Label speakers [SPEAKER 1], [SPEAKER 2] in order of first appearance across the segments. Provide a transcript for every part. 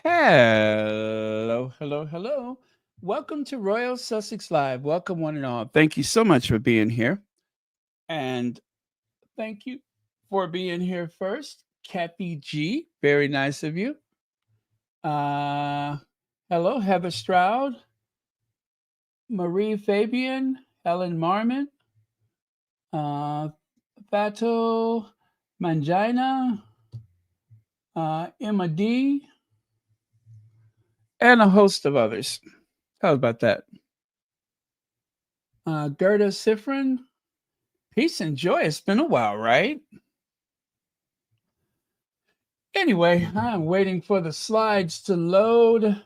[SPEAKER 1] Hello, hello, hello. Welcome to Royal Sussex Live. Welcome, one and all. Thank you so much for being here. And thank you for being here first. Kathy G, very nice of you. Uh, Hello, Heather Stroud, Marie Fabian, Helen Marmon, uh, Fato Mangina, Emma D, and a host of others. How about that? Gerda Sifrin, peace and joy. It's been a while, right? Anyway, I'm waiting for the slides to load.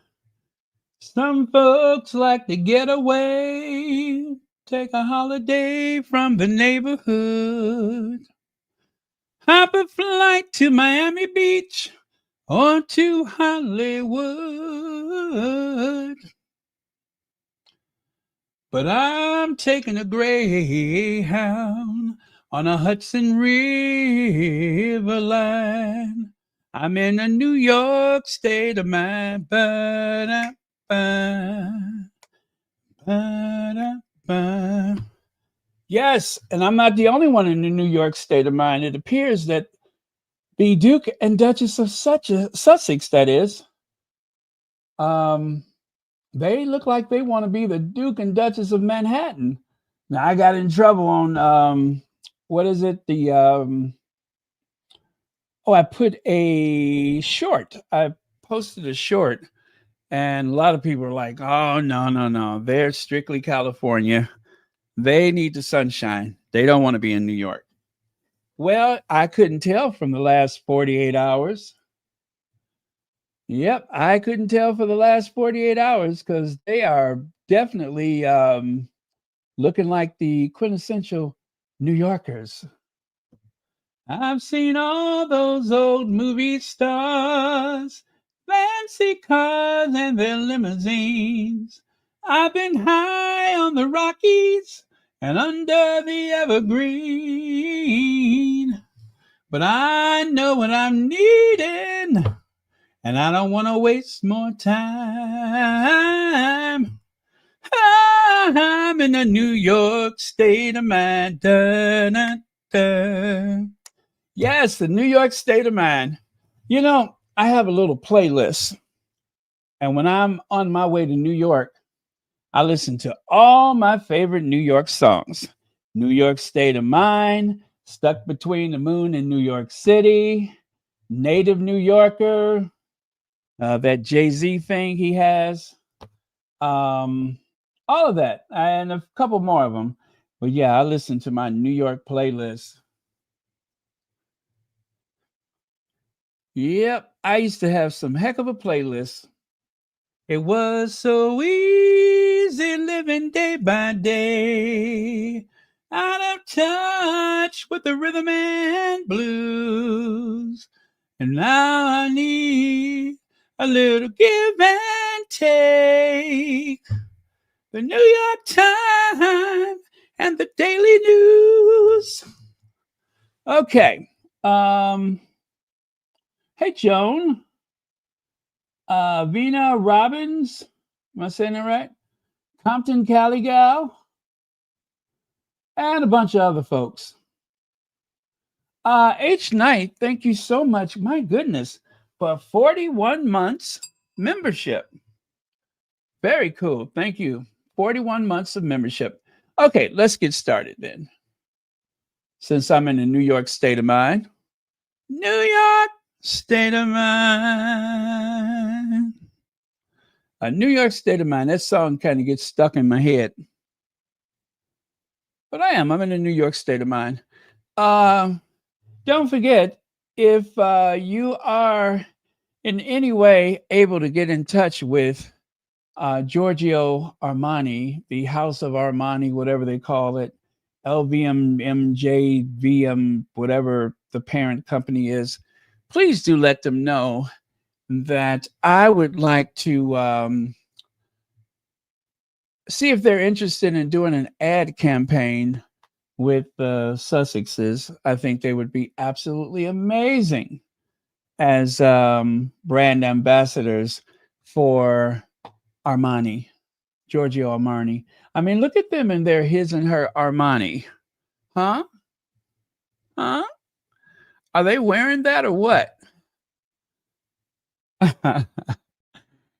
[SPEAKER 1] Some folks like to get away, take a holiday from the neighborhood. Hop a flight to Miami Beach or to Hollywood. But I'm taking a Greyhound on a Hudson River line. I'm in a New York state of mind. Ba-da-ba, ba-da-ba. Yes, and I'm not the only one in the New York state of mind. It appears that the Duke and Duchess of Sussex, that is, um, they look like they want to be the Duke and Duchess of Manhattan. Now I got in trouble on what is it? I put a short. I posted a short, and a lot of people are like, "Oh no, no, no! They're strictly California. They need the sunshine. They don't want to be in New York." Well, I couldn't tell from the last 48 hours. Yep, I couldn't tell for the last 48 hours because they are definitely looking like the quintessential New Yorkers. I've seen all those old movie stars, fancy cars and their limousines. I've been high on the Rockies and under the evergreen. But I know what I'm needing, and I don't want to waste more time. I'm in a New York state of mind. Da, da, da. Yes, the New York state of mind. You know, I have a little playlist, and when I'm on my way to New York, I listen to all my favorite New York songs. New York State of Mind, Stuck Between the Moon and New York City, Native New Yorker, that Jay-Z thing he has. Um, all of that, and a couple more of them. But yeah, I listen to my New York playlist. Yep, I used to have some heck of a playlist. It was so easy living day by day, out of touch with the rhythm and blues. And now I need a little give and take. The New York Times and the Daily News. Okay. Hey, Joan. Vina Robbins. Am I saying that right? Compton Caligal. And a bunch of other folks. H. Knight, thank you so much. My goodness. For 41 months membership. Very cool. Thank you. 41 months of membership. Okay, let's get started then. Since I'm in the New York state of mind. New York state of mind. A New York state of mind. That song kind of gets stuck in my head. But I'm in a New York state of mind. Don't forget, if you are in any way able to get in touch with Giorgio Armani, the House of Armani, whatever they call it, LVMMJVM, whatever the parent company is, please do let them know that I would like to see if they're interested in doing an ad campaign with the Sussexes. I think they would be absolutely amazing. as brand ambassadors for Armani, Giorgio Armani. I mean, look at them in their his and her Armani. Huh? Huh? Are they wearing that or what?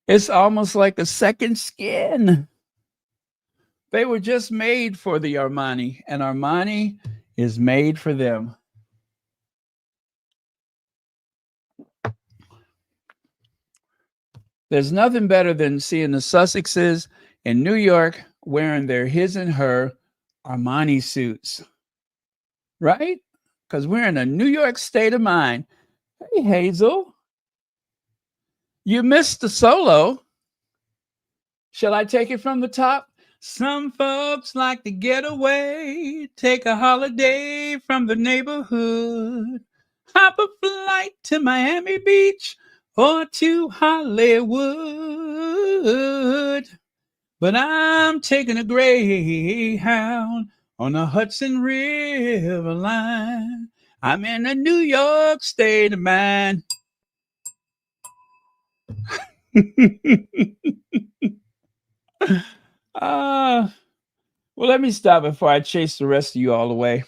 [SPEAKER 1] It's almost like a second skin. They were just made for the Armani, and Armani is made for them. There's nothing better than seeing the Sussexes in New York wearing their his and her Armani suits, right? Because we're in a New York state of mind. Hey, Hazel, you missed the solo. Shall I take it from the top? Some folks like to get away, take a holiday from the neighborhood, hop a flight to Miami Beach or to Hollywood. But I'm taking a Greyhound on the Hudson River line. I'm in a New York state of mind. Well, let me stop before I chase the rest of you all away.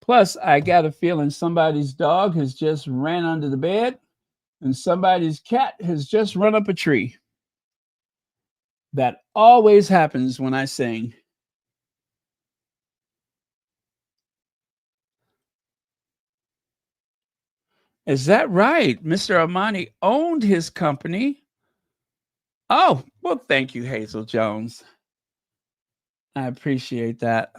[SPEAKER 1] Plus, I got a feeling somebody's dog has just ran under the bed and somebody's cat has just run up a tree. That always happens when I sing. Is that right? Mr. Armani owned his company. Oh, well, thank you, Hazel Jones. I appreciate that.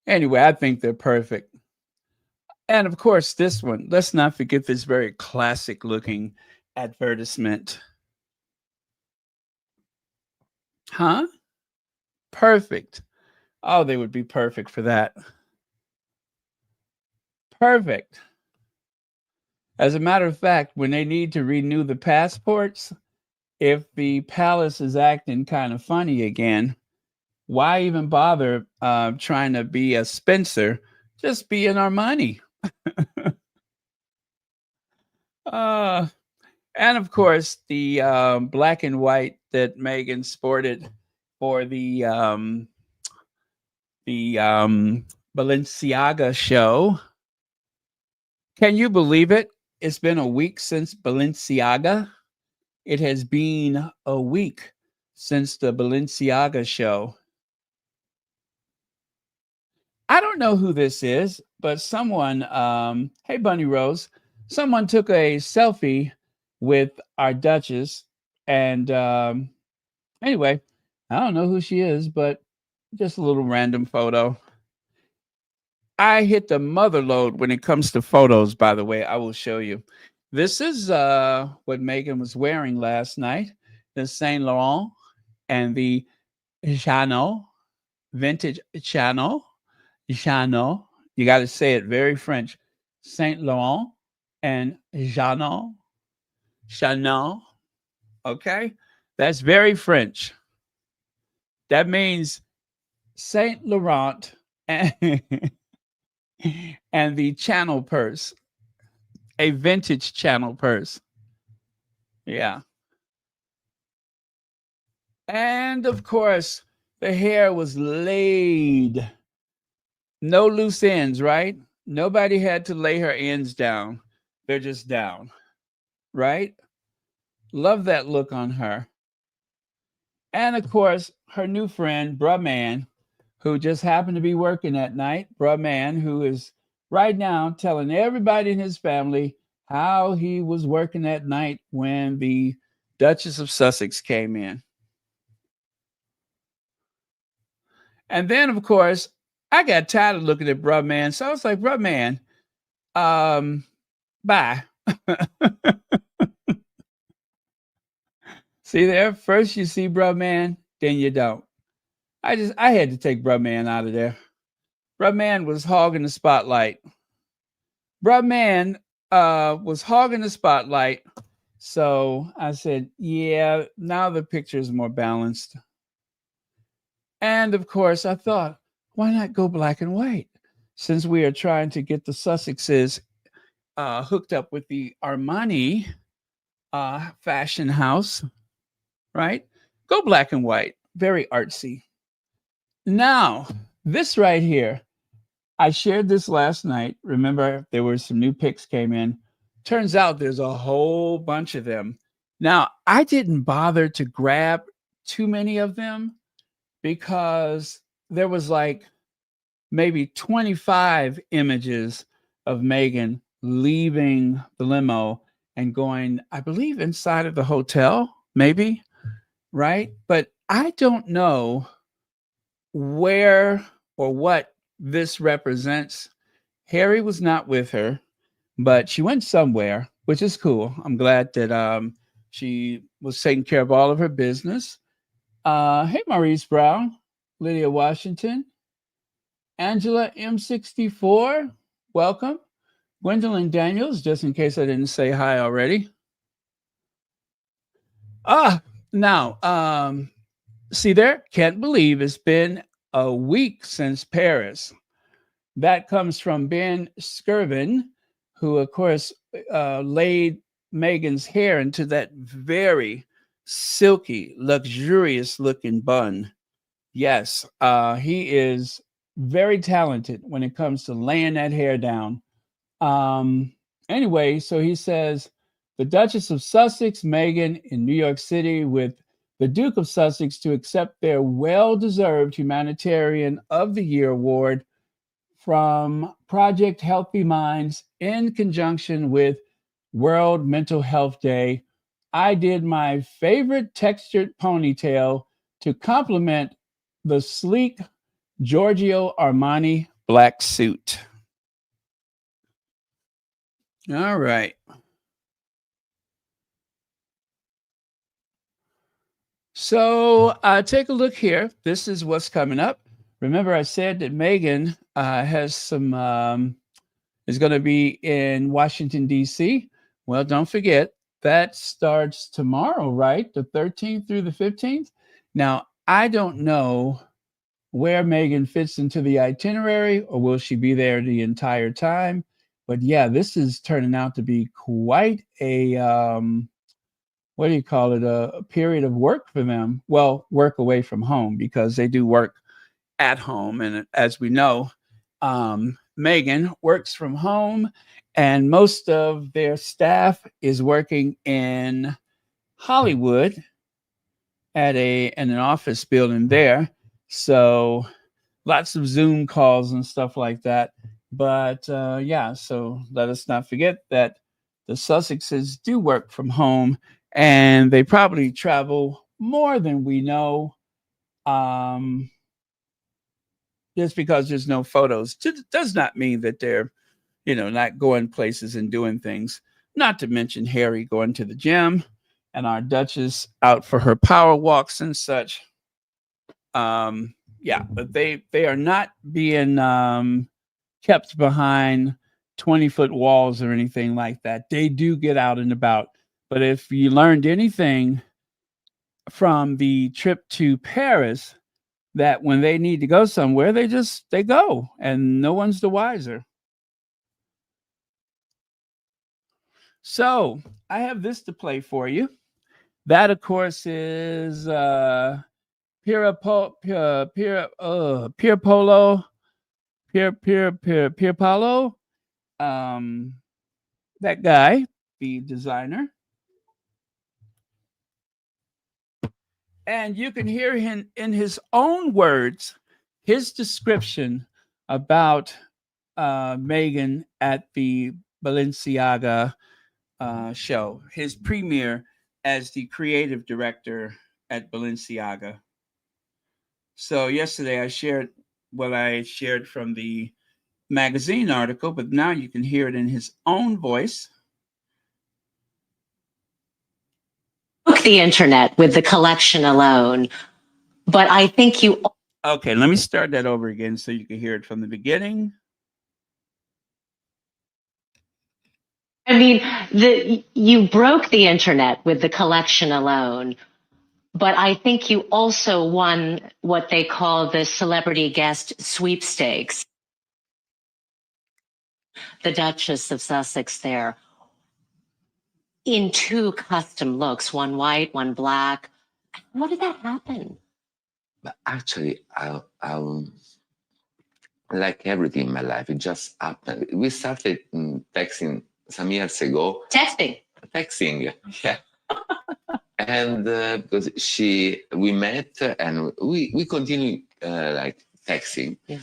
[SPEAKER 1] Anyway, I think they're perfect. And of course, this one, let's not forget this very classic looking advertisement. Huh? Perfect. Oh, they would be perfect for that. Perfect. As a matter of fact, when they need to renew the passports, if the palace is acting kind of funny again, why even bother trying to be a Spencer? Just be in Armani. uh, and of course, the black and white that Meghan sported for the Balenciaga show. Can you believe it? It's been a week since Balenciaga. It has been a week since the Balenciaga show. I don't know who this is, but someone, hey, Bunny Rose, someone took a selfie with our Duchess. And anyway, I don't know who she is, but just a little random photo. I hit the mother load when it comes to photos, by the way. I will show you. This is what Meghan was wearing last night, the Saint Laurent and the Chanel, vintage Chanel. Chanel. You got to say it very French. Saint Laurent and Chanel. Chanel. Okay? That's very French. That means Saint Laurent and, and the Channel purse, a vintage Channel purse. Yeah. And of course, the hair was laid. No loose ends, right? Nobody had to lay her ends down. They're just down, right? Love that look on her. And of course, her new friend, Bruh Man, who just happened to be working that night. Bruh Man, who is right now telling everybody in his family how he was working that night when the Duchess of Sussex came in. And then, of course, I got tired of looking at Bruh Man. So I was like, Bruh Man, bye. See there? First you see Bruh Man, then you don't. I had to take Bruh Man out of there. Bruh Man was hogging the spotlight. Bruh Man was hogging the spotlight. So I said, yeah, now the picture is more balanced. And of course, I thought, why not go black and white? Since we are trying to get the Sussexes hooked up with the Armani fashion house, right? Go black and white, very artsy. Now, this right here, I shared this last night. Remember, there were some new pics came in. Turns out there's a whole bunch of them. Now, I didn't bother to grab too many of them because there was like maybe 25 images of Meghan leaving the limo and going, I believe, inside of the hotel, maybe, right? But I don't know where or what this represents. Harry was not with her, but she went somewhere, which is cool. I'm glad that she was taking care of all of her business. Hey, Maurice Brown, Lydia Washington, Angela M64, welcome. Gwendolyn Daniels, just in case I didn't say hi already. Now, see there? Can't believe it's been a week since Paris. That comes from Ben Skirvin, who, of course, laid Meghan's hair into that very silky, luxurious looking bun. Yes, he is very talented when it comes to laying that hair down. Anyway, so he says the Duchess of Sussex, Meghan, in New York City with the Duke of Sussex to accept their well-deserved Humanitarian of the Year award from Project Healthy Minds in conjunction with World Mental Health Day. I did my favorite textured ponytail to complement the sleek Giorgio Armani black suit. All right. So take a look here. This is what's coming up. Remember, I said that Meghan has some is going to be in Washington, D.C. Well, don't forget that starts tomorrow, right? The 13th through the 15th. Now, I don't know where Meghan fits into the itinerary, or will she be there the entire time? But yeah, this is turning out to be quite a what do you call it? A period of work for them. Well, work away from home because they do work at home, and as we know, Meghan works from home, and most of their staff is working in Hollywood at an office building there. So lots of Zoom calls and stuff like that. But yeah, so let us not forget that the Sussexes do work from home, and they probably travel more than we know. Just because there's no photos does not mean that they're, not going places and doing things. Not to mention Harry going to the gym and our Duchess out for her power walks and such. Yeah, but they are not being kept behind 20-foot walls or anything like that. They do get out and about. But if you learned anything from the trip to Paris, that when they need to go somewhere, they go and no one's the wiser. So I have this to play for you. That, of course, is Pier Paolo, that guy, the designer. And you can hear him in his own words, his description about Meghan at the Balenciaga show, his premiere as the creative director at Balenciaga. So yesterday I shared what I shared from the magazine article, but now you can hear it in his own voice.
[SPEAKER 2] The internet with the collection alone, but I think you...
[SPEAKER 1] Okay, let me start that over again so you can hear it from the beginning.
[SPEAKER 2] I mean, you broke the internet with the collection alone, but I think you also won what they call the celebrity guest sweepstakes. the Duchess of Sussex there in two custom looks, one white, one black. How did that happen?
[SPEAKER 3] But actually, like everything in my life, it just happened. We started texting some years ago. Texting, yeah. And because we met and we continue like texting.
[SPEAKER 2] Yeah.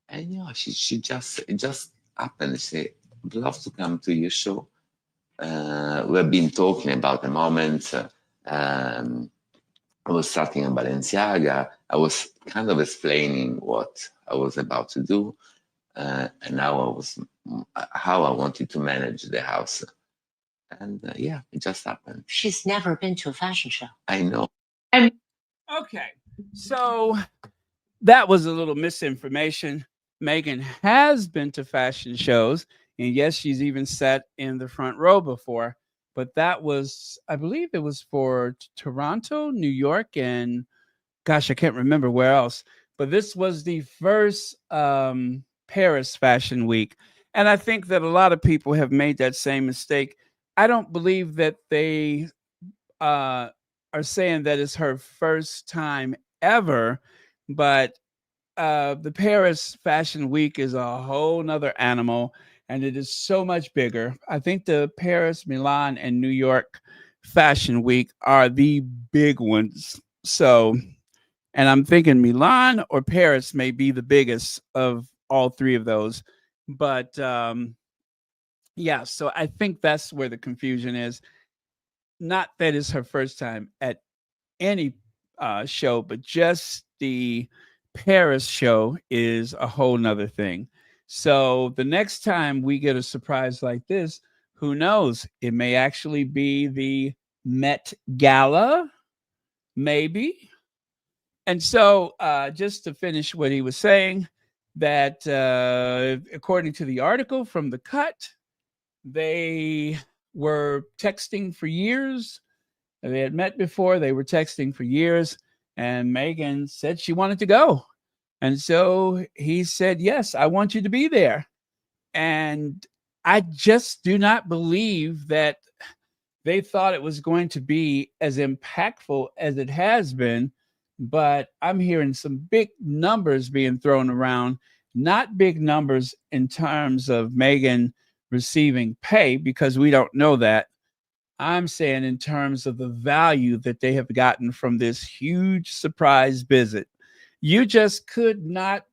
[SPEAKER 3] And it just happened. She said, "I'd love to come to your show." We've been talking about the moment. I was starting in Balenciaga. I was kind of explaining what I was about to do, and now how I wanted to manage the house. And yeah, it just happened.
[SPEAKER 2] She's never been to a fashion show.
[SPEAKER 3] I know.
[SPEAKER 1] Okay, so that was a little misinformation. Meghan has been to fashion shows, and yes, she's even sat in the front row before. But that was, I believe, it was for Toronto, New York, and gosh, I can't remember where else. But this was the first Paris Fashion Week, and I think that a lot of people have made that same mistake. I don't believe that they are saying that it's her first time ever, but the Paris Fashion Week is a whole nother animal, and it is so much bigger. I think the Paris, Milan, and New York Fashion Week are the big ones. So, and I'm thinking Milan or Paris may be the biggest of all three of those. But yeah, so I think that's where the confusion is. Not that it's her first time at any show, but just the Paris show is a whole nother thing. So the next time we get a surprise like this, who knows? It may actually be the Met Gala, maybe. And so just to finish what he was saying, that according to the article from The Cut, they were texting for years. They had met before. They were texting for years. And Meghan said she wanted to go. And so he said, yes, I want you to be there. And I just do not believe that they thought it was going to be as impactful as it has been. But I'm hearing some big numbers being thrown around, not big numbers in terms of Meghan receiving pay, because we don't know that. I'm saying in terms of the value that they have gotten from this huge surprise visit. You just could not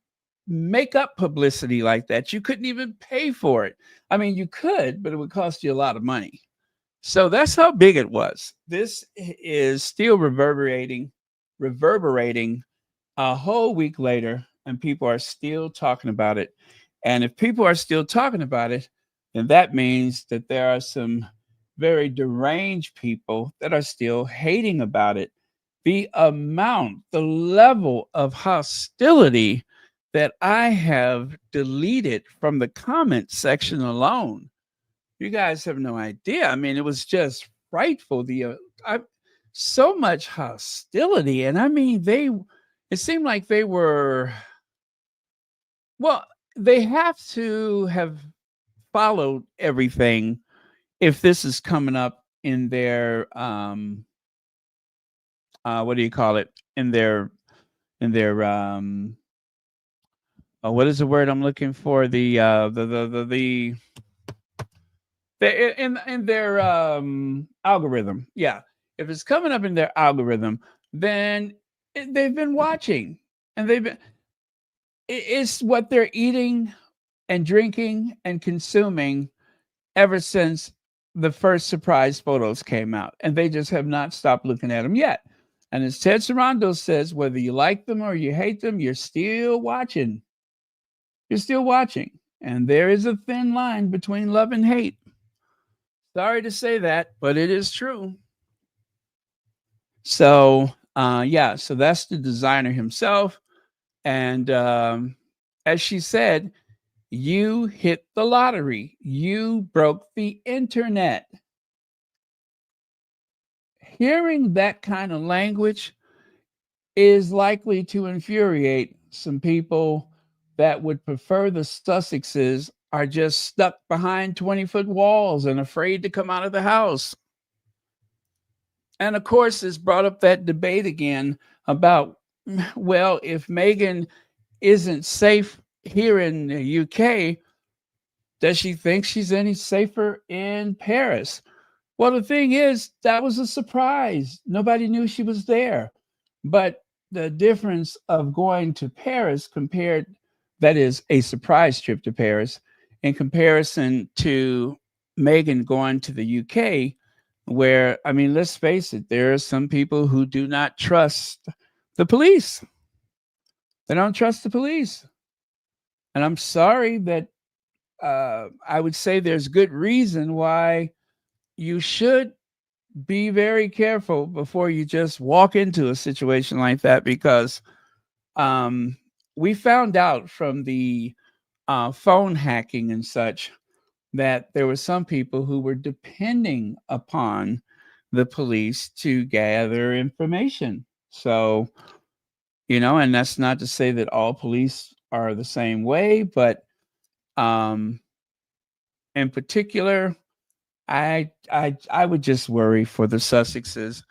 [SPEAKER 1] make up publicity like that. You couldn't even pay for it. I mean, you could, but it would cost you a lot of money. So that's how big it was. This is still reverberating a whole week later, and people are still talking about it. And if people are still talking about it, then that means that there are some very deranged people that are still hating about it. The amount, the level of hostility that I have deleted from the comment section alone, you guys have no idea. I mean, it was just frightful. So much hostility, and I mean, it seemed like they were, well, they have to have followed everything if this is coming up in their what do you call it, in their what is the word I'm looking for, the in their algorithm. Yeah, if it's coming up in their algorithm, then they've been watching, and it's what they're eating and drinking and consuming ever since the first surprise photos came out, and they just have not stopped looking at them yet. And as Ted Sarandos says, whether you like them or you hate them, you're still watching. You're still watching. And there is a thin line between love and hate. Sorry to say that, but it is true. So, yeah, so that's the designer himself. And as she said, you hit the lottery. You broke the internet. Hearing that kind of language is likely to infuriate some people that would prefer the Sussexes are just stuck behind 20-foot walls and afraid to come out of the house. And of course, it's brought up that debate again about, well, if Meghan isn't safe here in the UK, does she think she's any safer in Paris? Well, the thing is, that was a surprise. Nobody knew she was there. But the difference of going to Paris that is a surprise trip to Paris, in comparison to Meghan going to the UK, where, I mean, let's face it, there are some people who do not trust the police. They don't trust the police. And I'm sorry that I would say there's good reason why you should be very careful before you just walk into a situation like that, because we found out from the phone hacking and such that there were some people who were depending upon the police to gather information. So, and that's not to say that all police are the same way, but in particular, I would just worry for the Sussexes.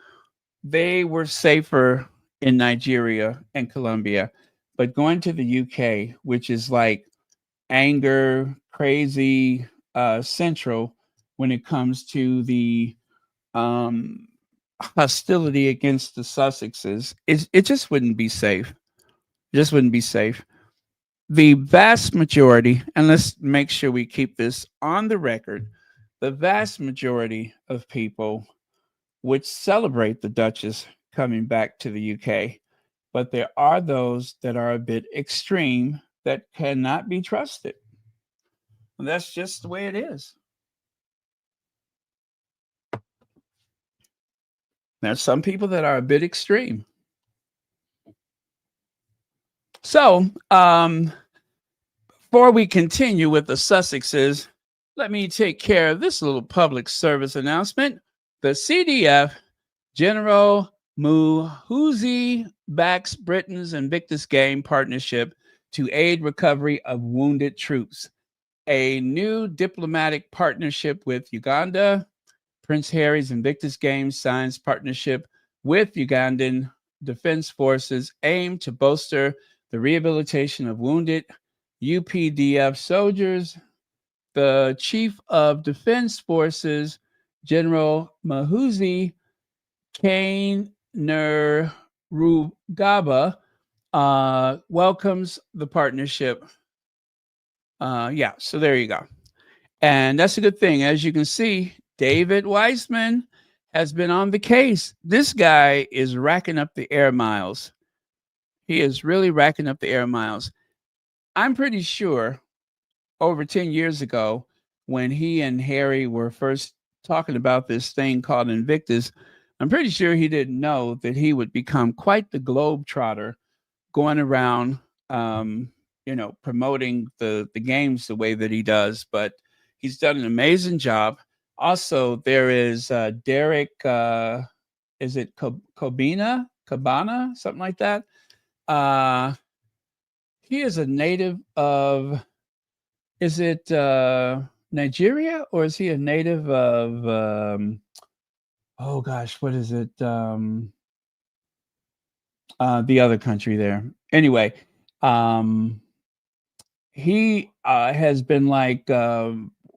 [SPEAKER 1] They were safer in Nigeria and Colombia, but going to the UK, which is like anger, crazy, central when it comes to the hostility against the Sussexes, it just wouldn't be safe. It just wouldn't be safe. The vast majority, and let's make sure we keep this on the record, the vast majority of people would celebrate the Duchess coming back to the UK. But there are those that are a bit extreme that cannot be trusted. And that's just the way it is. There's some people that are a bit extreme. So, before we continue with the Sussexes, let me take care of this little public service announcement. The CDF, General Muhoozi, backs Britain's Invictus game partnership to aid recovery of wounded troops. A new diplomatic partnership with Uganda. Prince Harry's Invictus Games signs partnership with Ugandan Defense Forces aimed to bolster the rehabilitation of wounded UPDF soldiers. The Chief of Defense Forces, General Muhoozi Kainerugaba, welcomes the partnership. So there you go. And that's a good thing. As you can see, David Weissman has been on the case. This guy is racking up the air miles. He is really racking up the air miles. I'm pretty sure over 10 years ago, when he and Harry were first talking about this thing called Invictus, I'm pretty sure he didn't know that he would become quite the globetrotter going around, promoting the games the way that he does. But he's done an amazing job. Also, there is Derek, is it Cabana, something like that? He is a native of, is it Nigeria, or is he a native of, what is it? The other country there. Anyway, he has been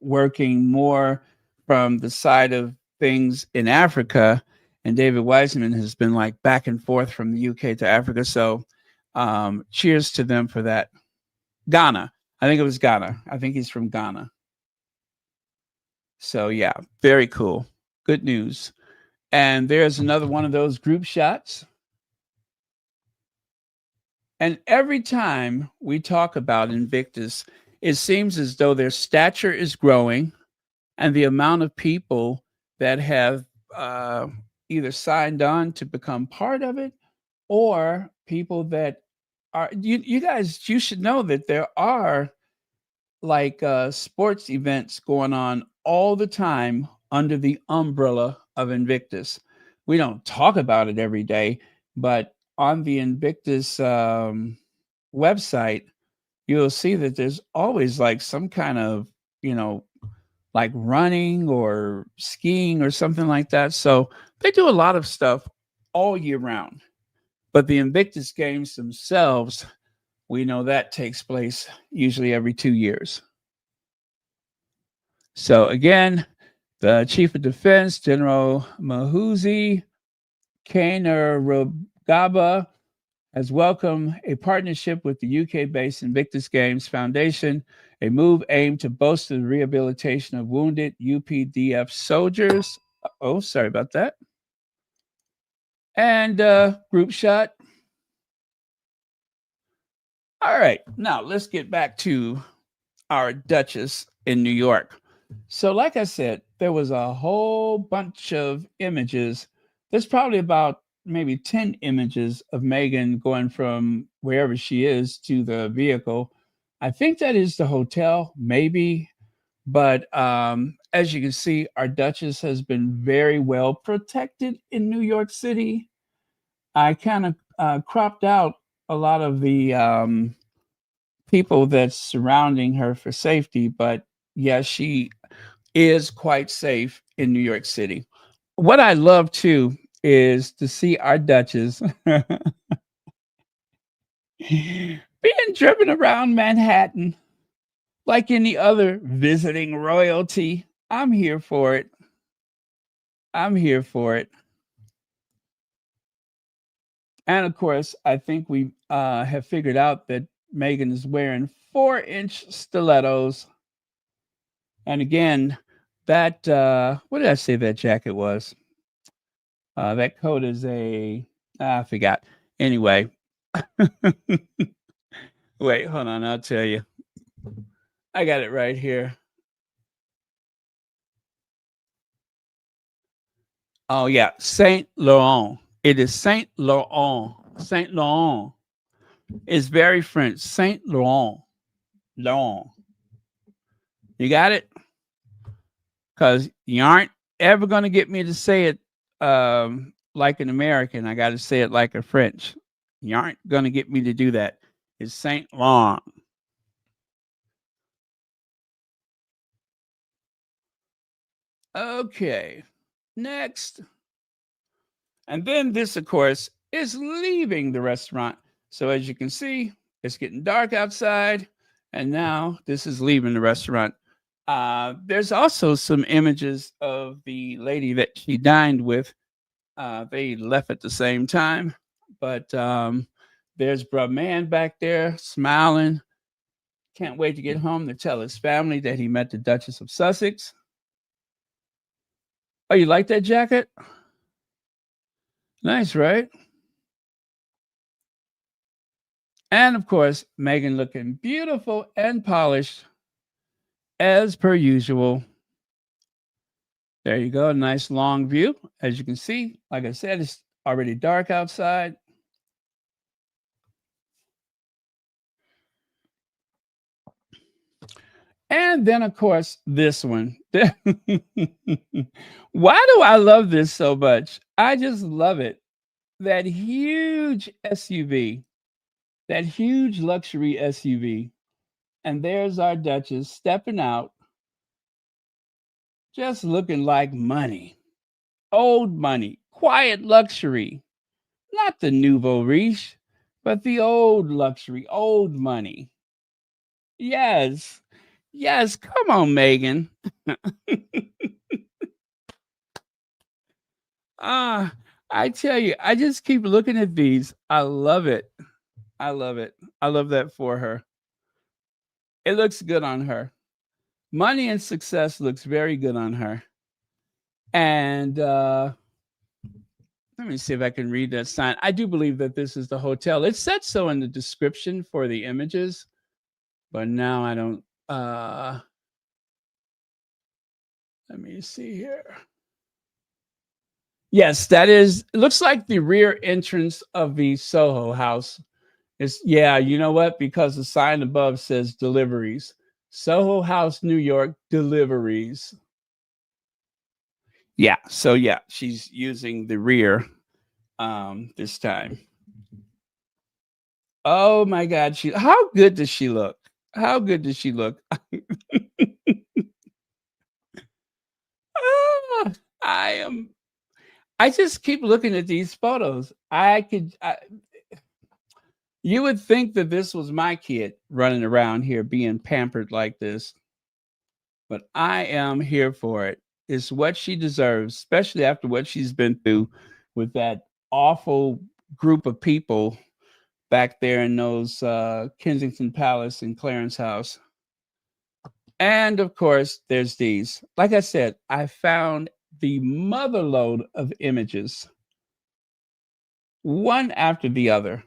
[SPEAKER 1] working more from the side of things in Africa, and David Weissman has been back and forth from the UK to Africa. So cheers to them for that. Ghana. I think it was Ghana. I think he's from Ghana. So yeah, very cool. Good news. And there's another one of those group shots. And every time we talk about Invictus, it seems as though their stature is growing, and the amount of people that have either signed on to become part of it, or people that are, you guys, you should know that there are sports events going on all the time under the umbrella of Invictus. We don't talk about it every day, but on the Invictus website, you'll see that there's always like some kind of, you know, like running or skiing or something like that. So they do a lot of stuff all year round. But the Invictus Games themselves, we know that takes place usually every 2 years. So again, the Chief of Defense, General Mahuzi Kainerugaba, has welcomed a partnership with the UK-based Invictus Games Foundation, a move aimed to bolster the rehabilitation of wounded UPDF soldiers. Oh, sorry about that. And group shot. All right, now let's get back to our Duchess in New York. So like I said, there was a whole bunch of images. There's probably about maybe 10 images of Meghan going from wherever she is to the vehicle. I think that is the hotel, maybe. But as you can see, our Duchess has been very well protected in New York City. I kind of cropped out a lot of the people that's surrounding her for safety, but yeah, she is quite safe in New York City. What I love too is to see our Duchess being driven around Manhattan like any other visiting royalty. I'm here for it. I'm here for it. And of course, I think we have figured out that Meghan is wearing 4-inch stilettos. And again, that, what did I say that jacket was? That coat is I forgot. Anyway. Wait, hold on. I'll tell you. I got it right here. Oh, yeah. Saint Laurent. It is Saint Laurent. Saint Laurent. It's very French. Saint Laurent. Laurent. You got it? Because you aren't ever going to get me to say it like an American. I got to say it like a French. You aren't going to get me to do that. It's Saint Laurent. Okay. Next. And then this, of course, is leaving the restaurant. So as you can see, it's getting dark outside. And now this is leaving the restaurant. There's also some images of the lady that she dined with. They left at the same time. But there's Bruh Man back there smiling. Can't wait to get home to tell his family that he met the Duchess of Sussex. Oh, you like that jacket? Nice, right? And of course, Meghan looking beautiful and polished as per usual. There you go. Nice long view. As you can see, like I said, it's already dark outside. And then, of course, this one. Why do I love this so much? I just love it. That huge SUV, that huge luxury SUV. And there's our Duchess stepping out, just looking like money. Old money, quiet luxury. Not the nouveau riche, but the old luxury, old money. Yes. Yes, come on, Meghan. I tell you, I just keep looking at these. I love it. I love it. I love that for her. It looks good on her. Money and success looks very good on her. And let me see if I can read that sign. I do believe that this is the hotel. It said so in the description for the images, but now I don't. Let me see here. Yes, that is. It looks like the rear entrance of the Soho House. It's, yeah, you know what? Because the sign above says deliveries. Soho House, New York, deliveries. Yeah, so yeah, she's using the rear this time. Oh my God, how good does she look? How good does she look? Ah, I just keep looking at these photos. You would think that this was my kid running around here being pampered like this, but I am here for it. It's what she deserves, especially after what she's been through with that awful group of people back there in those Kensington Palace and Clarence House. And of course, there's these. Like I said, I found the motherload of images, one after the other.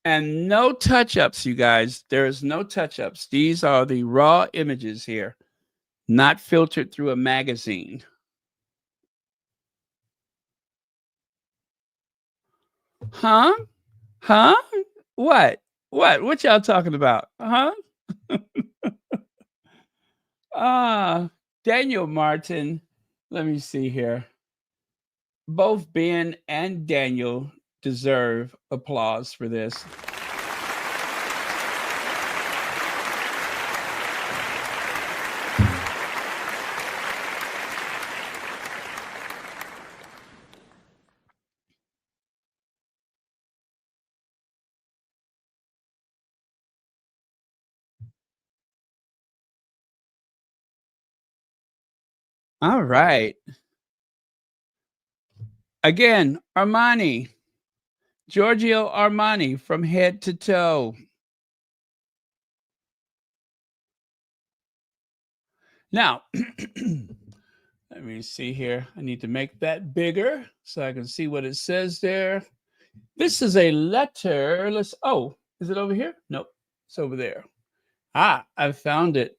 [SPEAKER 1] And no touch ups, you guys. There is no touch ups. These are the raw images here, not filtered through a magazine. Huh? Huh? What? What y'all talking about? Huh? Daniel Martin. Let me see here. Both Ben and Daniel deserve applause for this. All right. Again, Armani, Giorgio Armani from head to toe. Now, let me see here. I need to make that bigger so I can see what it says there. This is a letter. Oh, is it over here? Nope, it's over there. I found it.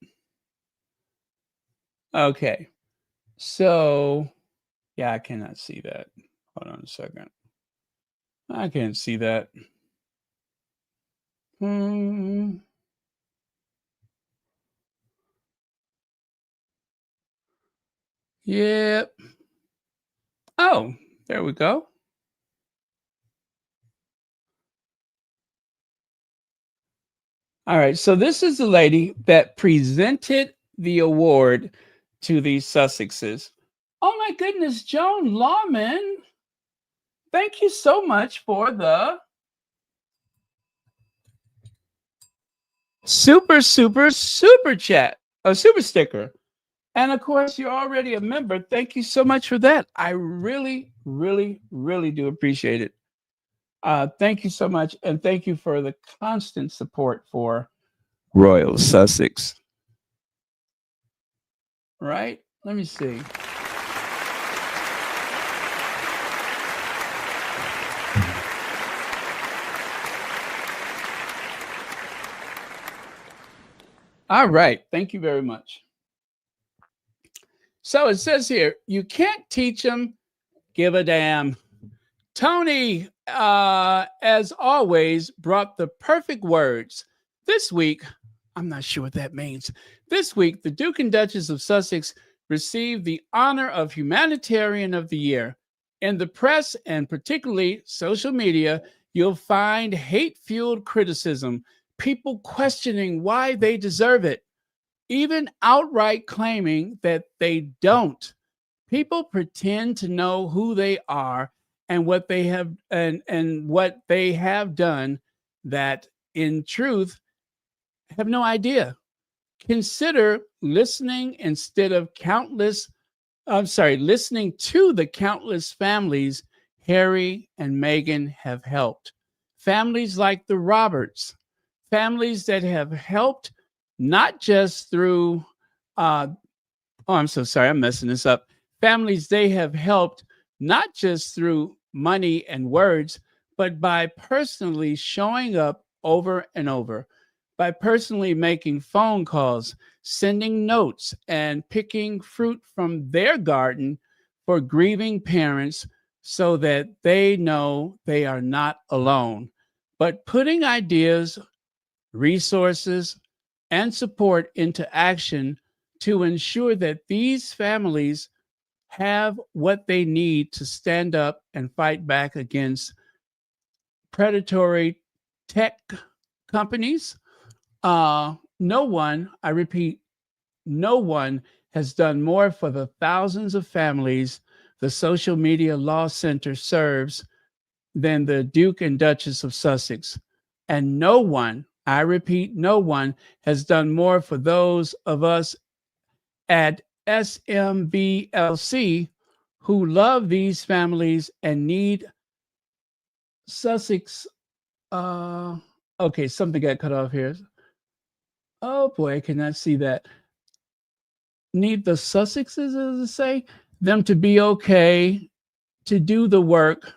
[SPEAKER 1] Okay. So, yeah, I cannot see that. Hold on a second. I can't see that. Yep. Oh, there we go. All right. So this is the lady that presented the award to the Sussexes. Oh my goodness, Joan Lawman. Thank you so much for the super chat, a super sticker. And of course, you're already a member. Thank you so much for that. I really do appreciate it. Thank you so much. And thank you for the constant support for Royal Sussex. Right? Let me see. All right. Thank you very much. So it says here, you can't teach them, give a damn. Tony, as always, brought the perfect words. This week, I'm not sure what that means. This week, the Duke and Duchess of Sussex received the honor of Humanitarian of the Year. In the press and particularly social media, you'll find hate-fueled criticism, people questioning why they deserve it, even outright claiming that they don't. People pretend to know who they are and what they have and what they have done that in truth have no idea. Consider listening listening to the countless families Harry and Meghan have helped. Families like the Roberts, families that have helped not just through I'm so sorry, I'm messing this up. Families they have helped not just through money and words, but by personally showing up over and over, by personally making phone calls, sending notes, and picking fruit from their garden for grieving parents so that they know they are not alone, but putting ideas, resources, and support into action to ensure that these families have what they need to stand up and fight back against predatory tech companies. No one, I repeat, no one has done more for the thousands of families the Social Media Law Center serves than the Duke and Duchess of Sussex. And no one, I repeat, no one has done more for those of us at SMBLC who love these families and need Sussex. Okay, something got cut off here. Oh boy, I cannot see that. Need the Sussexes, as I say, them to be okay to do the work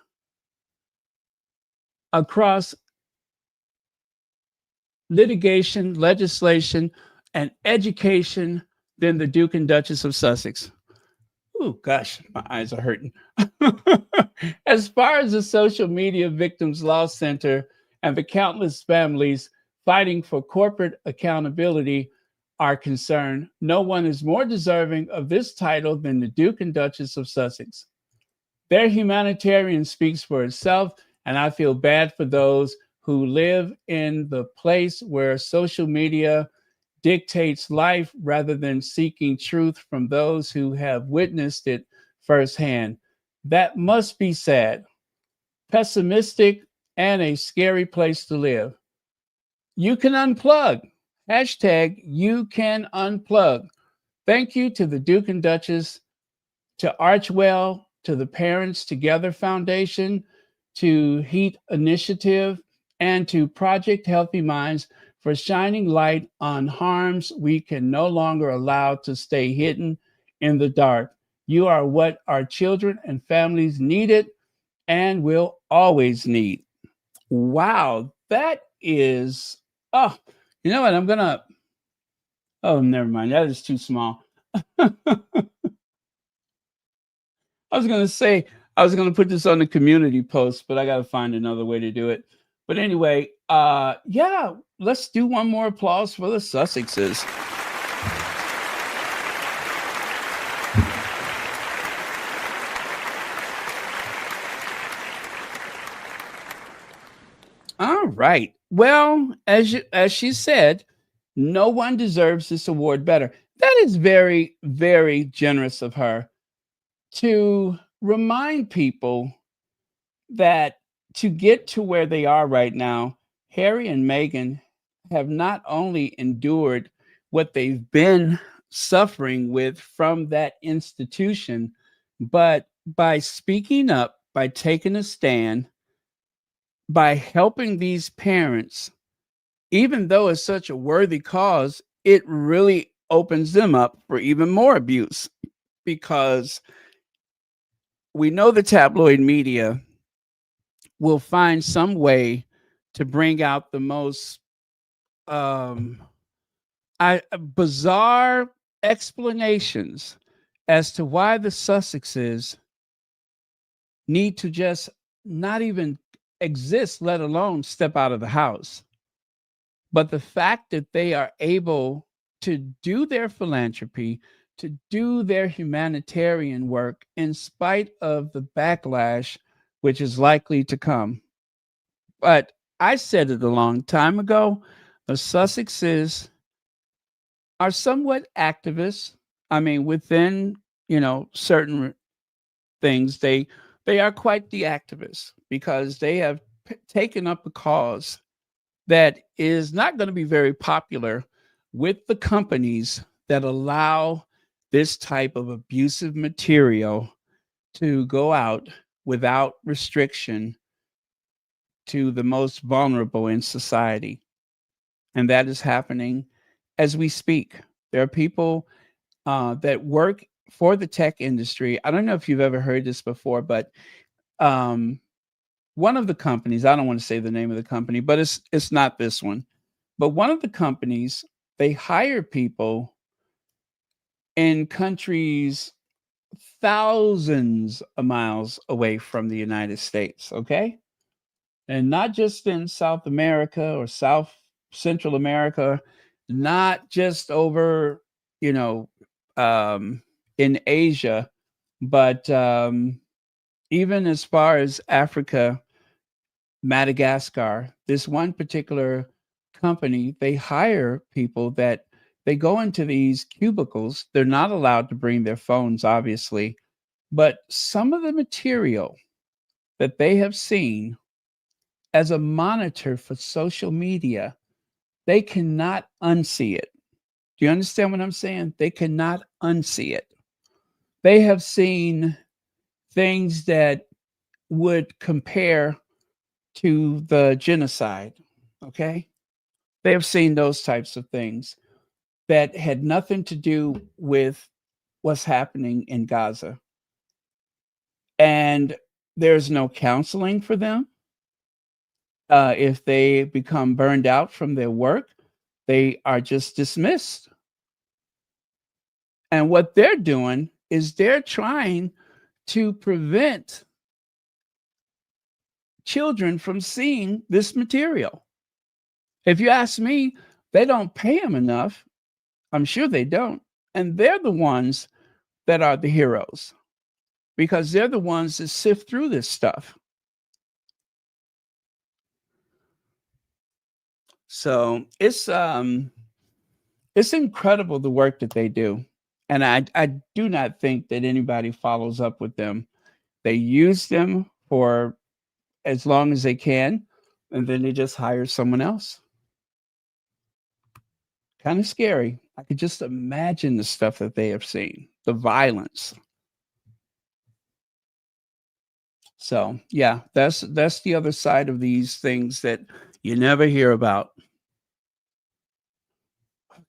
[SPEAKER 1] across litigation, legislation, and education than the Duke and Duchess of Sussex. Oh, gosh, my eyes are hurting. As far as the Social Media Victims Law Center and the countless families fighting for corporate accountability are concerned, no one is more deserving of this title than the Duke and Duchess of Sussex. Their humanitarian speaks for itself, and I feel bad for those who live in the place where social media dictates life rather than seeking truth from those who have witnessed it firsthand. That must be sad, pessimistic, and a scary place to live. You can unplug. Hashtag you can unplug. Thank you to the Duke and Duchess, to Archwell, to the Parents Together Foundation, to Heat Initiative, and to Project Healthy Minds for shining light on harms we can no longer allow to stay hidden in the dark. You are what our children and families needed and will always need. Wow, that is, oh, you know what? Oh, never mind. That is too small. I was going to say, I was going to put this on the community post, but I got to find another way to do it. But anyway, yeah, let's do one more applause for the Sussexes. All right. Well, as she said, no one deserves this award better. That is very, very generous of her to remind people that to get to where they are right now, Harry and Meghan have not only endured what they've been suffering with from that institution, but by speaking up, by taking a stand, by helping these parents, even though it's such a worthy cause, it really opens them up for even more abuse because we know the tabloid media will find some way to bring out the most bizarre explanations as to why the Sussexes need to just not even exist, let alone step out of the house. But the fact that they are able to do their philanthropy, to do their humanitarian work in spite of the backlash which is likely to come. But I said it a long time ago, the Sussexes are somewhat activists. I mean, within, certain things, they are quite the activists because they have taken up a cause that is not going to be very popular with the companies that allow this type of abusive material to go out without restriction to the most vulnerable in society. And that is happening as we speak. There are people that work for the tech industry. I don't know if you've ever heard this before, but one of the companies, I don't want to say the name of the company, but it's not this one. But one of the companies, they hire people in countries thousands of miles away from the United States, okay? And not just in South America or South Central America, not just over, in Asia, but even as far as Africa Madagascar, this one particular company, they hire people that they go into these cubicles. They're not allowed to bring their phones, obviously, but some of the material that they have seen as a monitor for social media, they cannot unsee it. Do you understand what I'm saying? They cannot unsee it. They have seen things that would compare to the genocide. Okay. They have seen those types of things that had nothing to do with what's happening in Gaza. And there's no counseling for them. If they become burned out from their work, they are just dismissed. And what they're doing is they're trying to prevent children from seeing this material. If you ask me, they don't pay them enough. I'm sure they don't. And they're the ones that are the heroes because they're the ones that sift through this stuff. So it's incredible the work that they do. And I do not think that anybody follows up with them. They use them for as long as they can, and then they just hire someone else. Kind of scary. I could just imagine the stuff that they have seen, the violence. So yeah, that's the other side of these things that you never hear about.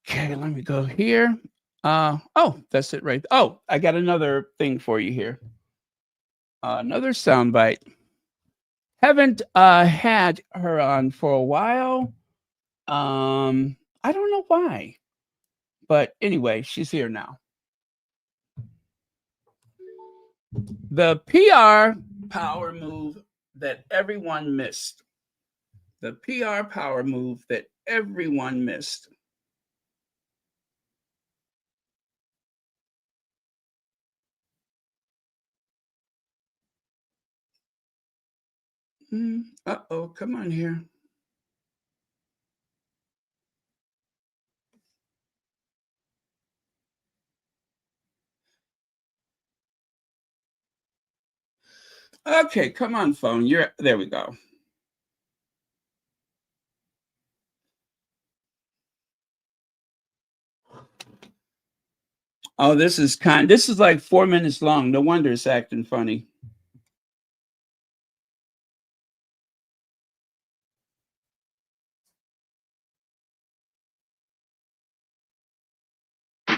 [SPEAKER 1] Okay, let me go here. Oh, that's it right. Oh, I got another thing for you here. Another soundbite. Haven't had her on for a while. I don't know why. But anyway, she's here now. The PR power move that everyone missed. The PR power move that everyone missed. Uh-oh, come on here. Okay, come on, phone. There we go. Oh, this is like 4 minutes long. No wonder it's acting funny.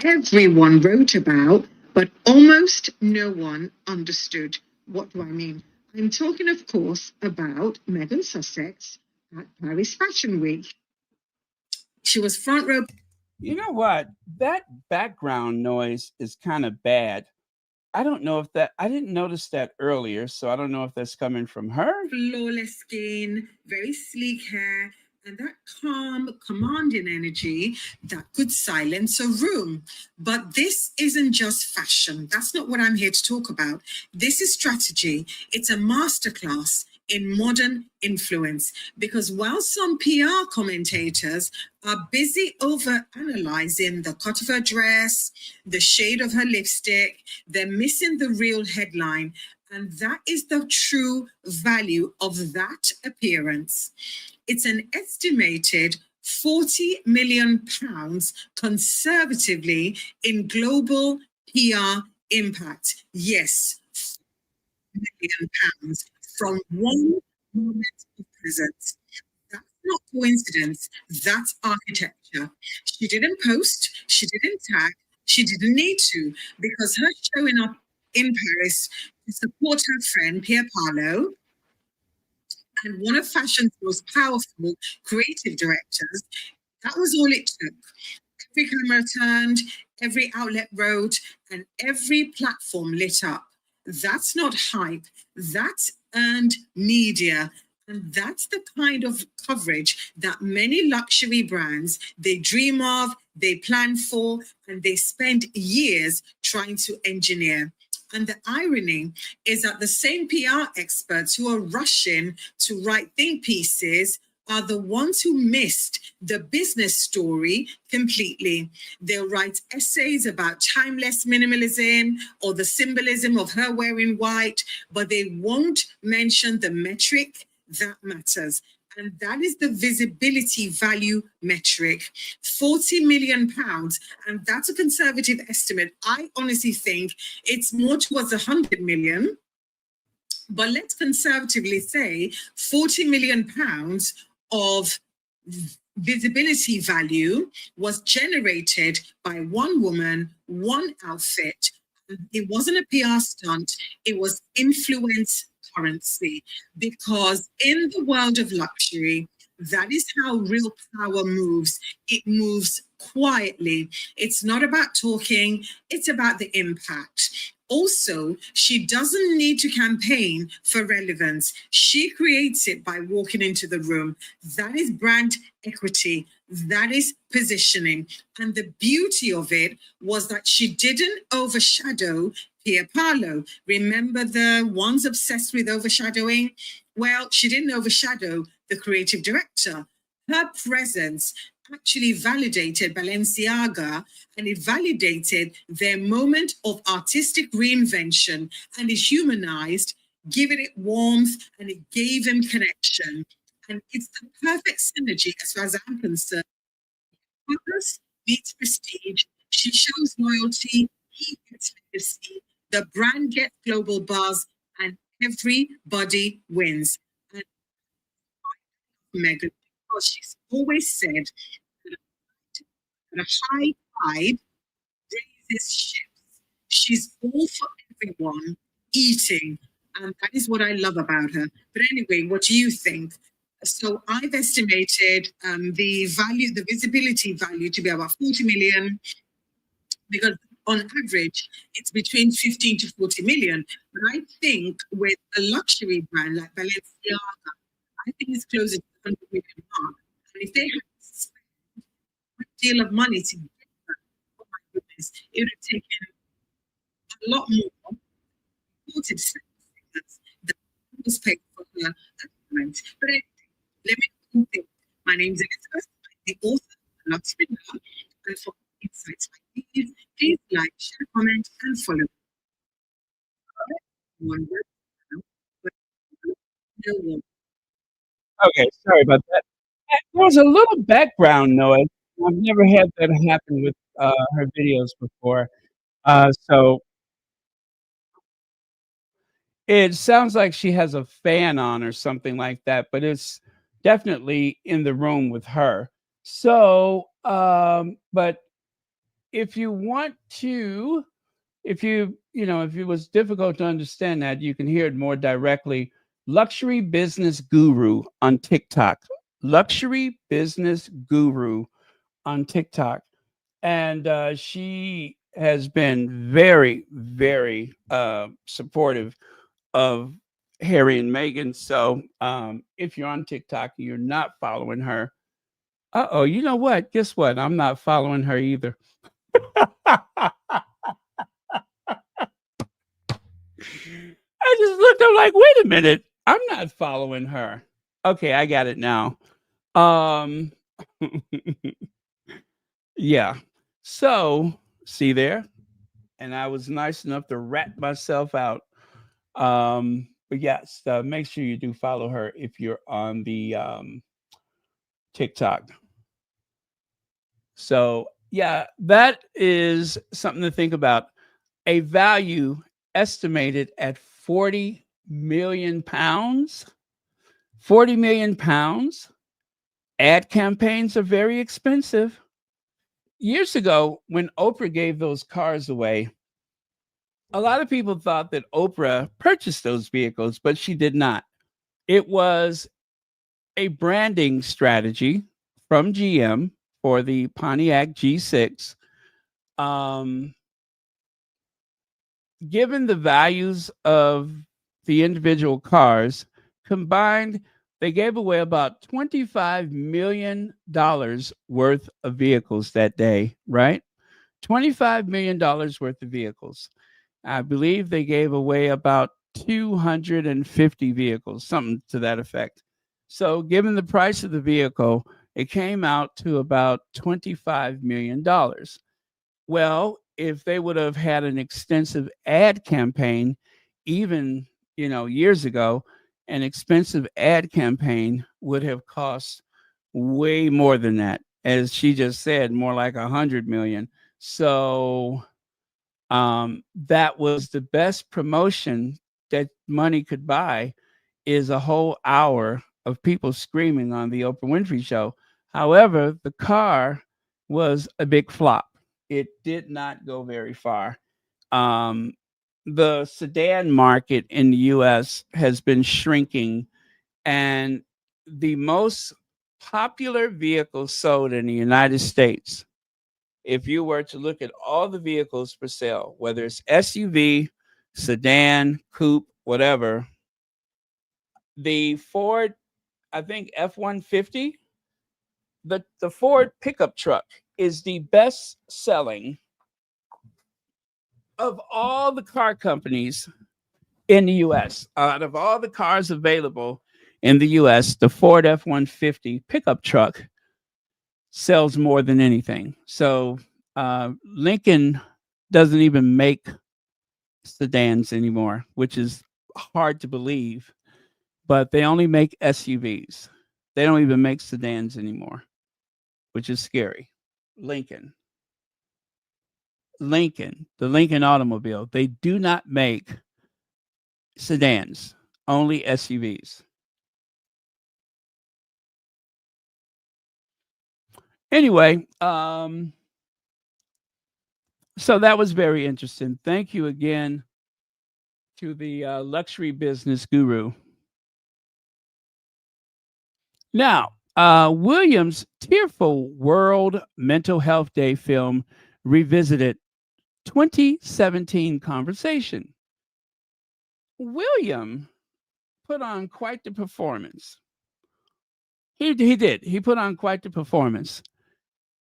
[SPEAKER 4] Everyone wrote about, but almost no one understood. What do I mean? I'm talking, of course, about Meghan Sussex at Paris Fashion Week. She was front row.
[SPEAKER 1] You know what? That background noise is kind of bad. I don't know if I didn't notice that earlier, so I don't know if that's coming from her.
[SPEAKER 4] Flawless skin, very sleek hair, and that calm, commanding energy that could silence a room. But this isn't just fashion. That's not what I'm here to talk about. This is strategy. It's a masterclass in modern influence, because while some PR commentators are busy over analyzing the cut of her dress, the shade of her lipstick, they're missing the real headline. And that is the true value of that appearance. It's an estimated £40 million conservatively in global PR impact. Yes, £40 million from one moment of presence. That's not coincidence, that's architecture. She didn't post, she didn't tag, she didn't need to, because her showing up in Paris to support her friend Pierre Parlo and one of fashion's most powerful creative directors, that was all it took. Every camera turned, every outlet wrote, and every platform lit up. That's not hype, that's earned media. And that's the kind of coverage that many luxury brands, they dream of, they plan for, and they spend years trying to engineer. And the irony is that the same PR experts who are rushing to write think pieces are the ones who missed the business story completely. They'll write essays about timeless minimalism or the symbolism of her wearing white, but they won't mention the metric that matters. And that is the visibility value metric, £40 million. And that's a conservative estimate. I honestly think it's more towards 100 million. But let's conservatively say £40 million of visibility value was generated by one woman, one outfit. It wasn't a PR stunt, it was influence currency. Because in the world of luxury, that is how real power moves. It moves quietly. It's not about talking, it's about the impact. Also, she doesn't need to campaign for relevance. She creates it by walking into the room. That is brand equity. That is positioning. And the beauty of it was that she didn't overshadow Pia Paolo. Remember the ones obsessed with overshadowing? Well, she didn't overshadow the creative director. Her presence actually validated Balenciaga, and it validated their moment of artistic reinvention, and it humanized, giving it warmth, and it gave him connection. And it's the perfect synergy as far as I'm concerned. Purpose meets prestige. She shows loyalty, he gets legacy, the brand gets global buzz, and everybody wins. And Meghan, because she's always said that a high tide raises ships. She's all for everyone eating, and that is what I love about her. But anyway, what do you think? So I've estimated the value, the visibility value, to be about 40 million, because on average it's between 15 to 40 million. But I think with a luxury brand like Balenciaga, I think it's closer to the 100 million mark. And if they had deal of money to get that, oh my goodness, it would have taken a lot more reported figures that was paid for her at the moment. But anyway, let me continue. My name is Elizabeth. I'm the author of Luxury Now. And for insights like these, please like, share, comment, and follow. One word, no one.
[SPEAKER 1] Okay, sorry about that. There was a little background noise. I've never had that happen with her videos before. So it sounds like she has a fan on or something like that, but it's definitely in the room with her. So, but if you want to, if if it was difficult to understand that, you can hear it more directly. Luxury Business Guru on TikTok. Luxury Business Guru on TikTok. And she has been very, very supportive of Harry and Meghan. So if you're on TikTok and you're not following her, you know what? Guess what? I'm not following her either. I just looked, I'm like, wait a minute. I'm not following her. Okay, I got it now. Yeah. So, see there? And I was nice enough to rat myself out. But yes, make sure you do follow her if you're on the TikTok. So, yeah, that is something to think about. A value estimated at 40 million pounds. 40 million pounds. Ad campaigns are very expensive. Years ago, when Oprah gave those cars away, a lot of people thought that Oprah purchased those vehicles, but she did not. It was a branding strategy from GM for the Pontiac G6. Given the values of the individual cars combined, they gave away about $25 million worth of vehicles that day, right? $25 million worth of vehicles. I believe they gave away about 250 vehicles, something to that effect. So, given the price of the vehicle, it came out to about $25 million. Well, if they would have had an extensive ad campaign, even years ago, an expensive ad campaign would have cost way more than that. As she just said, more like 100 million. So that was the best promotion that money could buy, is a whole hour of people screaming on the Oprah Winfrey Show. However, the car was a big flop. It did not go very far. Um, the sedan market in the US has been shrinking, and the most popular vehicle sold in the United States, if you were to look at all the vehicles for sale, whether it's SUV, sedan, coupe, whatever, the Ford, I think F-150, the Ford pickup truck is the best selling of all the car companies in the US. Out of all the cars available in the US, the Ford F-150 pickup truck sells more than anything. So Lincoln doesn't even make sedans anymore, which is hard to believe, but they only make SUVs. They don't even make sedans anymore, which is scary. Lincoln, the Lincoln automobile, they do not make sedans, only SUVs. Anyway, so that was very interesting. Thank you again to the luxury business guru. Now, Williams' tearful World Mental Health Day film revisited 2017 conversation. William put on quite the performance. He did. He put on quite the performance.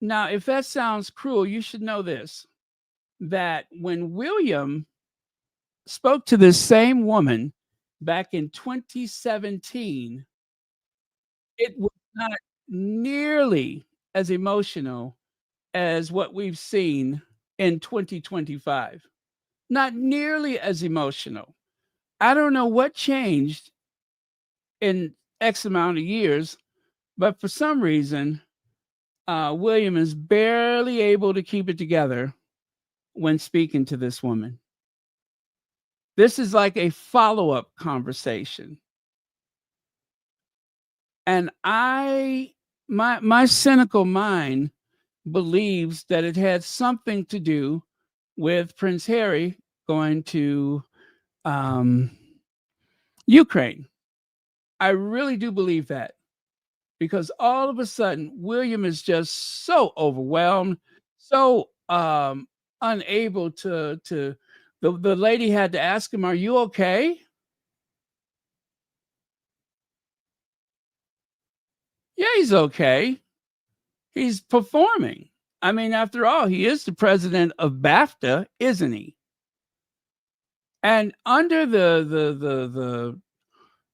[SPEAKER 1] Now, if that sounds cruel, you should know this, that when William spoke to this same woman back in 2017, it was not nearly as emotional as what we've seen in 2025. Not nearly as emotional. I don't know what changed in X amount of years, but for some reason, William is barely able to keep it together when speaking to this woman. This is like a follow-up conversation. And my cynical mind believes that it had something to do with Prince Harry going to Ukraine. I really do believe that, because all of a sudden William is just so overwhelmed, so unable to the lady had to ask him, "Are you okay?" Yeah, he's okay. He's performing. I mean, after all, he is the president of BAFTA, isn't he? And under the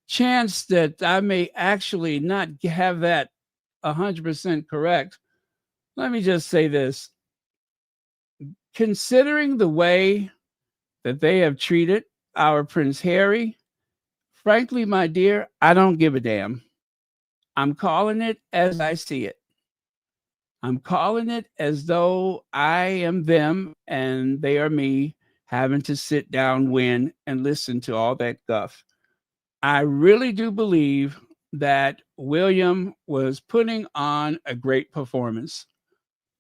[SPEAKER 1] chance that I may actually not have that 100% correct, let me just say this. Considering the way that they have treated our Prince Harry, frankly, my dear, I don't give a damn. I'm calling it as I see it. I'm calling it as though I am them and they are me, having to sit down, win, and listen to all that guff. I really do believe that William was putting on a great performance.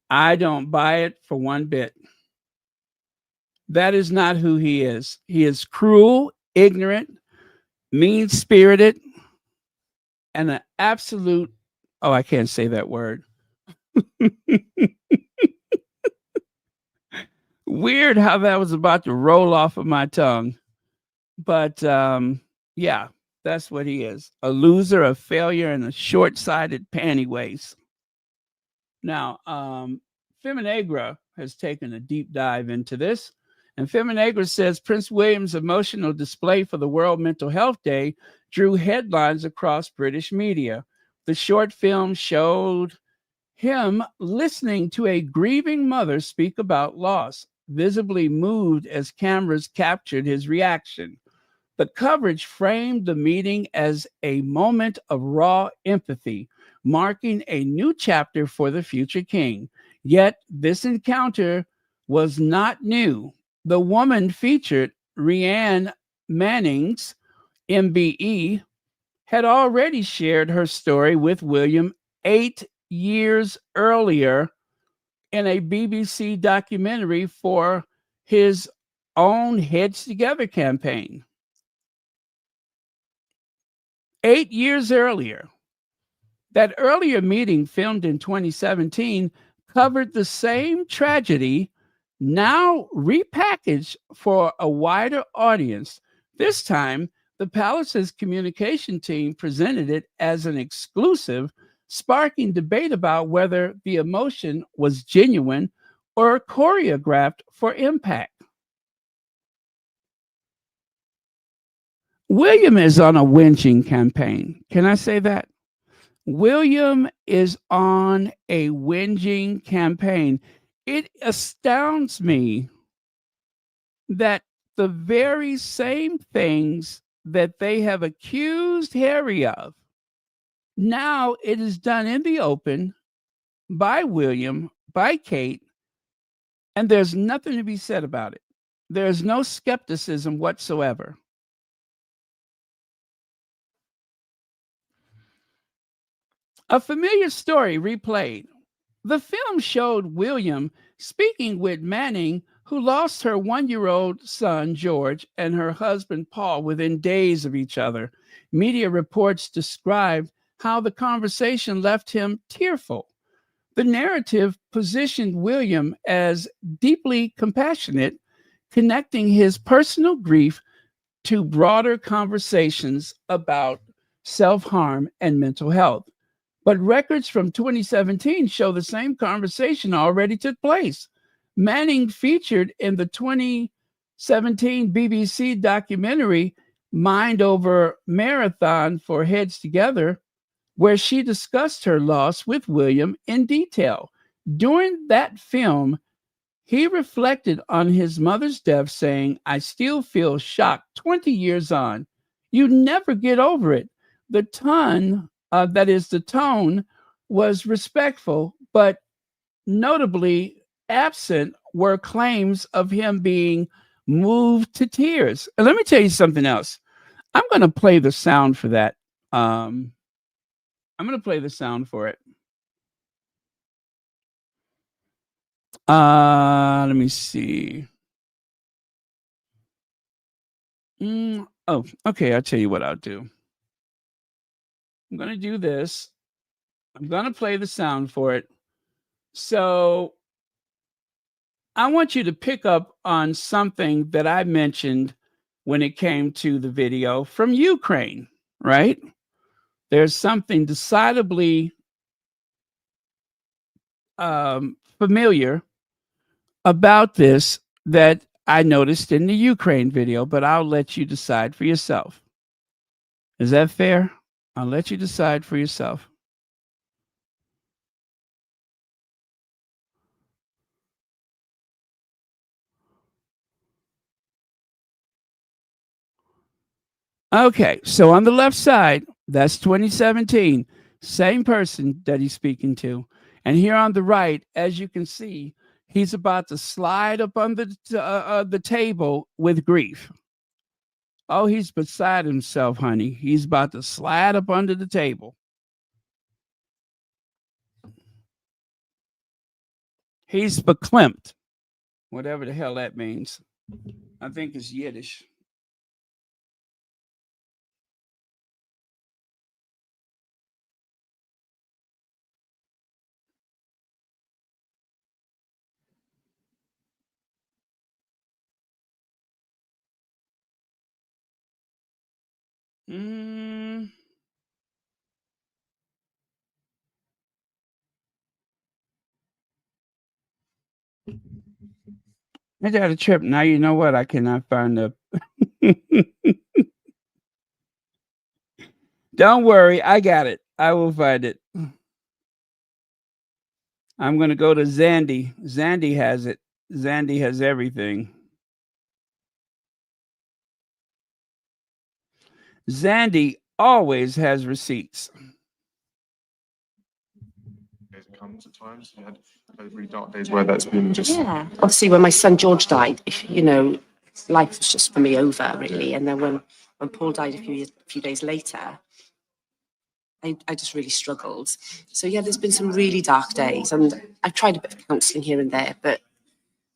[SPEAKER 1] I don't buy it for one bit. That is not who he is. He is cruel, ignorant, mean-spirited, and an absolute, oh, I can't say that word. Weird how that was about to roll off of my tongue. But yeah, that's what he is. A loser, a failure, and a short-sighted panty waist. Now, Feminagra has taken a deep dive into this, And Feminagra says Prince William's emotional display for the World Mental Health Day drew headlines across British media. The short film showed him listening to a grieving mother speak about loss, visibly moved as cameras captured his reaction. The coverage framed the meeting as a moment of raw empathy, marking a new chapter for the future king. Yet, this encounter was not new. The woman featured, Rhiannon Manning's MBE, had already shared her story with William 8 years earlier in a BBC documentary for his own Heads Together campaign. 8 years earlier. That earlier meeting, filmed in 2017, covered the same tragedy, now repackaged for a wider audience. This time, the palace's communication team presented it as an exclusive, sparking debate about whether the emotion was genuine or choreographed for impact. William is on a whinging campaign. Can I say that? William is on a whinging campaign. It astounds me that the very same things that they have accused Harry of, now it is done in the open by William, by Kate, and there's nothing to be said about it. There's no skepticism whatsoever. A familiar story replayed. The film showed William speaking with Manning, who lost her 1-year-old son, George, and her husband, Paul, within days of each other. Media reports described how the conversation left him tearful. The narrative positioned William as deeply compassionate, connecting his personal grief to broader conversations about self-harm and mental health. But records from 2017 show the same conversation already took place. Manning featured in the 2017 BBC documentary Mind Over Marathon for Heads Together, where she discussed her loss with William in detail. During that film, he reflected on his mother's death, saying, "I still feel shocked 20 years on. You never get over it." The tone, the tone was respectful, but notably absent were claims of him being moved to tears. And let me tell you something else. I'm going to play the sound for that. I'm going to play the sound for it. Let me see. Oh, okay. I'll tell you what I'll do. I'm going to do this. I'm going to play the sound for it. So I want you to pick up on something that I mentioned when it came to the video from Ukraine, right? There's something decidedly familiar about this that I noticed in the Ukraine video, but I'll let you decide for yourself. Is that fair? I'll let you decide for yourself. Okay, so on the left side, that's 2017, same person that he's speaking to. And here on the right, as you can see, he's about to slide up under the table with grief. Oh, he's beside himself, honey. He's about to slide up under the table. He's verklempt, whatever the hell that means. I think it's Yiddish. Mm. I got a trip. Now you know what? I cannot find the. Don't worry, I got it. I will find it. I'm going to go to Zandy. Zandy has it. Zandy has everything. Zandy always has receipts.
[SPEAKER 5] It comes at times. You had really dark days where that's been just.
[SPEAKER 6] Yeah. Obviously, when my son George died, you know, life was just for me over, really. And then when Paul died a few days later, I just really struggled. So yeah, there's been some really dark days, and I've tried a bit of counselling here and there, but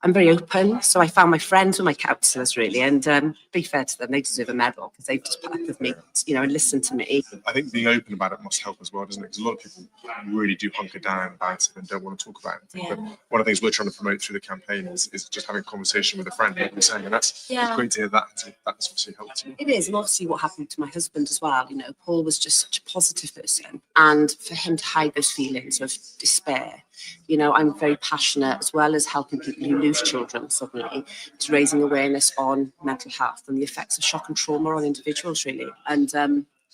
[SPEAKER 6] I'm very open. So I found my friends were my counsellors, really, and be fair to them, they deserve a medal because they've just put up with me, you know, and listened to me.
[SPEAKER 5] I think being open about it must help as well, doesn't it? Because a lot of people really do hunker down about it and don't want to talk about it.
[SPEAKER 6] Yeah.
[SPEAKER 5] But one of the things we're trying to promote through the campaign is just having a conversation with a friend, like you're saying, and it's great to hear that. That's obviously helped you.
[SPEAKER 6] It is, and obviously what happened to my husband as well. You know, Paul was just such a positive person, and for him to hide those feelings of despair, you know, I'm very passionate, as well as helping people who lose children suddenly, is raising awareness on mental health and the effects of shock and trauma on individuals, really. And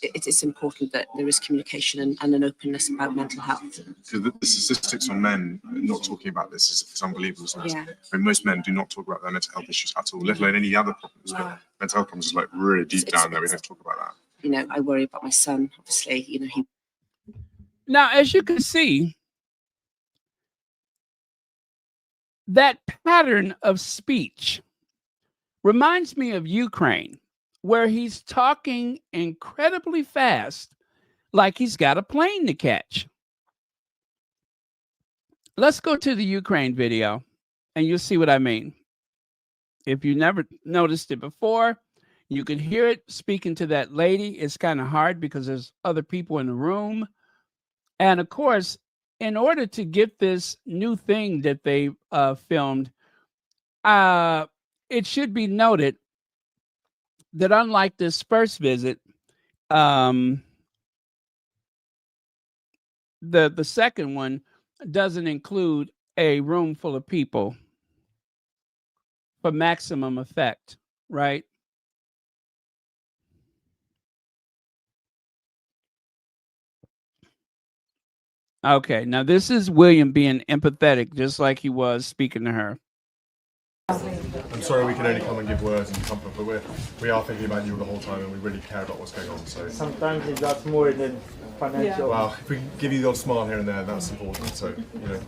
[SPEAKER 6] it's important that there is communication and an openness about mental health.
[SPEAKER 5] The statistics on men not talking about this is unbelievable.
[SPEAKER 6] Yeah.
[SPEAKER 5] I mean, most men do not talk about their mental health issues at all, let alone any other problems. But mental health problems is like really deep down there. We don't talk about that.
[SPEAKER 6] You know, I worry about my son, obviously. You know,
[SPEAKER 1] Now, as you can see, that pattern of speech reminds me of Ukraine, where he's talking incredibly fast, like he's got a plane to catch. Let's go to the Ukraine video, and you'll see what I mean. If you never noticed it before, you can hear it speaking to that lady. It's kind of hard because there's other people in the room. And of course, in order to get this new thing that they filmed, it should be noted that unlike this first visit, the second one doesn't include a room full of people for maximum effect, right? Okay, now this is William being empathetic, just like he was speaking to her.
[SPEAKER 5] I'm sorry we can only come and give words and comfort, but we are thinking about you the whole time, and we really care about what's going on. So
[SPEAKER 7] sometimes it's more than financial.
[SPEAKER 5] Well, if we can give you the odd smile here and there, that's important. So you know.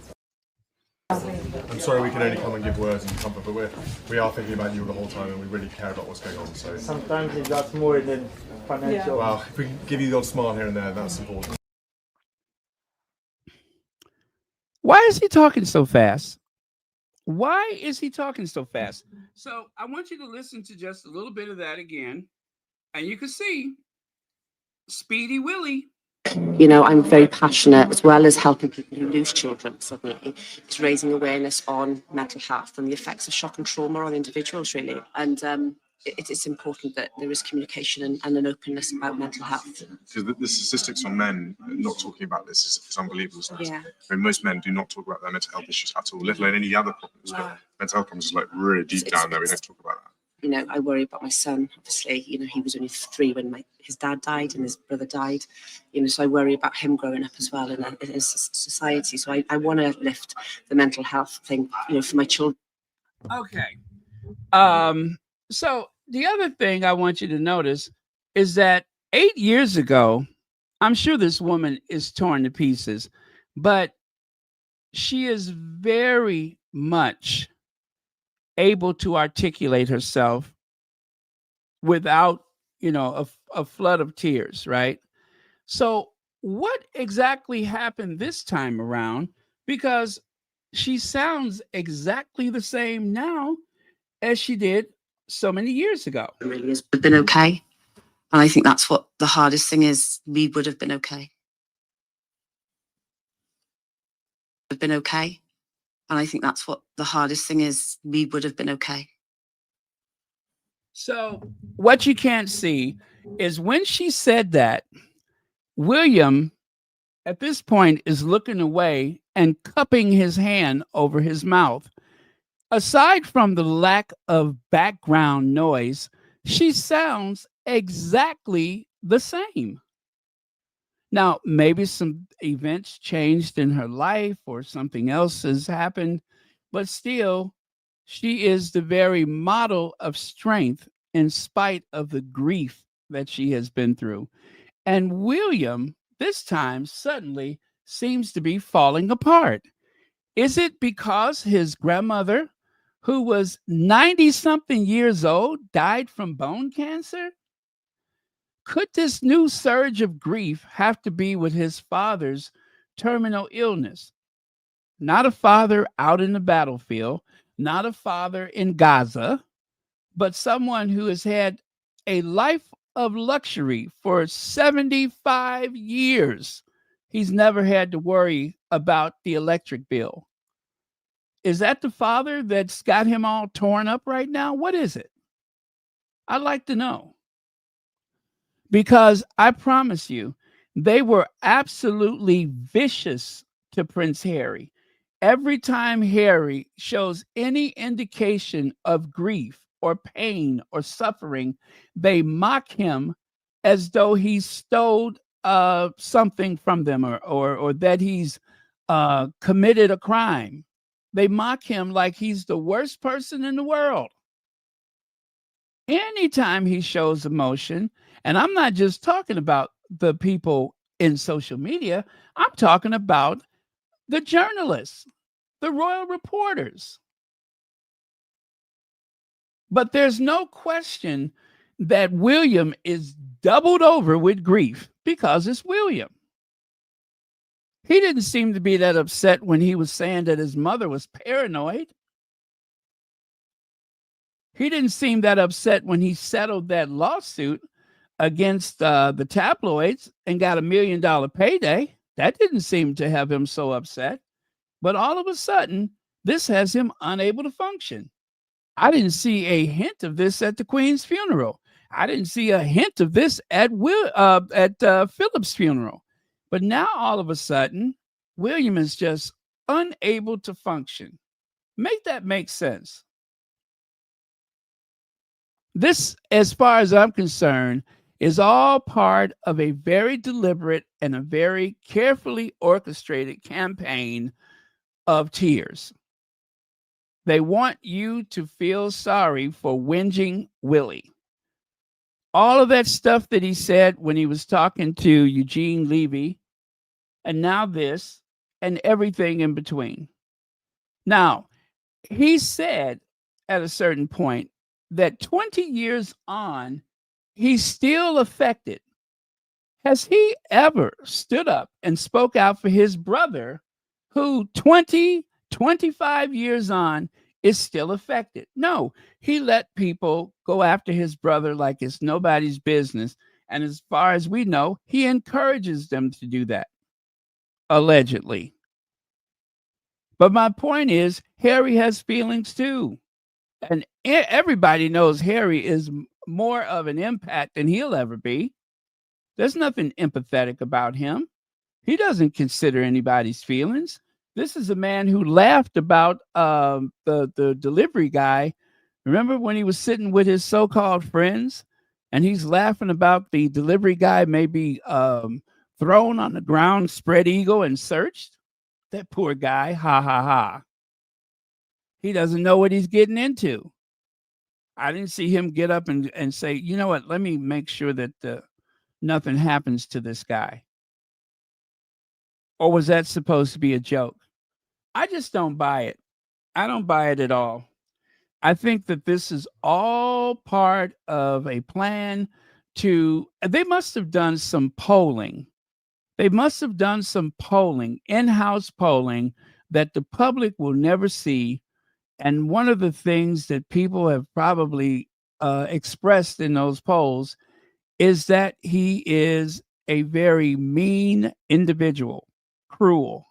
[SPEAKER 5] I'm sorry we can only come and give words and comfort, but we are thinking about you the whole time, and we really care about what's going on. So
[SPEAKER 7] sometimes it's more than financial.
[SPEAKER 5] Well, if we can give you the odd smile here and there, that's important.
[SPEAKER 1] Why is he talking so fast? Why is he talking so fast? So I want you to listen to just a little bit of that again, and you can see Speedy Willie.
[SPEAKER 6] You know, I'm very passionate, as well as helping people who lose children suddenly, is raising awareness on mental health and the effects of shock and trauma on individuals, really. And it's important that there is communication and an openness about mental health.
[SPEAKER 5] Because the statistics on men not talking about this is unbelievable.
[SPEAKER 6] Yeah.
[SPEAKER 5] I mean, most men do not talk about their mental health issues at all, let alone any other problems. But mental health problems is like really deep down there. We don't talk about that.
[SPEAKER 6] You know, I worry about my son, obviously. You know, he was only 3 when his dad died and his brother died. You know, so I worry about him growing up as well in a society. So I want to lift the mental health thing, you know, for my children.
[SPEAKER 1] Okay. So the other thing I want you to notice is that 8 years ago, I'm sure this woman is torn to pieces, but she is very much able to articulate herself without, you know, a flood of tears, right? So what exactly happened this time around? Because she sounds exactly the same now as she did so many years ago.
[SPEAKER 6] It really has been okay. And I think that's what the hardest thing is. We would have been okay. Have been okay. And I think that's what the hardest thing is. We would have been okay.
[SPEAKER 1] So what you can't see is when she said that, William at this point is looking away and cupping his hand over his mouth. Aside from the lack of background noise, she sounds exactly the same. Now, maybe some events changed in her life or something else has happened, but still, she is the very model of strength in spite of the grief that she has been through. And William, this time, suddenly seems to be falling apart. Is it because his grandmother, who was 90 something years old, died from bone cancer? Could this new surge of grief have to be with his father's terminal illness? Not a father out in the battlefield, not a father in Gaza, but someone who has had a life of luxury for 75 years. He's never had to worry about the electric bill. Is that the father that's got him all torn up right now? What is it? I'd like to know. Because I promise you, they were absolutely vicious to Prince Harry. Every time Harry shows any indication of grief or pain or suffering, they mock him as though he stole something from them or that he's committed a crime. They mock him like he's the worst person in the world. Anytime he shows emotion, and I'm not just talking about the people in social media, I'm talking about the journalists, the royal reporters. But there's no question that William is doubled over with grief because it's William. He didn't seem to be that upset when he was saying that his mother was paranoid. He didn't seem that upset when he settled that lawsuit against the tabloids and got $1 million payday. That didn't seem to have him so upset. But all of a sudden, this has him unable to function. I didn't see a hint of this at the Queen's funeral. I didn't see a hint of this at Philip's funeral. But now all of a sudden, William is just unable to function. Make that make sense. This, as far as I'm concerned, is all part of a very deliberate and a very carefully orchestrated campaign of tears. They want you to feel sorry for whinging Willie. All of that stuff that he said when he was talking to Eugene Levy, and now this, and everything in between. Now, he said at a certain point that 20 years on, he's still affected. Has he ever stood up and spoke out for his brother who 25 years on is still affected? No, he let people go after his brother like it's nobody's business. And as far as we know, he encourages them to do that, allegedly. But my point is, Harry has feelings too. And everybody knows Harry is more of an impact than he'll ever be. There's nothing empathetic about him. He doesn't consider anybody's feelings. This is a man who laughed about the delivery guy. Remember when he was sitting with his so-called friends and he's laughing about the delivery guy maybe thrown on the ground, spread eagle, and searched? That poor guy. Ha, ha, ha. He doesn't know what he's getting into. I didn't see him get up and say, you know what, let me make sure that nothing happens to this guy. Or was that supposed to be a joke? I just don't buy it. I don't buy it at all. I think that this is all part of a plan they must have done some polling. They must have done some polling, in-house polling, that the public will never see. And one of the things that people have probably expressed in those polls is that he is a very mean individual, cruel.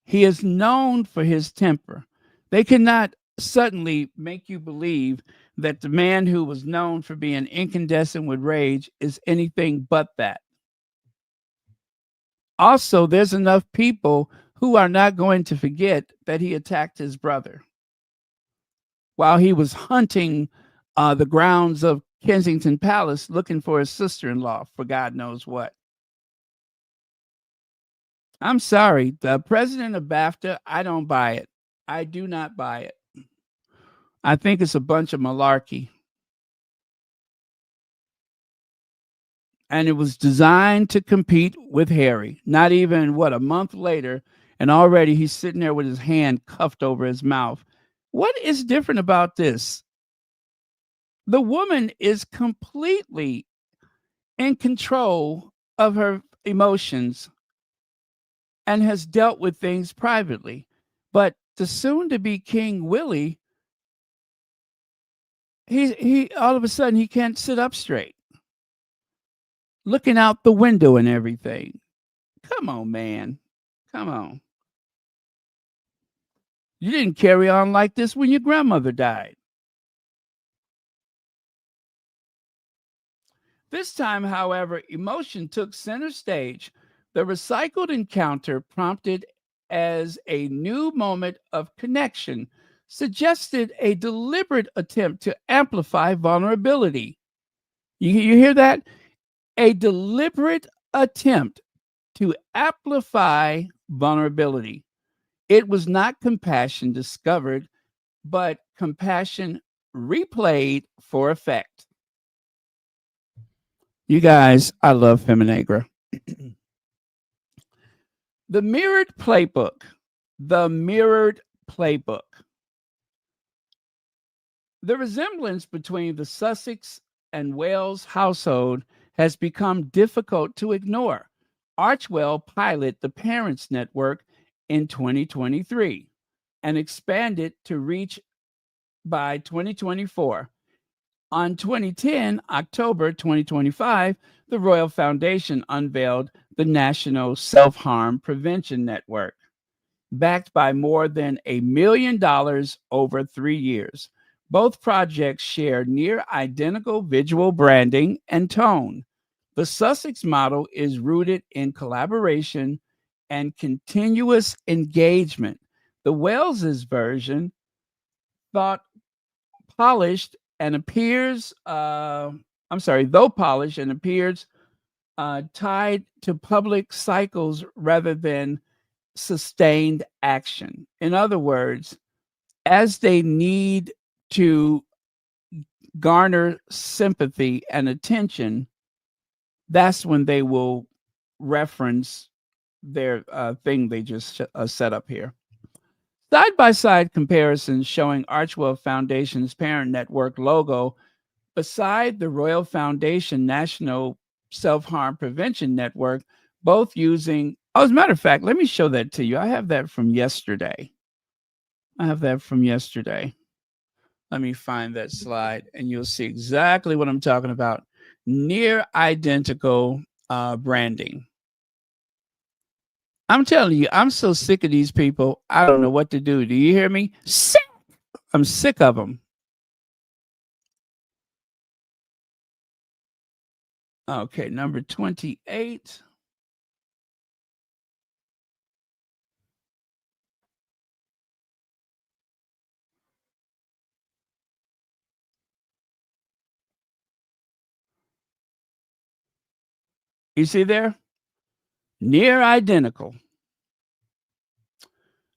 [SPEAKER 1] He is known for his temper. They cannot suddenly make you believe that the man who was known for being incandescent with rage is anything but that. Also, there's enough people who who are not going to forget that he attacked his brother while he was hunting the grounds of Kensington Palace looking for his sister-in-law for God knows what. I'm sorry, the president of BAFTA, I don't buy it. I do not buy it. I think it's a bunch of malarkey. And it was designed to compete with Harry. Not even, a month later, and already he's sitting there with his hand cuffed over his mouth. What is different about this? The woman is completely in control of her emotions and has dealt with things privately. But the soon-to-be King Willie, he all of a sudden he can't sit up straight, looking out the window and everything. Come on, man. Come on. You didn't carry on like this when your grandmother died. This time, however, emotion took center stage. The recycled encounter, prompted as a new moment of connection, suggested a deliberate attempt to amplify vulnerability. You hear that? A deliberate attempt to amplify vulnerability. It was not compassion discovered, but compassion replayed for effect. You guys, I love Feminagra. The mirrored playbook. The mirrored playbook. The resemblance between the Sussex and Wales household has become difficult to ignore. Archwell piloted the Parents Network in 2023 and expanded to reach by 2024. On October 2025, the Royal Foundation unveiled the National Self-Harm Prevention Network, backed by more than $1 million over 3 years. Both projects share near identical visual branding and tone. The Sussex model is rooted in collaboration and continuous engagement. The Wales's version, though polished and appears tied to public cycles rather than sustained action. In other words, as they need to garner sympathy and attention, that's when they will reference their thing they just set up here. Side-by-side comparisons showing Archwell Foundation's parent network logo beside the Royal Foundation National Self-Harm Prevention Network, both using, as a matter of fact, let me show that to you. I have that from yesterday. Let me find that slide and you'll see exactly what I'm talking about. Near identical branding. I'm telling you, I'm so sick of these people. I don't know what to do. Do you hear me? Sick. I'm sick of them. Okay, number 28. You see there? Near identical.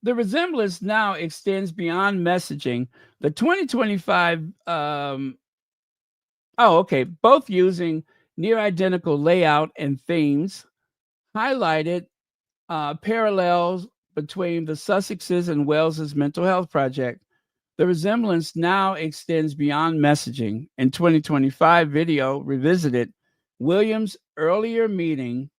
[SPEAKER 1] The resemblance now extends beyond messaging. The 2025, both using near identical layout and themes, highlighted parallels between the Sussexes and Wales's mental health project. The resemblance now extends beyond messaging. In 2025 video revisited William's earlier meeting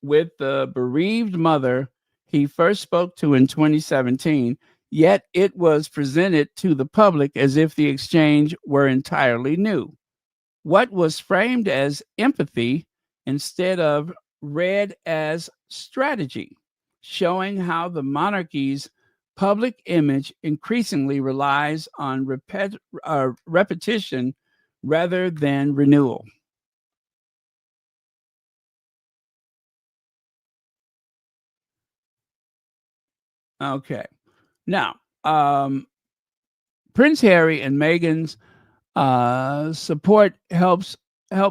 [SPEAKER 1] with the bereaved mother he first spoke to in 2017, yet it was presented to the public as if the exchange were entirely new. What was framed as empathy instead of read as strategy, showing how the monarchy's public image increasingly relies on repetition rather than renewal. Okay. Now, Prince Harry and Meghan's support help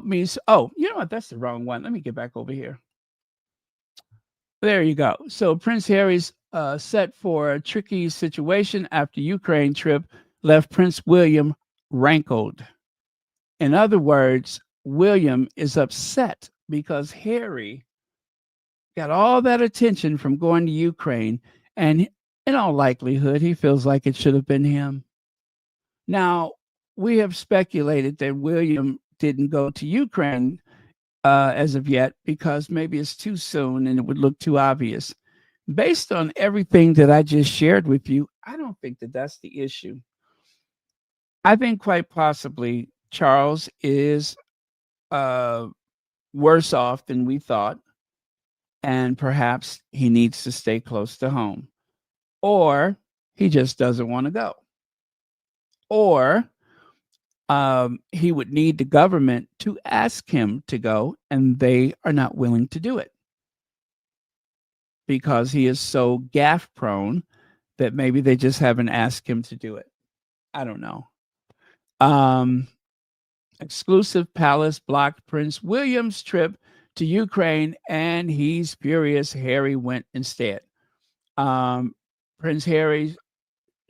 [SPEAKER 1] me. Oh, you know what? That's the wrong one. Let me get back over here. There you go. So Prince Harry's set for a tricky situation after Ukraine trip left Prince William rankled. In other words, William is upset because Harry got all that attention from going to Ukraine, and in all likelihood, he feels like it should have been him. Now, we have speculated that William didn't go to Ukraine as of yet because maybe it's too soon and it would look too obvious. Based on everything that I just shared with you, I don't think that that's the issue. I think quite possibly Charles is worse off than we thought, and perhaps he needs to stay close to home, or he just doesn't want to go, or he would need the government to ask him to go, and they are not willing to do it because he is so gaffe prone that maybe they just haven't asked him to do it. I don't know. Exclusive palace blocked Prince William's trip to Ukraine, and he's furious Harry went instead. Prince Harry's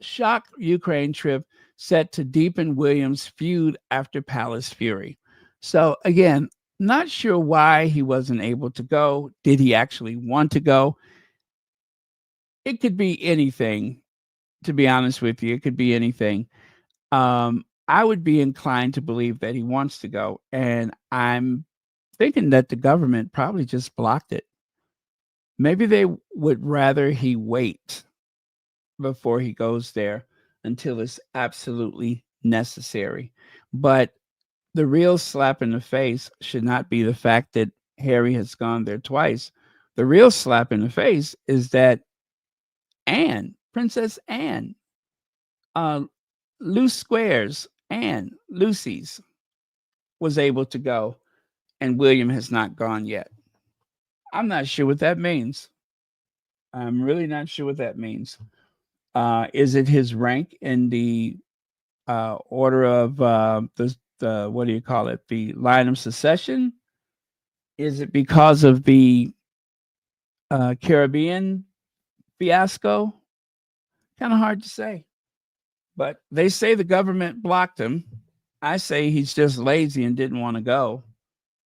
[SPEAKER 1] shock Ukraine trip set to deepen William's feud after palace fury. So again, not sure why he wasn't able to go. Did he actually want to go? It could be anything, to be honest with you. It could be anything. I would be inclined to believe that he wants to go, and I'm thinking that the government probably just blocked it. Maybe they would rather he wait before he goes there until it's absolutely necessary. But the real slap in the face should not be the fact that Harry has gone there twice. The real slap in the face is that Anne, Princess Anne, loose squares, Anne, Lucy's, was able to go, and William has not gone yet. I'm not sure what that means. I'm really not sure what that means. Is it his rank in the order of the what do you call it? The line of succession? Is it because of the Caribbean fiasco? Kind of hard to say. But they say the government blocked him. I say he's just lazy and didn't want to go.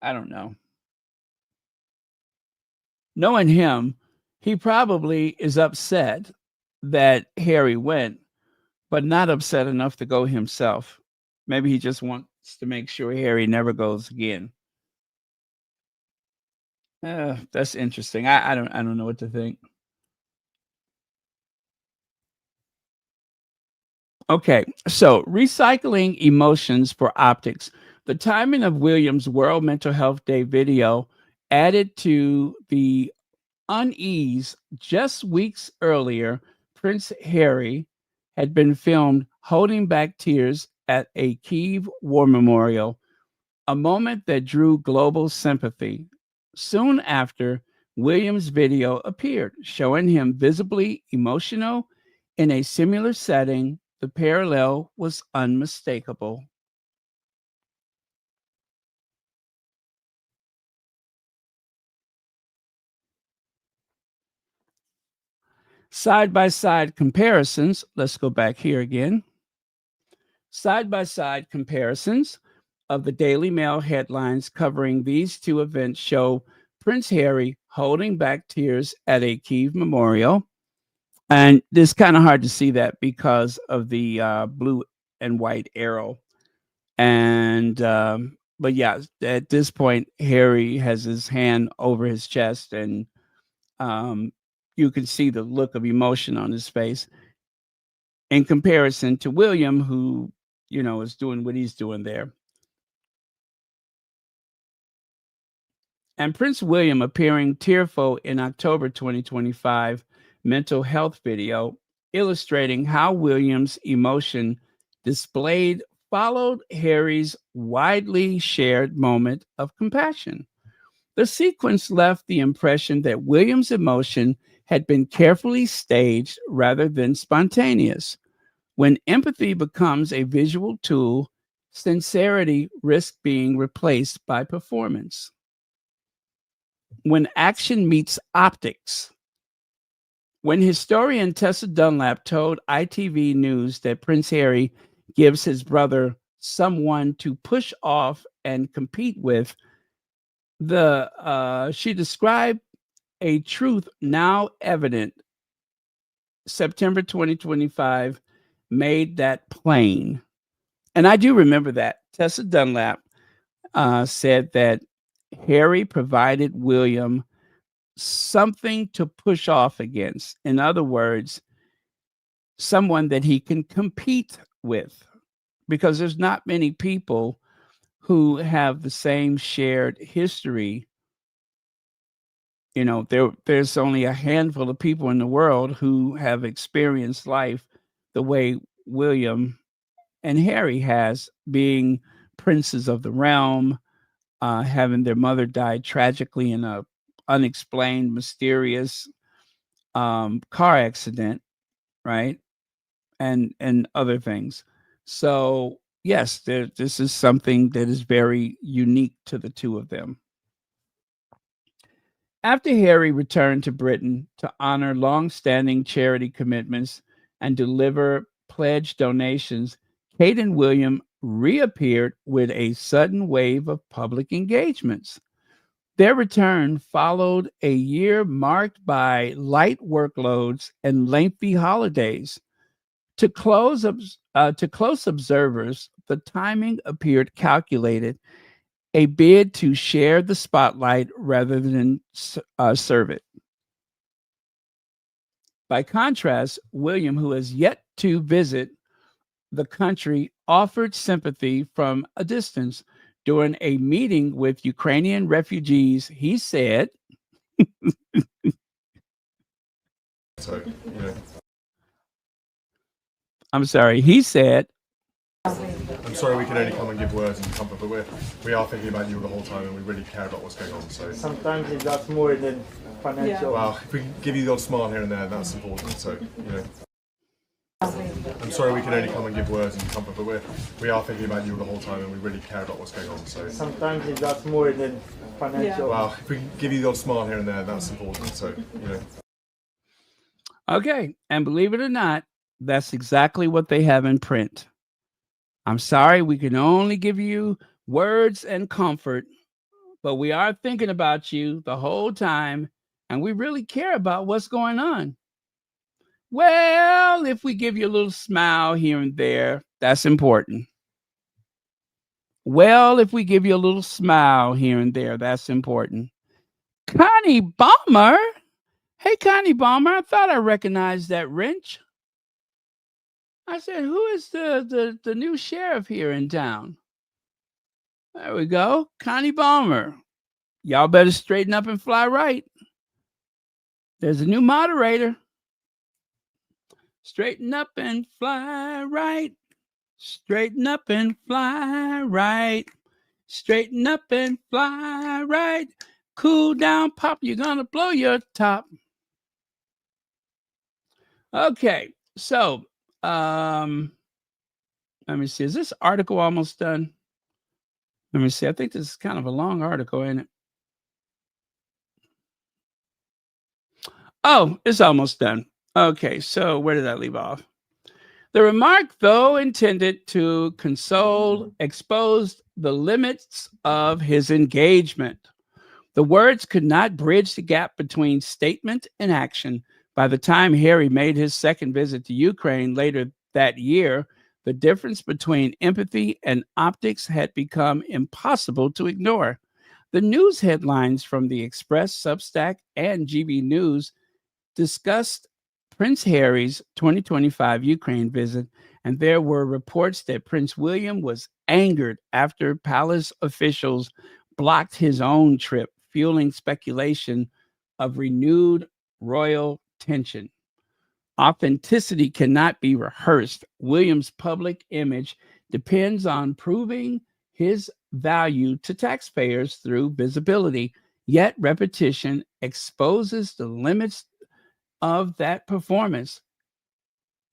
[SPEAKER 1] I don't know. Knowing him, he probably is upset that Harry went, but not upset enough to go himself. Maybe he just wants to make sure Harry never goes again. That's interesting. I don't know what to think. Okay, so recycling emotions for optics. The timing of Williams' World Mental Health Day video added to the unease. Just weeks earlier, Prince Harry had been filmed holding back tears at a Kyiv war memorial, a moment that drew global sympathy. Soon after, Williams' video appeared, showing him visibly emotional in a similar setting. The parallel was unmistakable. Side-by-side comparisons. Let's go back here again. Side-by-side comparisons of the Daily Mail headlines covering these two events show Prince Harry holding back tears at a Kyiv memorial. And it's kind of hard to see that because of the blue and white arrow. And but yeah, at this point, Harry has his hand over his chest, and you can see the look of emotion on his face in comparison to William, who, you know, is doing what he's doing there. And Prince William appearing tearful in October 2025 mental health video illustrating how William's emotion displayed followed Harry's widely shared moment of compassion. The sequence left the impression that William's emotion had been carefully staged rather than spontaneous. When empathy becomes a visual tool, sincerity risks being replaced by performance. When action meets optics. When historian Tessa Dunlap told ITV News that Prince Harry gives his brother someone to push off and compete with, she described a truth now evident. September 2025 made that plain. And I do remember that. Tessa Dunlap said that Harry provided William something to push off against. In other words, someone that he can compete with, because there's not many people who have the same shared history. You know, there's only a handful of people in the world who have experienced life the way William and Harry has, being princes of the realm, having their mother die tragically in a unexplained, mysterious car accident, right? And other things. So yes, this is something that is very unique to the two of them. After Harry returned to Britain to honor long-standing charity commitments and deliver pledged donations, Kate and William reappeared with a sudden wave of public engagements. Their return followed a year marked by light workloads and lengthy holidays. To close observers, the timing appeared calculated, a bid to share the spotlight rather than serve it. By contrast, William, who has yet to visit the country, offered sympathy from a distance. During a meeting with Ukrainian refugees, he said,
[SPEAKER 5] So, you know,
[SPEAKER 1] I'm sorry, he said,
[SPEAKER 5] I'm sorry we can only come and give words and comfort, but we are thinking about you the whole time, and we really care about what's going on. So
[SPEAKER 7] Sometimes it's that's more than financial.
[SPEAKER 5] well, if we can give you the odd smile here and there, that's important. So, you know, I'm sorry we can only come and give words and comfort, but we are thinking about you the whole time, and we really care about what's going on. So
[SPEAKER 7] Sometimes it's that's more than financial.
[SPEAKER 5] well, if we can give you the odd smile here and there, that's important. So, you know.
[SPEAKER 1] okay, and believe it or not, that's exactly what they have in print. I'm sorry, we can only give you words and comfort, but we are thinking about you the whole time, and we really care about what's going on. Well, if we give you a little smile here and there, that's important. Well, if we give you a little smile here and there, that's important. Connie Balmer? Hey, Connie Balmer, I thought I recognized that wrench. I said, who is the new sheriff here in town? There we go. Connie Balmer. Y'all better straighten up and fly right. There's a new moderator. Straighten up and fly right. Straighten up and fly right. Straighten up and fly right. Cool down, pop. You're going to blow your top. Okay, so let me see. Is this article almost done? Let me see. I think this is kind of a long article, ain't it? Oh, it's almost done. Okay, so where did I leave off? The remark, though intended to console, exposed the limits of his engagement. The words could not bridge the gap between statement and action. By the time Harry made his second visit to Ukraine later that year, the difference between empathy and optics had become impossible to ignore. The news headlines from the Express, Substack, and GB News discussed Prince Harry's 2025 Ukraine visit, and there were reports that Prince William was angered after palace officials blocked his own trip, fueling speculation of renewed royal tension. Authenticity cannot be rehearsed. William's public image depends on proving his value to taxpayers through visibility, yet repetition exposes the limits of that performance.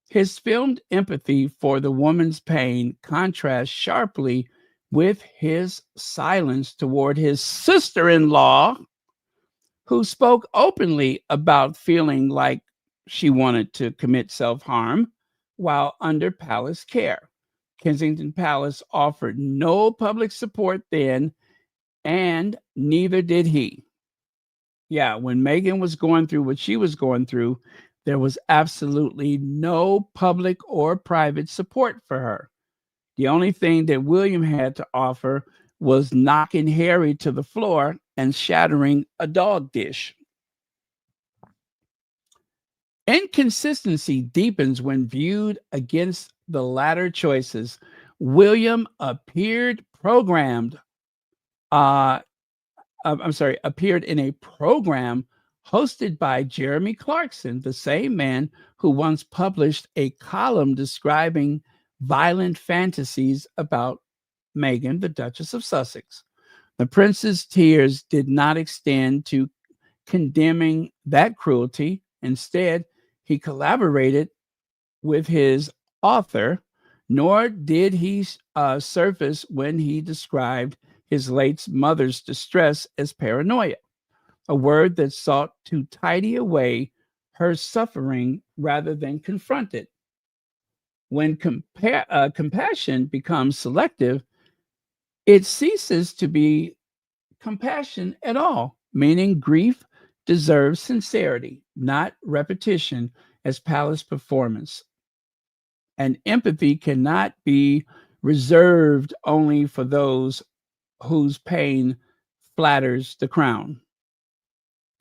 [SPEAKER 1] His filmed empathy for the woman's pain contrasts sharply with his silence toward his sister-in-law, who spoke openly about feeling like she wanted to commit self-harm while under palace care. Kensington Palace offered no public support then, and neither did he. Yeah, when Meghan was going through what she was going through, there was absolutely no public or private support for her. The only thing that William had to offer was knocking Harry to the floor and shattering a dog dish. Inconsistency deepens when viewed against the latter choices. William appeared appeared in a program hosted by Jeremy Clarkson, the same man who once published a column describing violent fantasies about Meghan, the Duchess of Sussex. The prince's tears did not extend to condemning that cruelty. Instead, he collaborated with his author, nor did he surface when he described his late mother's distress as paranoia, a word that sought to tidy away her suffering rather than confront it. When compassion becomes selective, it ceases to be compassion at all, meaning grief deserves sincerity, not repetition as palace performance. And empathy cannot be reserved only for those whose pain flatters the crown.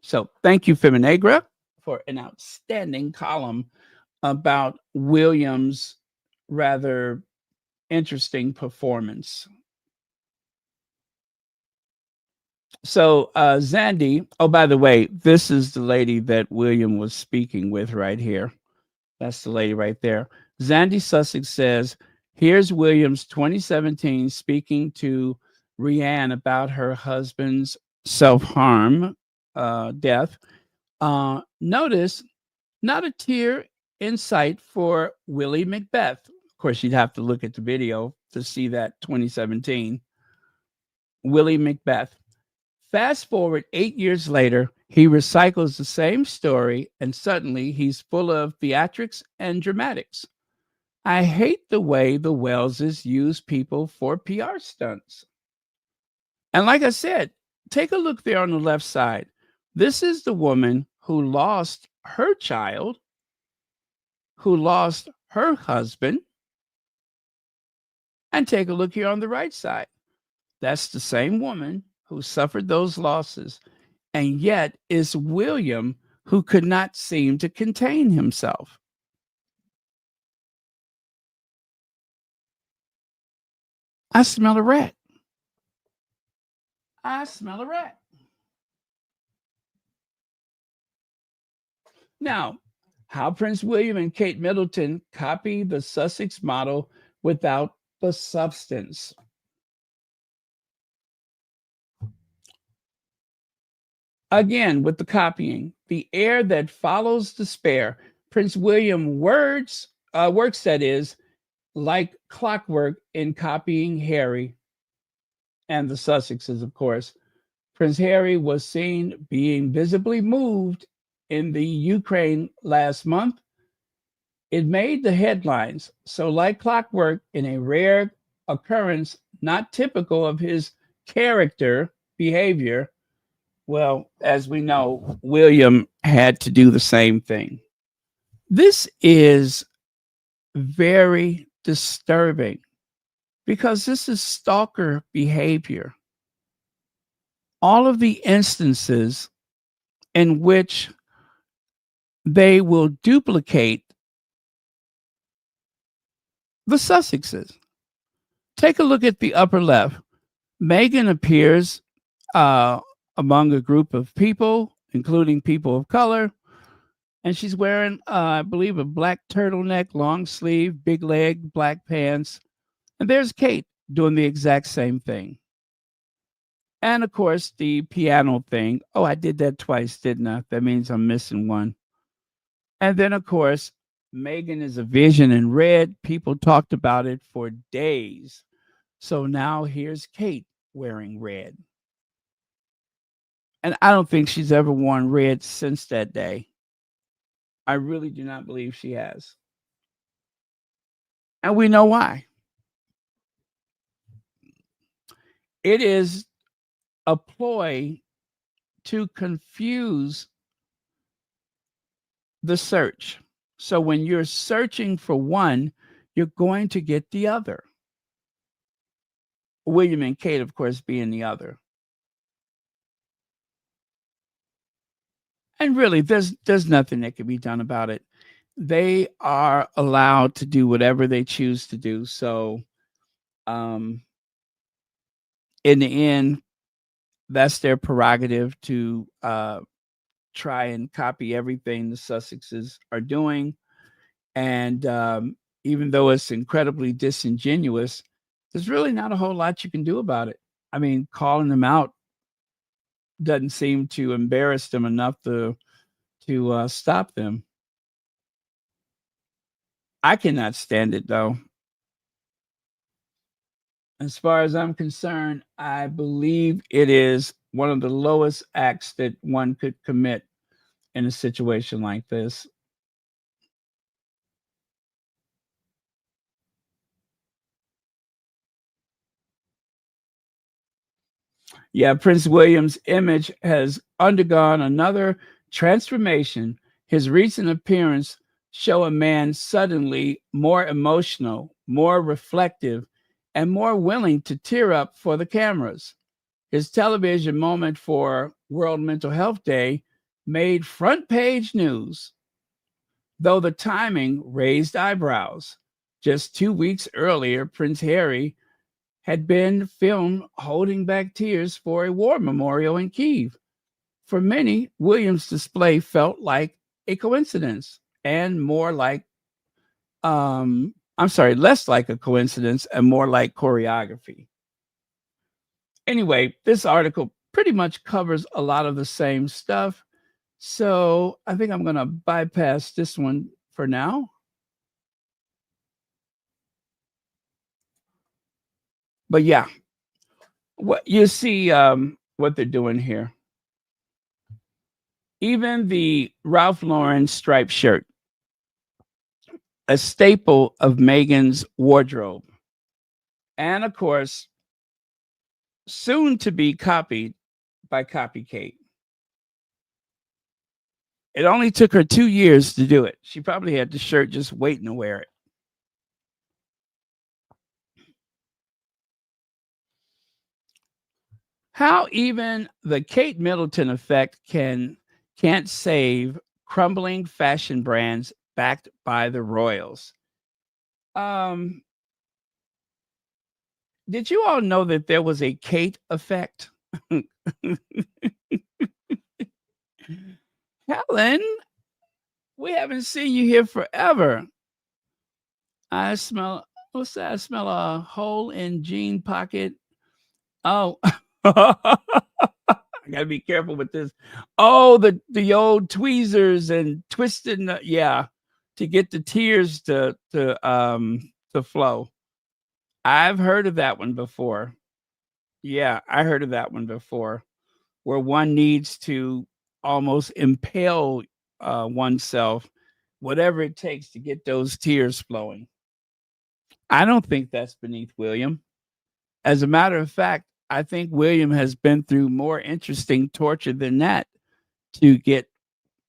[SPEAKER 1] So thank you, Feminegra, for an outstanding column about William's rather interesting performance. So Zandy, oh, by the way, this is the lady that William was speaking with right here. That's the lady right there. Zandy Sussex says, here's William's 2017 speaking to Rianne about her husband's self-harm, death. Notice, not a tear in sight for Willie Macbeth. Of course, you'd have to look at the video to see that 2017. Willie Macbeth. Fast forward 8 years later, he recycles the same story, and suddenly he's full of theatrics and dramatics. I hate the way the Welleses use people for PR stunts. And like I said, take a look there on the left side. This is the woman who lost her child, who lost her husband. And take a look here on the right side. That's the same woman who suffered those losses, and yet is William, who could not seem to contain himself. I smell a rat. I smell a rat. Now, how Prince William and Kate Middleton copy the Sussex model without the substance. Again, with the copying, the air that follows despair. Prince William works, that is, like clockwork in copying Harry and the Sussexes, of course. Prince Harry was seen being visibly moved in the Ukraine last month. It made the headlines. So like clockwork, in a rare occurrence, not typical of his character behavior, well, as we know, William had to do the same thing. This is very disturbing because this is stalker behavior. All of the instances in which they will duplicate the Sussexes. Take a look at the upper left. Meghan appears among a group of people, including people of color, and she's wearing, I believe, a black turtleneck, long sleeve, big leg, black pants. And there's Kate doing the exact same thing. And of course, the piano thing. Oh, I did that twice, didn't I? That means I'm missing one. And then, of course, Meghan is a vision in red. People talked about it for days. So now here's Kate wearing red. And I don't think she's ever worn red since that day. I really do not believe she has. And we know why. It is a ploy to confuse the search. So when you're searching for one, you're going to get the other. William and Kate, of course, being the other. And really, there's nothing that can be done about it. They are allowed to do whatever they choose to do. So, in the end, that's their prerogative to try and copy everything the Sussexes are doing. And even though it's incredibly disingenuous, there's really not a whole lot you can do about it. I mean, calling them out doesn't seem to embarrass them enough to stop them. I cannot stand it, though. As far as I'm concerned, I believe it is one of the lowest acts that one could commit in a situation like this. Yeah, Prince William's image has undergone another transformation. His recent appearance show a man suddenly more emotional, more reflective, and more willing to tear up for the cameras. His television moment for World Mental Health Day made front page news, though the timing raised eyebrows. Just 2 weeks earlier, Prince Harry had been filmed holding back tears for a war memorial in Kyiv. For many, Williams' display felt like a coincidence and less like a coincidence and more like choreography. Anyway, this article pretty much covers a lot of the same stuff. So I think I'm going to bypass this one for now. But yeah, what you see what they're doing here. Even the Ralph Lauren striped shirt, a staple of Meghan's wardrobe. And of course, soon to be copied by Copycat. It only took her 2 years to do it. She probably had the shirt just waiting to wear it. How even the Kate Middleton effect can't save crumbling fashion brands backed by the royals. Did you all know that there was a Kate effect? Helen, we haven't seen you here forever. I smell, what's that? I smell a hole in jean pocket. Oh, I gotta be careful with this. Oh, the old tweezers and twisting, yeah, to get the tears to flow. I've heard of that one before. Yeah, I heard of that one before, where one needs to almost impale oneself, whatever it takes to get those tears flowing. I don't think that's beneath William. As a matter of fact, I think William has been through more interesting torture than that to get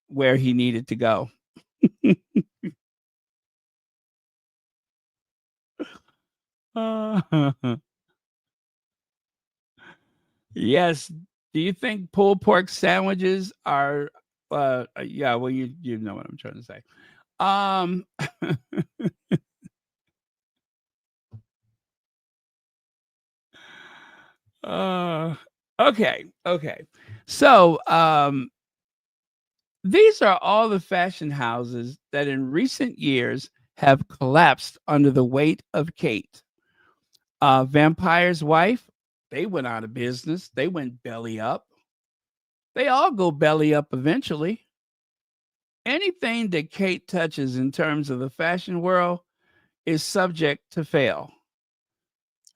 [SPEAKER 1] where he needed to go. Yes. Do you think pulled pork sandwiches are yeah, well you know what I'm trying to say. Okay. So, these are all the fashion houses that in recent years have collapsed under the weight of Kate. Vampire's Wife, they went out of business. They went belly up. They all go belly up eventually. anything that Kate touches in terms of the fashion world is subject to fail.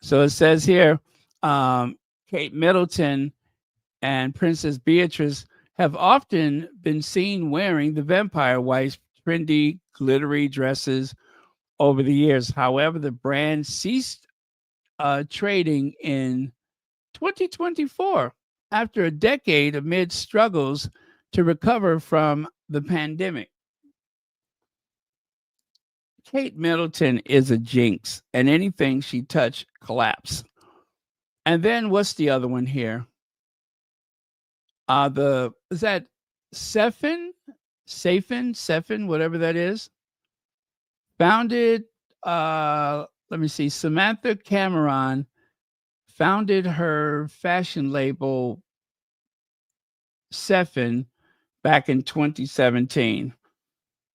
[SPEAKER 1] So it says here, Kate Middleton and Princess Beatrice have often been seen wearing the Vampire Wife's trendy, glittery dresses over the years. However, the brand ceased trading in 2024 after a decade amid struggles to recover from the pandemic. Kate Middleton is a jinx, and anything she touched collapsed. And then what's the other one here? Is that Safin, whatever that is. Founded, let me see, Samantha Cameron founded her fashion label Sefin back in 2017.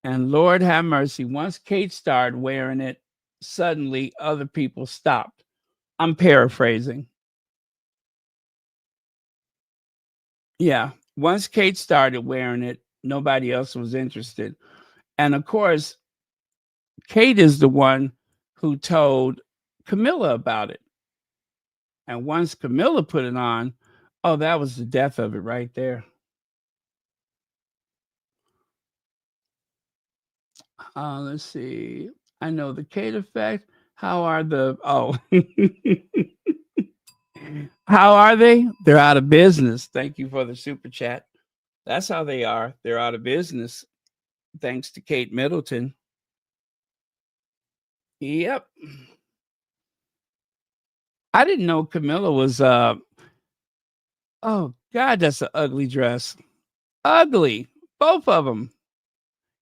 [SPEAKER 1] And Lord have mercy, once Kate started wearing it, suddenly other people stopped. I'm paraphrasing. Yeah, once Kate started wearing it, nobody else was interested. And of course, Kate is the one who told Camilla about it. And once Camilla put it on, oh, that was the death of it right there. Let's see. I know the Kate effect. How are the how are they? They're out of business. Thank you for the super chat. That's how they are. They're out of business thanks to Kate Middleton. Yep. I didn't know Camilla was oh God, that's an ugly dress. Ugly. Both of them.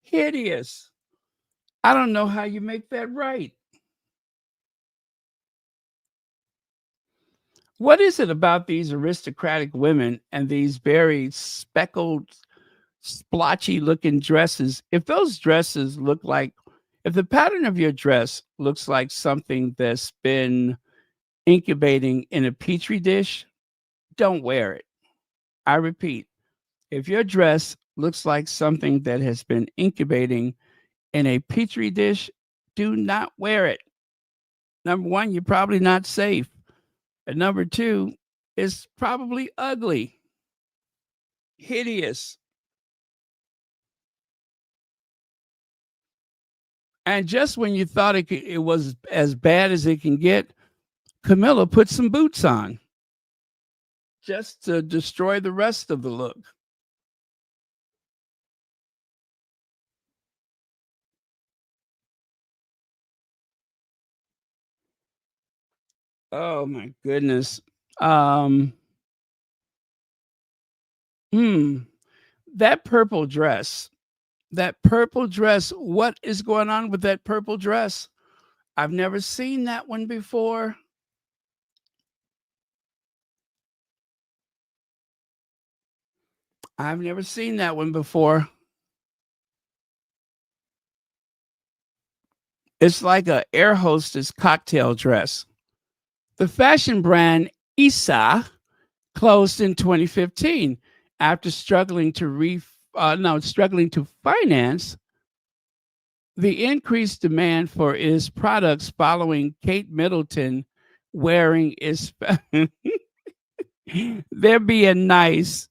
[SPEAKER 1] Hideous. I don't know how you make that right. What is it about these aristocratic women and these very speckled, splotchy looking dresses? If those dresses look like, if the pattern of your dress looks like something that's been incubating in a petri dish, don't wear it. I repeat, if your dress looks like something that has been incubating in a petri dish, do not wear it. Number one, you're probably not safe. And number two, it's probably ugly, hideous. And just when you thought it was as bad as it can get, Camilla put some boots on just to destroy the rest of the look. Oh my goodness. That purple dress. What is going on with that purple dress? I've never seen that one before. I've never seen that one before. It's like an air hostess cocktail dress. The fashion brand Issa closed in 2015 after struggling to finance the increased demand for its products following Kate Middleton wearing its they're being nice.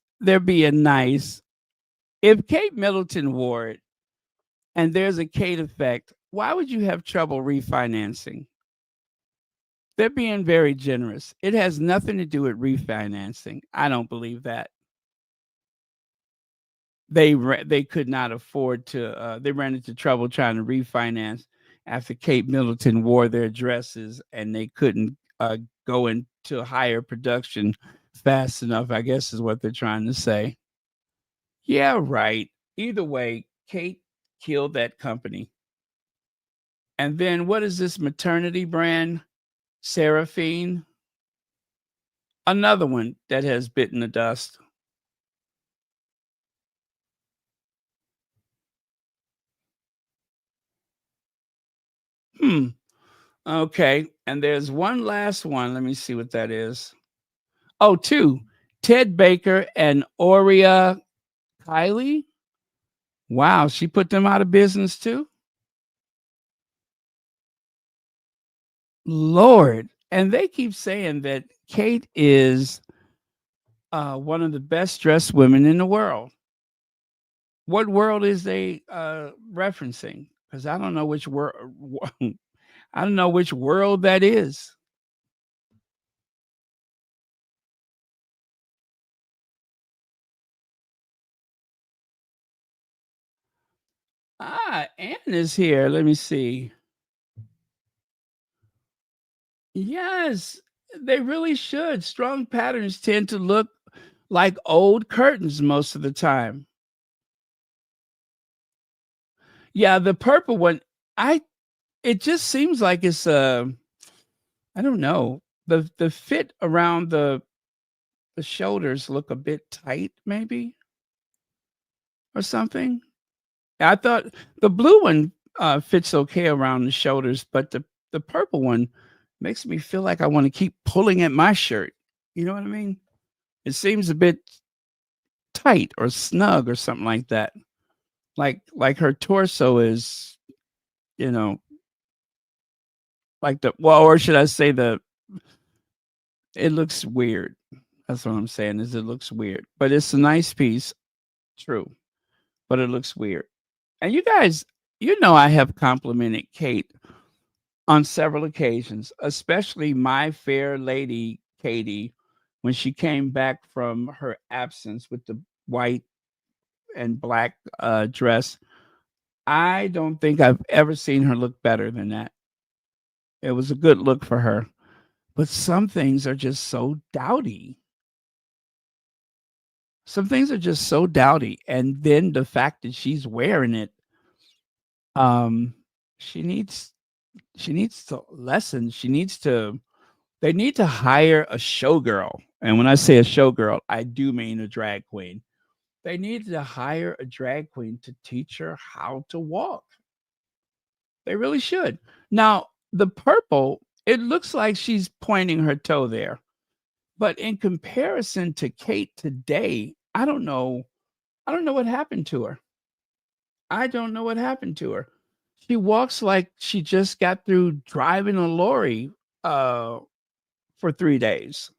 [SPEAKER 1] If Kate Middleton wore it and there's a Kate effect, why would you have trouble refinancing? They're being very generous. It has nothing to do with refinancing. I don't believe that. They could not afford to. They ran into trouble trying to refinance after Kate Middleton wore their dresses, and they couldn't go into higher production fast enough, I guess is what they're trying to say. Yeah, right. Either way, Kate killed that company. And then what is this maternity brand? Seraphine. Another one that has bitten the dust. Okay. And there's one last one. Let me see what that is. Oh, two. Ted Baker and Aurea Kylie. Wow, she put them out of business too? Lord. And they keep saying that Kate is one of the best dressed women in the world. What world is they referencing? Because I don't know which world. I don't know which world that is. Anne is here. Let me see. Yes, they really should. Strong patterns tend to look like old curtains most of the time. Yeah, the purple one, I it just seems like it's I don't know. The fit around the shoulders look a bit tight maybe or something. I thought the blue one fits okay around the shoulders, but the purple one makes me feel like I want to keep pulling at my shirt. You know what I mean? It seems a bit tight or snug or something like that. Like her torso is, you know, like the well, or should I say it looks weird. That's what I'm saying is it looks weird. But it's a nice piece, true. But it looks weird. And you guys, you know I have complimented Kate on several occasions, especially my fair lady Katie when she came back from her absence with the white and black dress. I don't think I've ever seen her look better than that. It was a good look for her. But some things are just so dowdy. Some things are just so dowdy. And then the fact that she's wearing it, um, she needs she needs to lessen. She needs to they need to hire a showgirl. And when I say a showgirl, I do mean a drag queen. They need to hire a drag queen to teach her how to walk. They really should. Now, the purple, it looks like she's pointing her toe there. But in comparison to Kate today, I don't know. I don't know what happened to her. I don't know what happened to her. She walks like she just got through driving a lorry uh, for 3 days.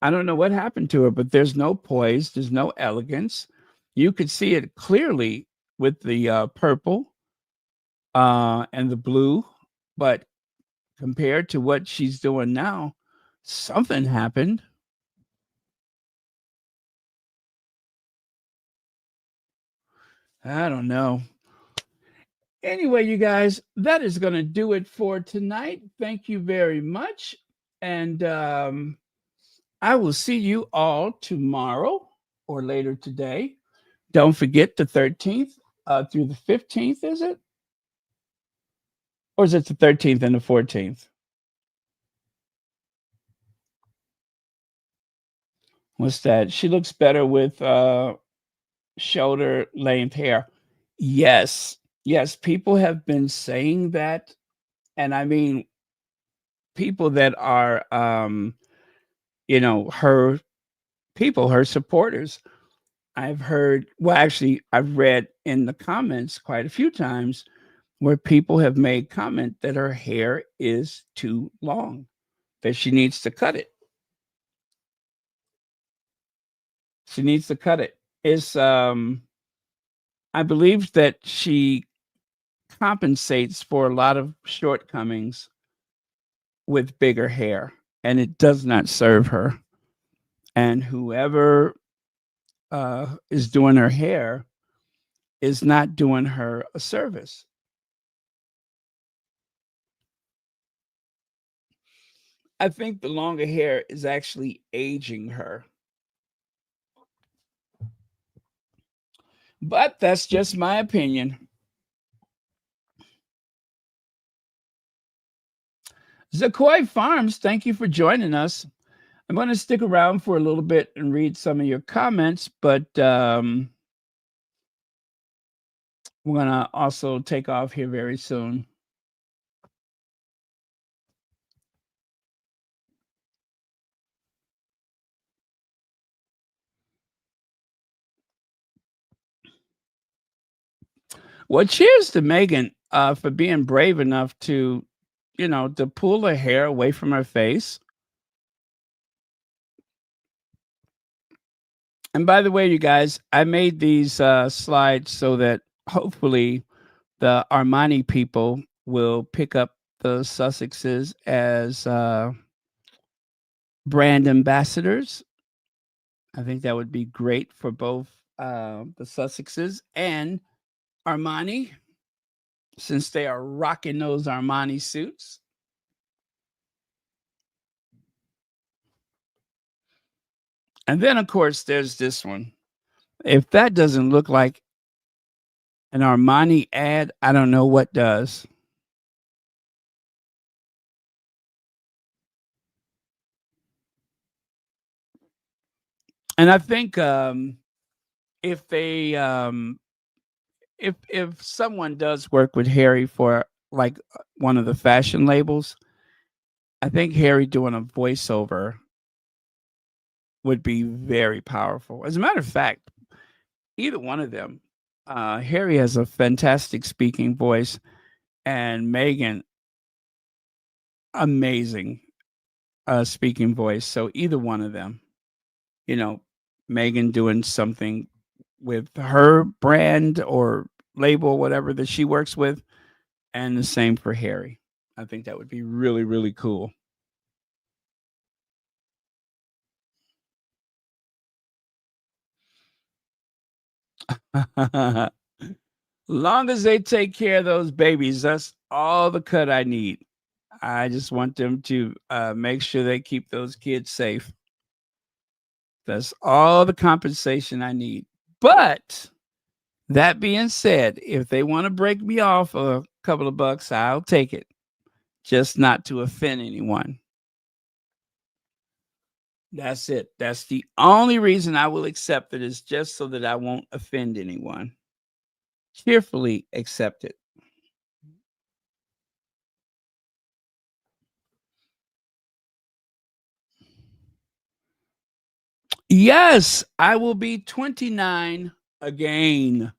[SPEAKER 1] I don't know what happened to her, but there's no poise, there's no elegance. You could see it clearly with the purple and the blue, but compared to what she's doing now, something happened. I don't know. Anyway, you guys, that is going to do it for tonight. Thank you very much. And I will see you all tomorrow or later today. Don't forget the 13th through the 15th, is it? Or is it the 13th and the 14th? What's that? She looks better with shoulder length hair. Yes. Yes. People have been saying that. And I mean, people that are, her people, her supporters. I've heard, well, actually, I've read in the comments quite a few times where people have made comment that her hair is too long, that she needs to cut it. She needs to cut it. It's I believe that she compensates for a lot of shortcomings with bigger hair, and it does not serve her. And whoever is doing her hair is not doing her a service. I think the longer hair is actually aging her. But that's just my opinion. Zakoy Farms, thank you for joining us. I'm going to stick around for a little bit and read some of your comments, but we're going to also take off here very soon. Well, cheers to Meghan for being brave enough to, to pull her hair away from her face. And by the way, you guys, I made these slides so that hopefully the Armani people will pick up the Sussexes as brand ambassadors. I think that would be great for both the Sussexes and Armani, since they are rocking those Armani suits. And then, of course, there's this one. If that doesn't look like an Armani ad, I don't know what does. And I think if they if someone does work with Harry for like one of the fashion labels, I think Harry doing a voiceover would be very powerful. As a matter of fact, either one of them, Harry has a fantastic speaking voice, and Meghan, amazing speaking voice. So either one of them, Meghan doing something with her brand or label, whatever that she works with, and the same for Harry. I think that would be really, really cool. Long as they take care of those babies, that's all the cut I need. I just want them to make sure they keep those kids safe. That's all the compensation I need. But that being said, if they want to break me off a couple of bucks, I'll take it. Just not to offend anyone. That's it. That's the only reason I will accept it, is just so that I won't offend anyone. Cheerfully accept it. Yes, I will be 29 again.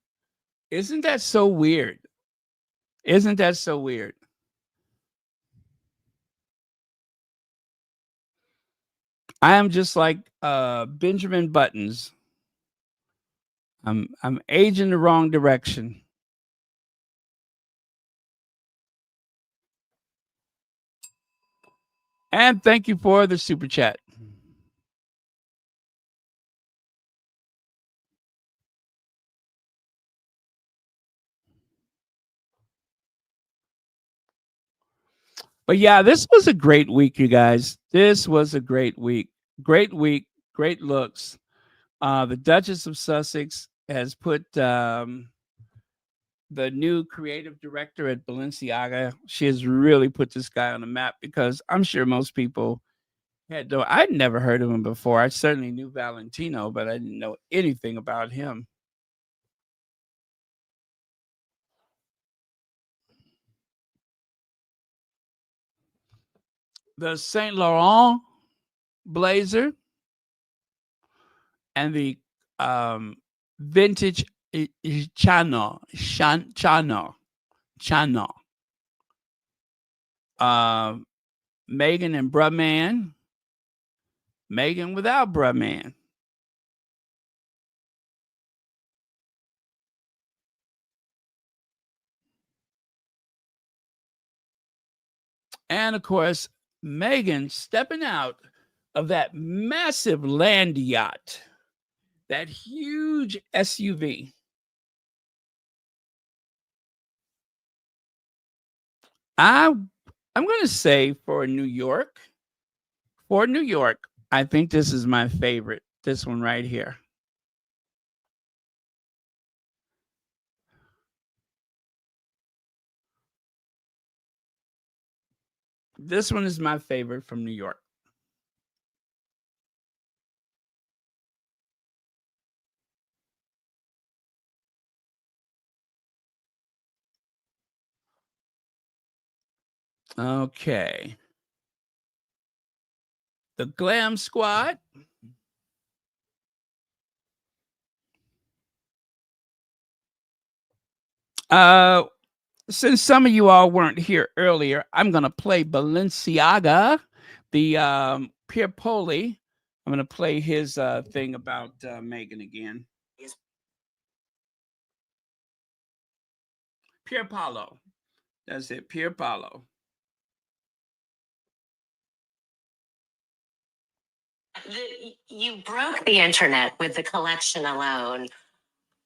[SPEAKER 1] Isn't that so weird? Isn't that so weird? I am just like Benjamin Buttons. I'm aging the wrong direction. And thank you for the super chat. But yeah, this was a great week, you guys. This was a great week. Great week, great looks. The Duchess of Sussex has put the new creative director at Balenciaga. She has really put this guy on the map, because I'm sure most people I'd never heard of him before. I certainly knew Valentino, but I didn't know anything about him. The Saint Laurent blazer and the vintage Chano. Meghan and Brahman. Meghan without Brahman. And of course, Meghan stepping out of that massive land yacht, that huge SUV. I'm going to say for New York, I think this is my favorite. This one right here. This one is my favorite from New York. Okay. The Glam Squad. Since some of you all weren't here earlier, I'm going to play Balenciaga, the Pierre Poli. I'm going to play his thing about Meghan again. Pier Paolo. That's it, Pier Paolo.
[SPEAKER 2] You broke the internet with the collection alone,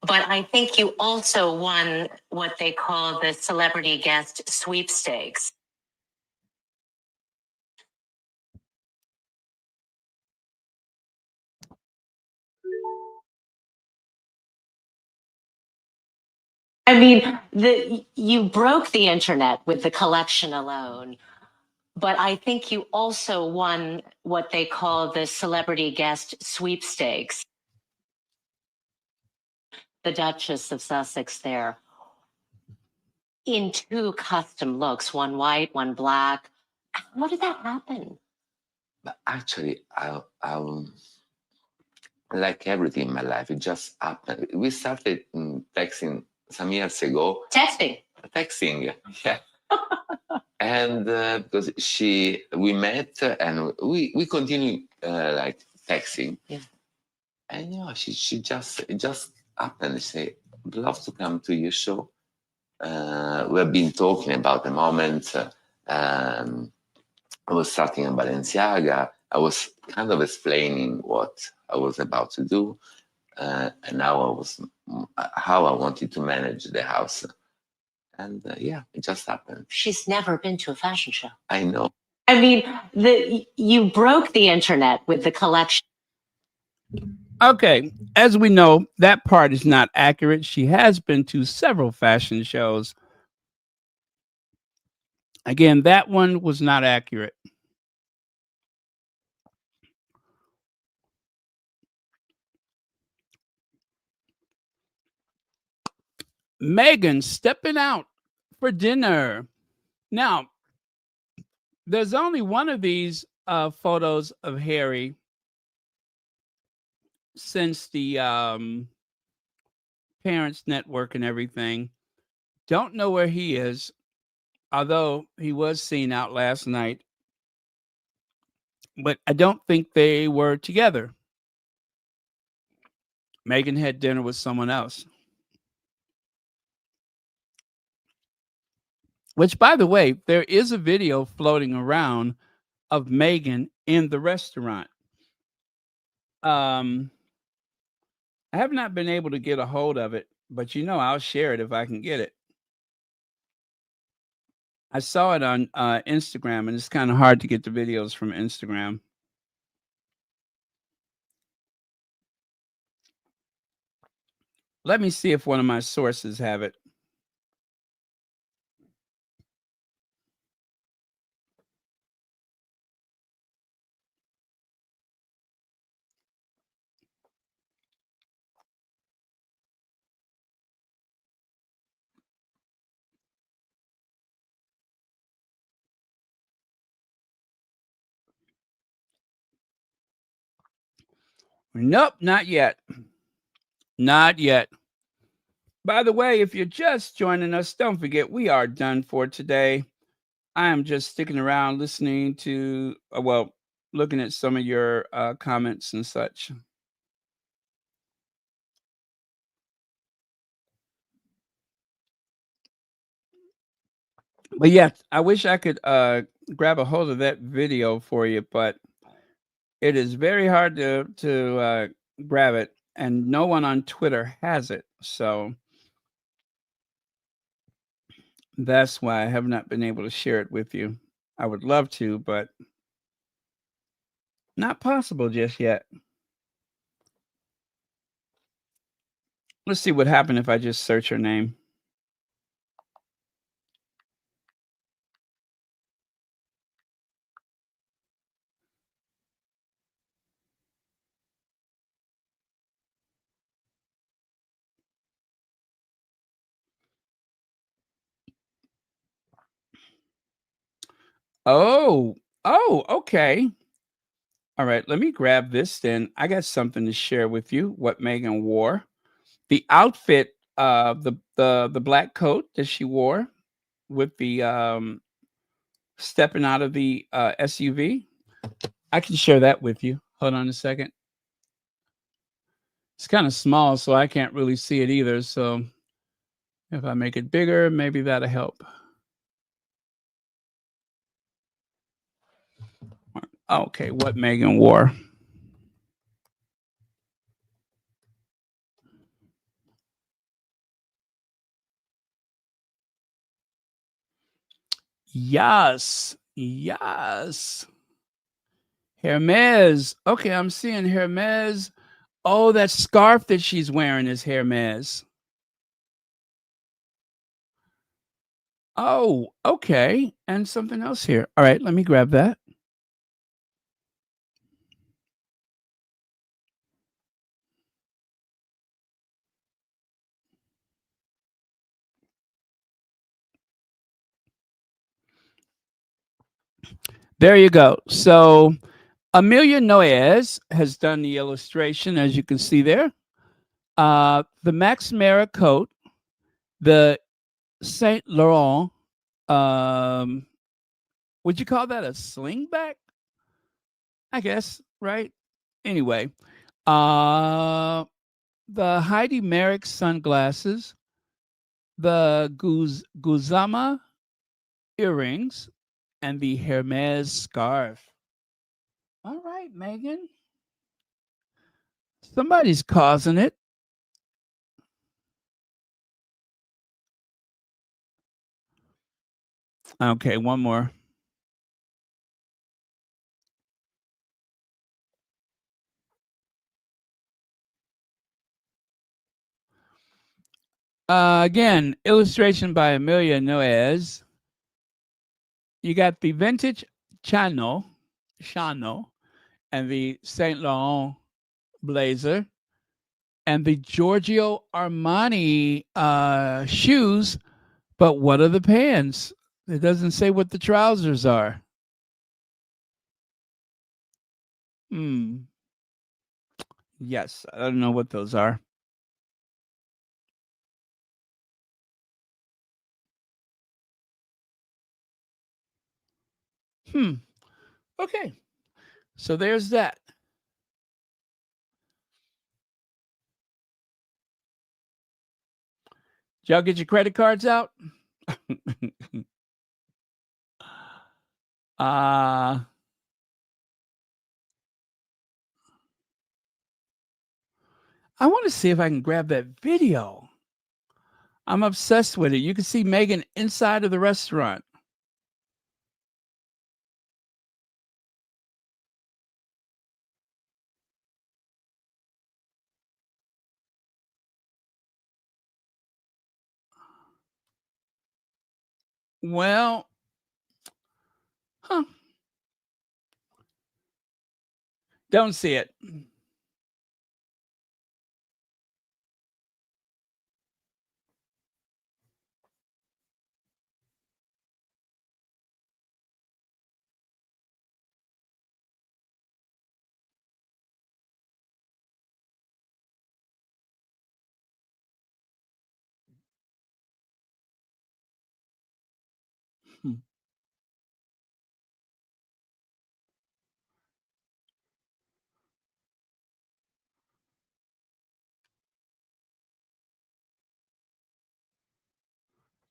[SPEAKER 2] but I think you also won what they call the celebrity guest sweepstakes. I mean, you broke the internet with the collection alone, but I think you also won what they call the celebrity guest sweepstakes. The Duchess of Sussex there in 2 custom looks, one white, one black. How did that happen?
[SPEAKER 3] But actually, I like everything in my life, it just happened. We started texting some years ago.
[SPEAKER 2] Texting.
[SPEAKER 3] Yeah. And because we met and we continue like texting.
[SPEAKER 2] Yeah.
[SPEAKER 3] And it just happened. She said, "I'd love to come to your show." We've been talking about the moment. I was starting in Balenciaga. I was kind of explaining what I was about to do, and now how I wanted to manage the house. And yeah, it just happened.
[SPEAKER 2] She's never been to a fashion show.
[SPEAKER 3] I know.
[SPEAKER 2] I mean, you broke the internet with the collection.
[SPEAKER 1] Okay, as we know, that part is not accurate. She has been to several fashion shows. Again, that one was not accurate. Meghan stepping out for dinner. Now, there's only one of these photos of Harry since the Parents Network and everything. Don't know where he is, although he was seen out last night. But I don't think they were together. Meghan had dinner with someone else. Which, by the way, there is a video floating around of Meghan in the restaurant. I have not been able to get a hold of it, but I'll share it if I can get it. I saw it on Instagram, and it's kind of hard to get the videos from Instagram. Let me see if one of my sources have it. Nope, not yet. Not yet. By the way, if you're just joining us, don't forget we are done for today. I am just sticking around listening to, looking at some of your comments and such. But yeah, I wish I could grab a hold of that video for you, but it is very hard to grab it, and no one on Twitter has it. So that's why I have not been able to share it with you. I would love to, but not possible just yet. Let's see what happened if I just search her name. Oh, okay. All right, let me grab this then. I got something to share with you, what Meghan wore. The outfit the black coat that she wore with the stepping out of the SUV. I can share that with you. Hold on a second. It's kind of small, so I can't really see it either. So if I make it bigger, maybe that'll help. Okay, what Meghan wore. Yes, yes. Hermes. Okay, I'm seeing Hermes. Oh, that scarf that she's wearing is Hermes. Oh, okay. And something else here. All right, let me grab that. There you go. So Amelia Noyes has done the illustration, as you can see there. The Max Mara coat, the Saint Laurent, would you call that a slingback? I guess, right? Anyway, the Heidi Merrick sunglasses, the Guzama earrings, and the Hermes scarf. All right, Megan. Somebody's causing it. Okay, one more. Again, illustration by Amelia Noyes. You got the vintage Chano, and the Saint Laurent blazer, and the Giorgio Armani shoes. But what are the pants? It doesn't say what the trousers are. Yes, I don't know what those are. Okay. So there's that. Did y'all get your credit cards out? I want to see if I can grab that video. I'm obsessed with it. You can see Meghan inside of the restaurant. Well, don't see it.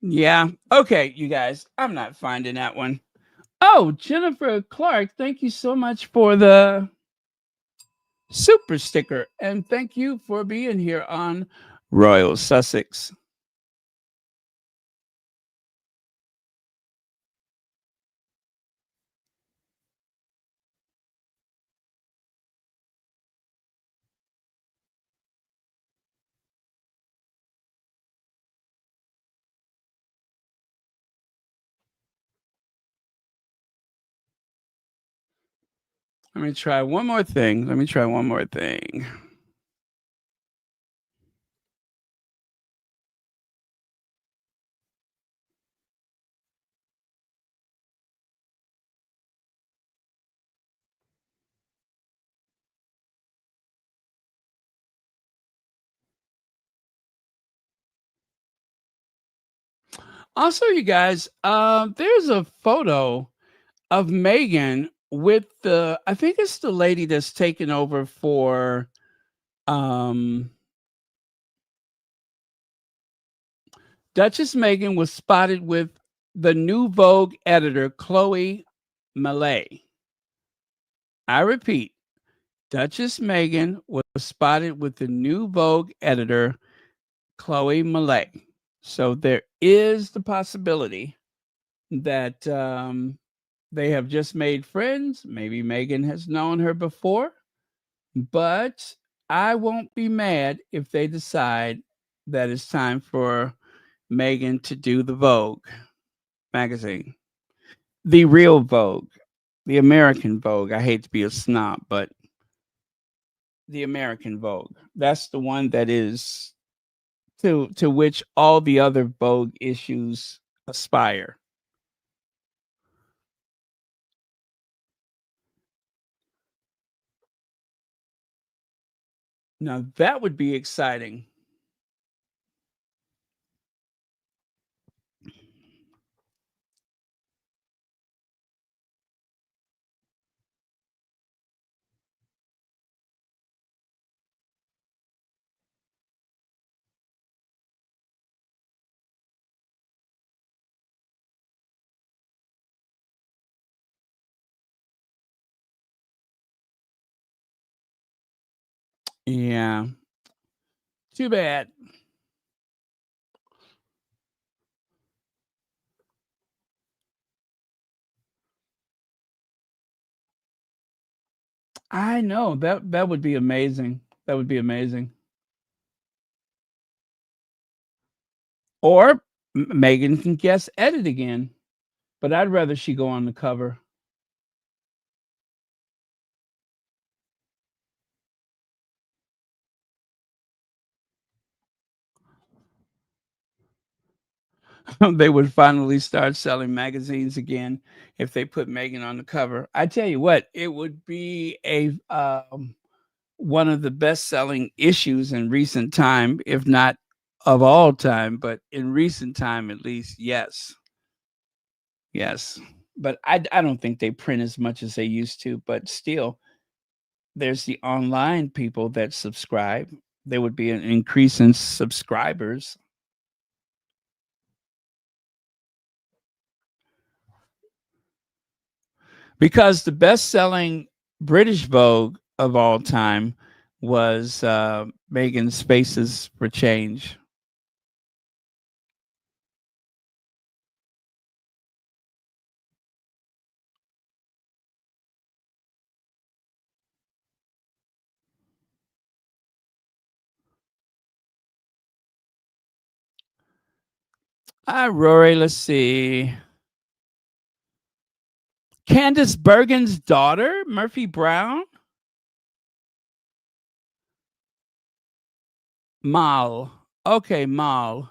[SPEAKER 1] Yeah. Okay, you guys. I'm not finding that one. Oh, Jennifer Clark, thank you so much for the super sticker. And thank you for being here on Royal Sussex. Let me try one more thing. Also, you guys, there's a photo of Meghan with I think it's the lady that's taken over for Duchess Meghan was spotted with the new Vogue editor, Chloe Mallet. I repeat, Duchess Meghan was spotted with the new Vogue editor, Chloe Mallet. So there is the possibility that they have just made friends. Maybe Meghan has known her before, but I won't be mad if they decide that it's time for Meghan to do the Vogue magazine, the real Vogue, the American Vogue. I hate to be a snob, but the American Vogue. That's the one that is to which all the other Vogue issues aspire. Now that would be exciting. Yeah. Too bad. I know that would be amazing. That would be amazing. Or Megan can guest edit again, but I'd rather she go on the cover. They would finally start selling magazines again if they put Megan on the cover. I tell you what, it would be a one of the best-selling issues in recent time, if not of all time, but in recent time at least, yes. Yes. But I don't think they print as much as they used to, but still, there's the online people that subscribe. There would be an increase in subscribers. Because the best-selling British Vogue of all time was Megan's Faces for Change. Rory, let's see. Candice Bergen's daughter, Murphy Brown? Mal. Okay, Mal.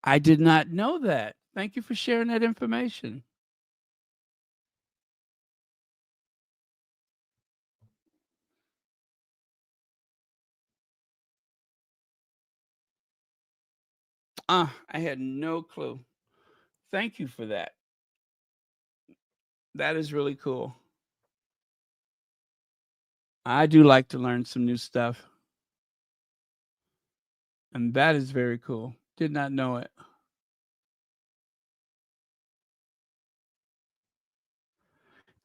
[SPEAKER 1] I did not know that. Thank you for sharing that information. I had no clue. Thank you for that. That is really cool. I do like to learn some new stuff. And that is very cool. Did not know it.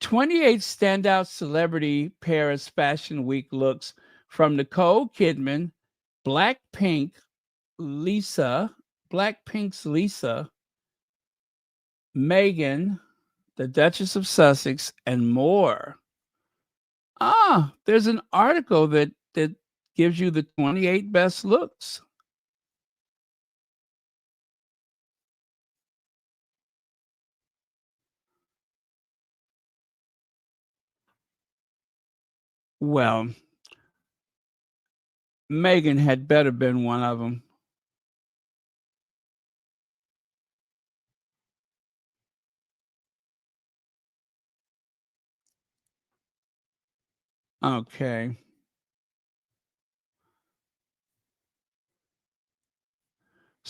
[SPEAKER 1] 28 standout celebrity Paris Fashion Week looks from Nicole Kidman, Blackpink, Blackpink's Lisa, Meghan, the Duchess of Sussex, and more. There's an article that gives you the 28 best looks. Well, Meghan had better been one of them. Okay.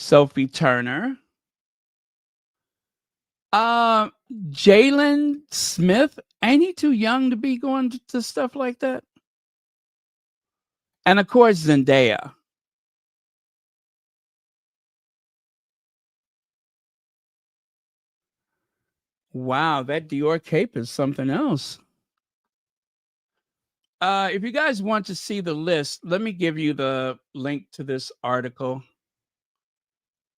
[SPEAKER 1] Sophie Turner. Jalen Smith. Ain't he too young to be going to stuff like that? And of course, Zendaya. Wow, that Dior cape is something else. If you guys want to see the list, let me give you the link to this article.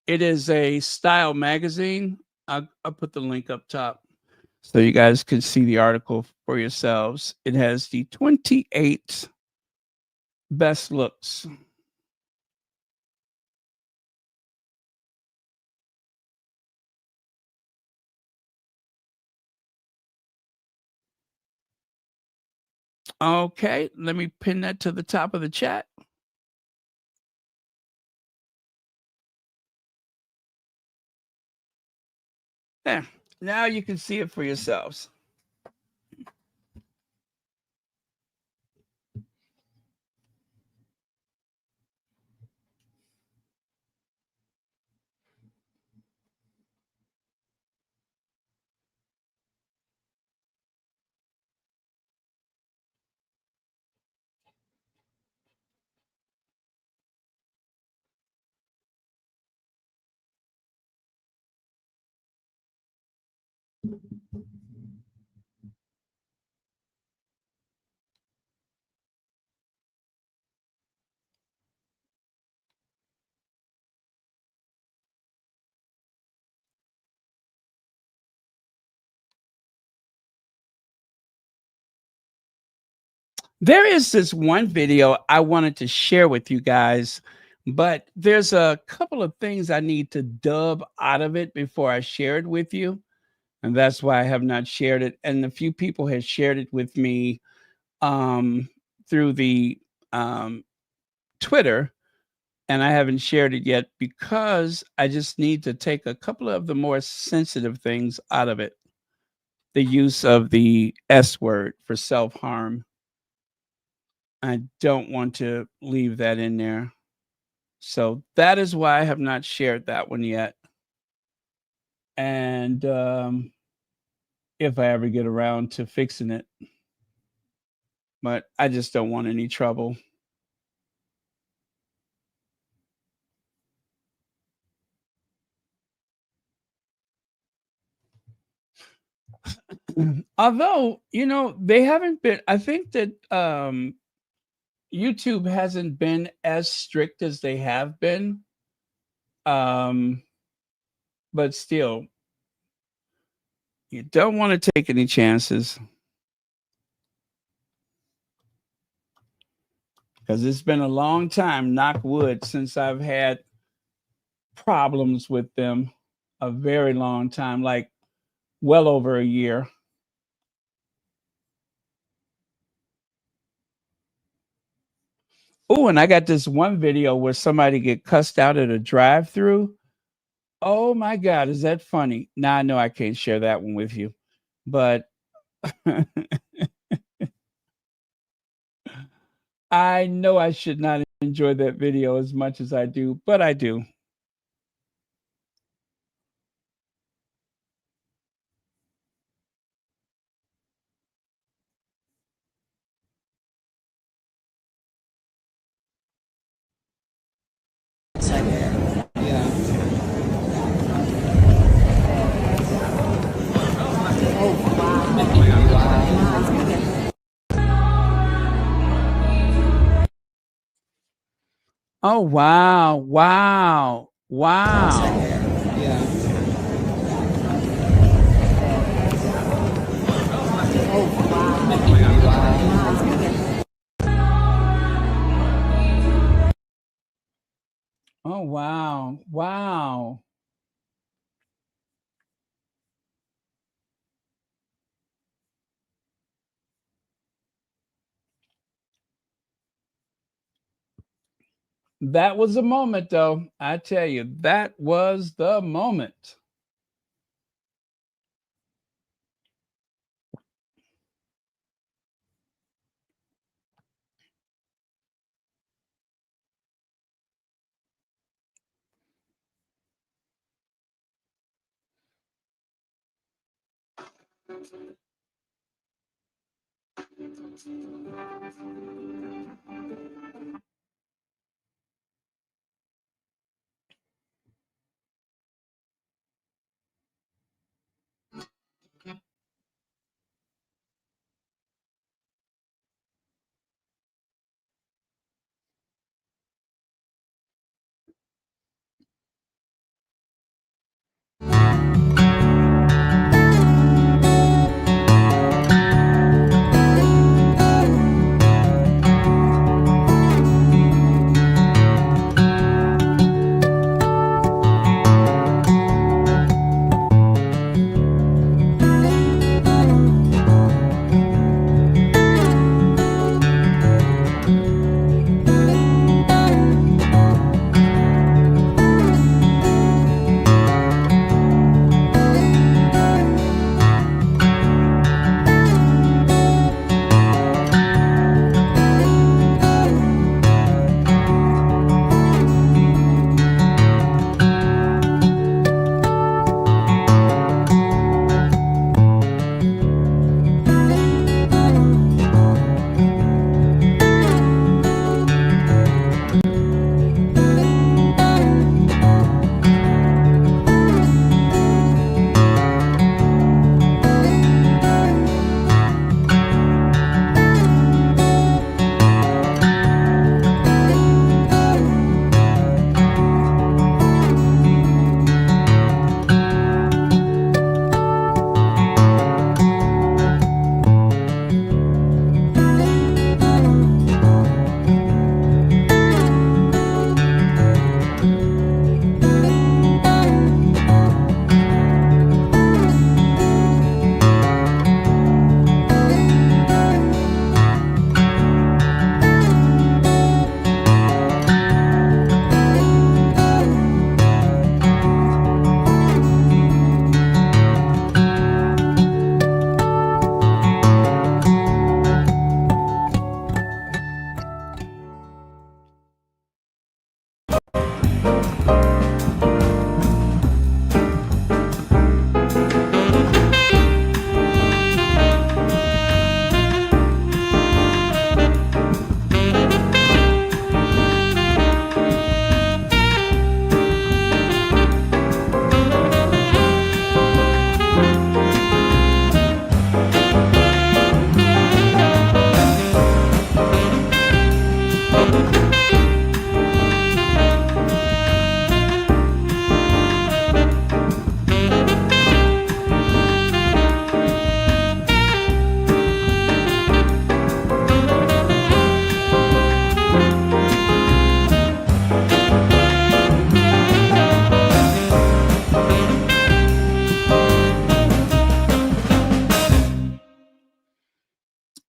[SPEAKER 1] It is a style magazine. I'll put the link up top so you guys can see the article for yourselves. It has the 28 best looks. Okay, let me pin that to the top of the chat. There. Now you can see it for yourselves. There is this one video I wanted to share with you guys, but there's a couple of things I need to dub out of it before I share it with you. And that's why I have not shared it. And a few people have shared it with me through the Twitter, and I haven't shared it yet because I just need to take a couple of the more sensitive things out of it. The use of the S word for self-harm. I don't want to leave that in there. So that is why I have not shared that one yet. And if I ever get around to fixing it, but I just don't want any trouble. Although, they haven't been, I think that YouTube hasn't been as strict as they have been. But still, you don't want to take any chances because it's been a long time, knock wood, since I've had problems with them. A very long time, like well over a year. Oh, and I got this one video where somebody get cussed out at a drive-through. Oh my God, is that funny? Now I know I can't share that one with you, but I know I should not enjoy that video as much as I do, but I do. Oh, wow. Wow. Wow. Oh, wow. Wow. That was the moment, though. I tell you, that was the moment.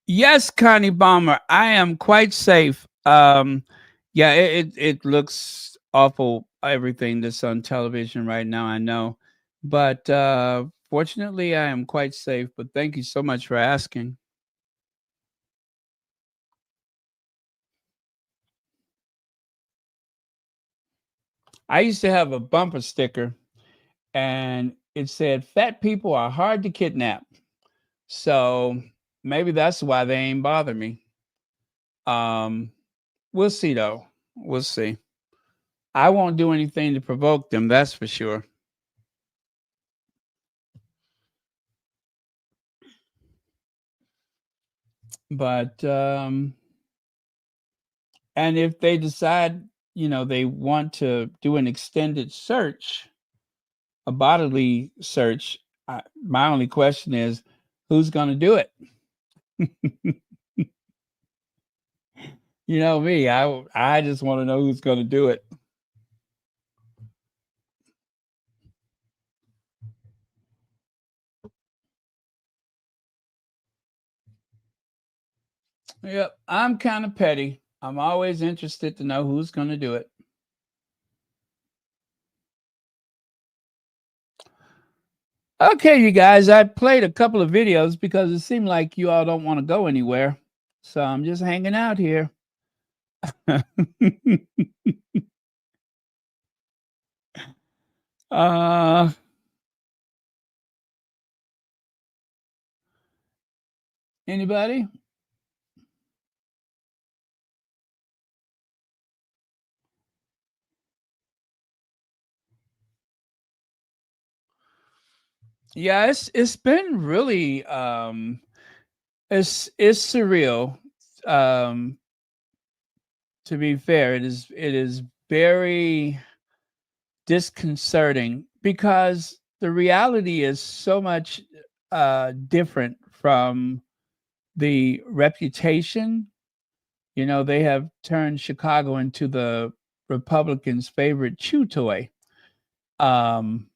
[SPEAKER 1] Yes, Connie Bomber, I am quite safe. Yeah, it looks awful, everything that's on television right now, I know. But fortunately, I am quite safe. But thank you so much for asking. I used to have a bumper sticker and it said, "Fat people are hard to kidnap." So maybe that's why they ain't bother me. Um, we'll see though. We'll see. I won't do anything to provoke them, that's for sure. But and if they decide, they want to do an extended search, a bodily search, my only question is, who's going to do it? You know me, I just want to know who's going to do it. Yep, I'm kind of petty. I'm always interested to know who's going to do it. Okay, you guys, I played a couple of videos because it seemed like you all don't want to go anywhere. So I'm just hanging out here. uh Anybody? Yeah, it's been really it's surreal. Um to be fair, it is very disconcerting because the reality is so much different from the reputation. You know, they have turned Chicago into the Republicans' favorite chew toy. Um,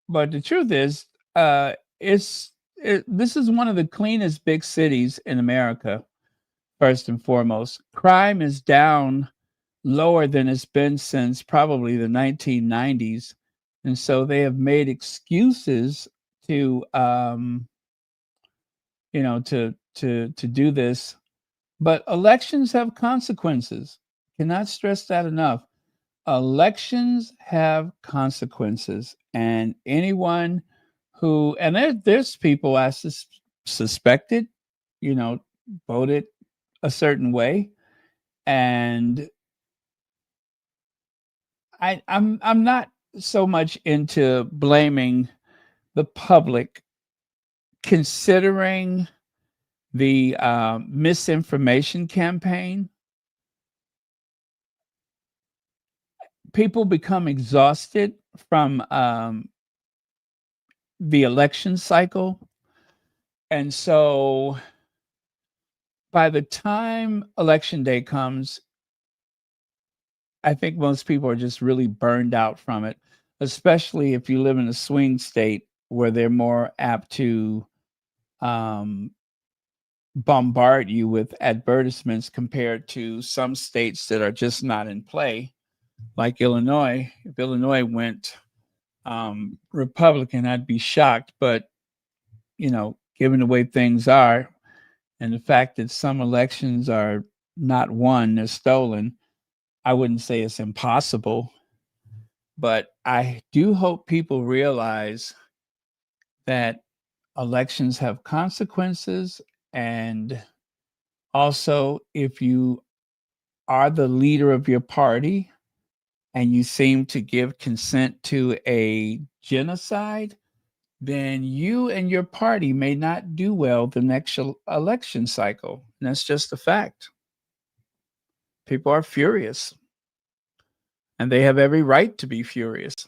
[SPEAKER 1] but the truth is, this is one of the cleanest big cities in America. First and foremost, crime is down lower than it's been since probably the 1990s, and so they have made excuses to, to do this. But elections have consequences. Cannot stress that enough. Elections have consequences, and anyone who and there's people I suspected, you know, voted a certain way, and I'm not so much into blaming the public, considering the misinformation campaign. People become exhausted from the election cycle. And so by the time election day comes, I think most people are just really burned out from it, especially if you live in a swing state where they're more apt to um, bombard you with advertisements compared to some states that are just not in play, like Illinois. If Illinois went Republican, I'd be shocked. But, you know, given the way things are and the fact that some elections are not won, they're stolen, I wouldn't say it's impossible. But I do hope people realize that elections have consequences. And also, if you are the leader of your party and you seem to give consent to a genocide, then you and your party may not do well the next election cycle. And that's just a fact. People are furious, and they have every right to be furious.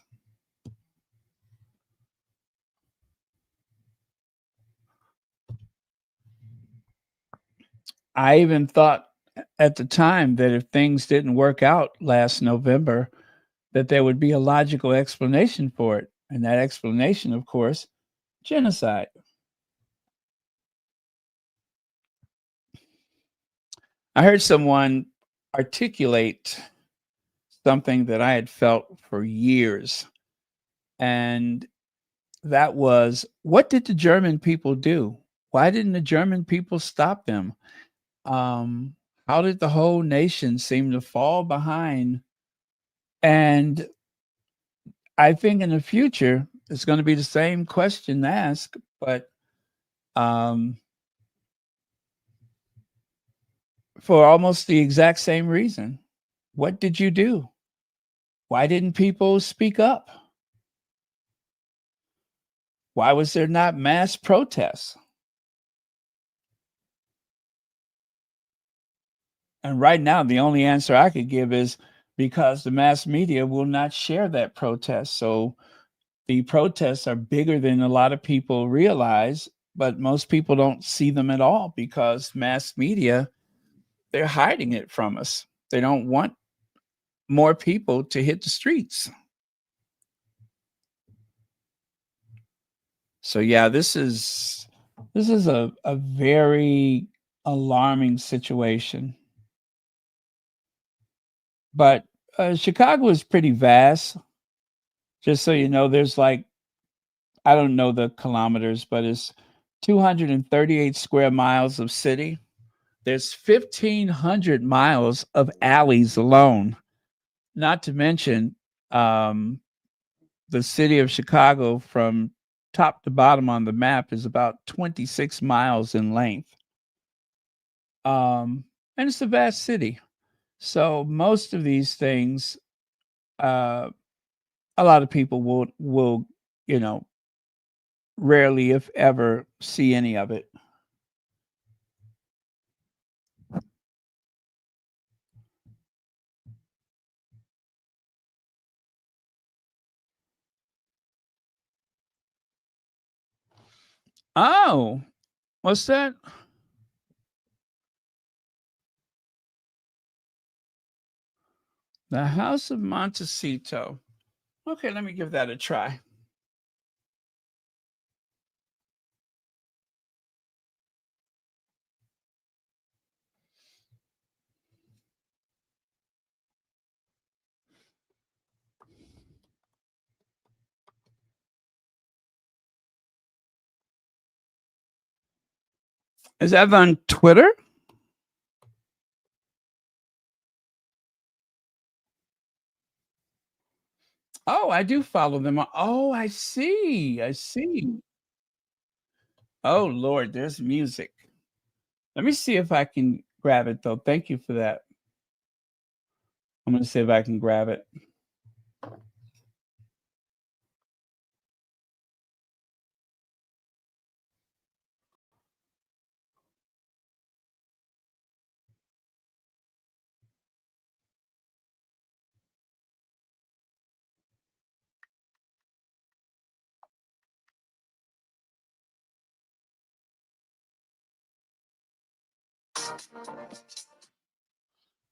[SPEAKER 1] I even thought at the time that if things didn't work out last November, that there would be a logical explanation for it. And that explanation, of course, genocide. I heard someone articulate something that I had felt for years. And that was, what did the German people do? Why didn't the German people stop them? How did the whole nation seem to fall behind? And I think in the future, it's going to be the same question asked, but for almost the exact same reason. What did you do? Why didn't people speak up? Why was there not mass protests? And right now, the only answer I could give is because the mass media will not share that protest. So the protests are bigger than a lot of people realize, but most people don't see them at all because mass media, they're hiding it from us. They don't want more people to hit the streets. So yeah, this is a very alarming situation. But Chicago is pretty vast. Just so you know, there's like, I don't know the kilometers, but it's 238 square miles of city. There's 1,500 miles of alleys alone, not to mention the city of Chicago from top to bottom on the map is about 26 miles in length. And it's a vast city. So most of these things, a lot of people will, you know, rarely, if ever, see any of it. Oh, what's that? The House of Montecito. Okay, let me give that a try. Is that on Twitter? Oh, I do follow them. Oh, I see. I see. Oh, Lord, there's music. Let me see if I can grab it, though. Thank you for that. I'm going to see if I can grab it.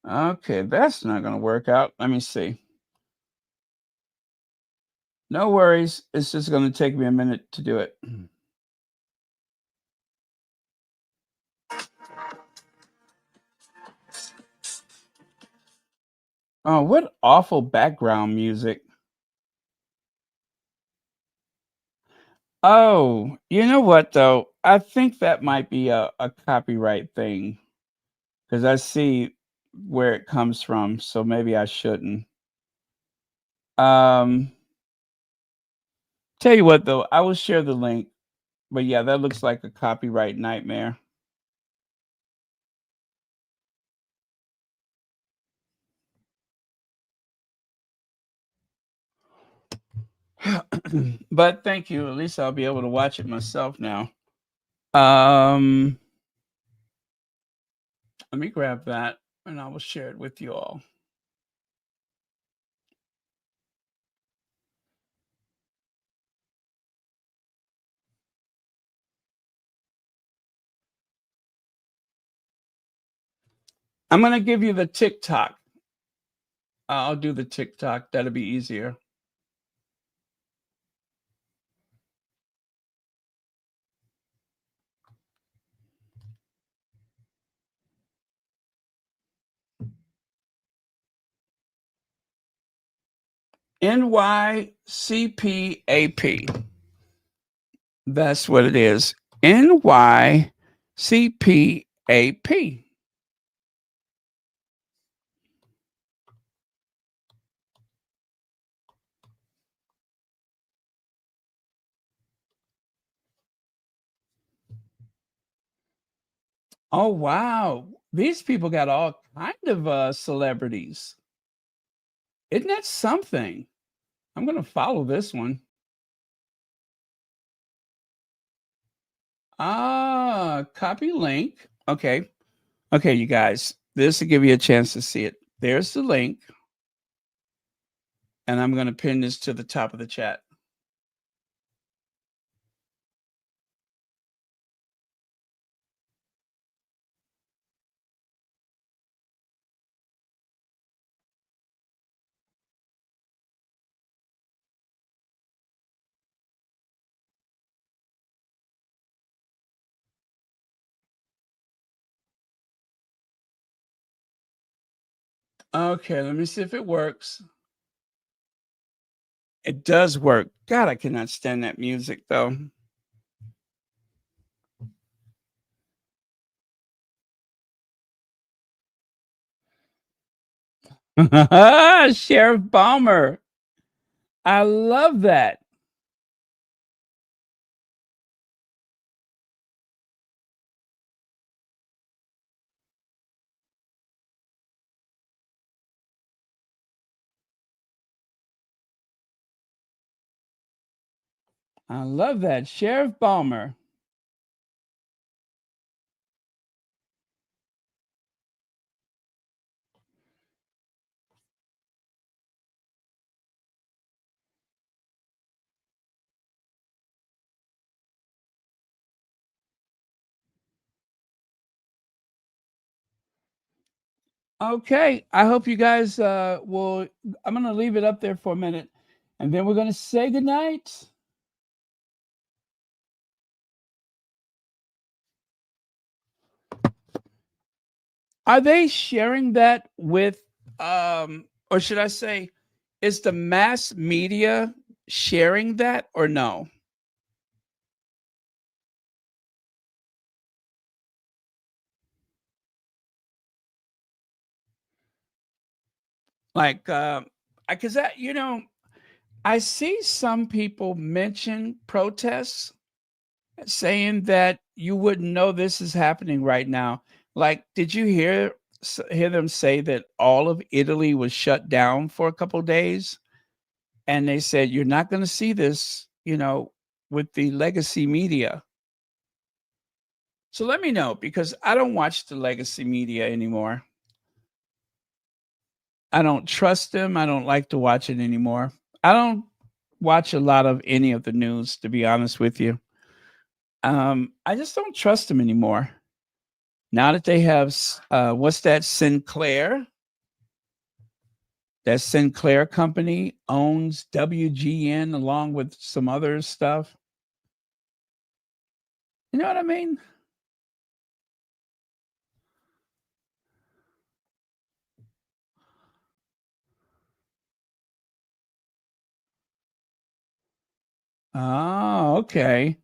[SPEAKER 1] Okay, that's not going to work out. Let me see. No worries. It's just going to take me a minute to do it. Oh, what awful background music. Oh, you know what, though? I think that might be a copyright thing because I see where it comes from. So maybe I shouldn't. Um, Tell you what, though, I will share the link. But yeah, that looks like a copyright nightmare. But thank you. At least I'll be able to watch it myself now. Let me grab that and I will share it with you all. I'm going to give you the TikTok. I'll do the TikTok. That'll be easier. NYCPAP. That's what it is. NYCPAP. Oh, wow. These people got all kind of celebrities. Isn't that something? I'm going to follow this one. Copy link. Okay. Okay, you guys, this will give you a chance to see it. There's the link. And I'm going to pin this to the top of the chat. Okay, let me see if it works. It does work. God, I cannot stand that music, though. Sheriff Balmer. I love that. I love that. Sheriff Balmer. Okay, I hope you guys will. I'm going to leave it up there for a minute, and then we're going to say goodnight. Are they sharing that with, or should I say, is the mass media sharing that or no? Like, because that, I see some people mention protests saying that you wouldn't know this is happening right now. Like, did you hear them say that all of Italy was shut down for a couple days? And they said, you're not going to see this, with the legacy media. So let me know, because I don't watch the legacy media anymore. I don't trust them. I don't like to watch it anymore. I don't watch a lot of any of the news, to be honest with you. I just don't trust them anymore. Now that they have, what's that, Sinclair? That Sinclair company owns WGN along with some other stuff. You know what I mean? Oh, okay.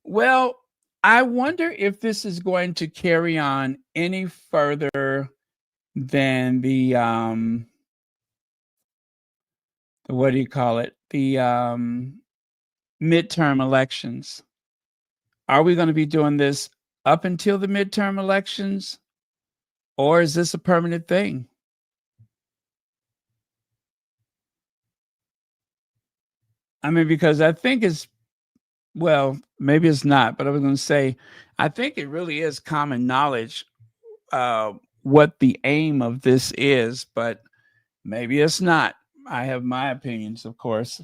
[SPEAKER 1] Well, I wonder if this is going to carry on any further than the what do you call it? The midterm elections. Are we going to be doing this up until the midterm elections, or is this a permanent thing? I mean, because I think it's, well, maybe it's not, but I was going to say, I think it really is common knowledge what the aim of this is, but maybe it's not. I have my opinions, of course.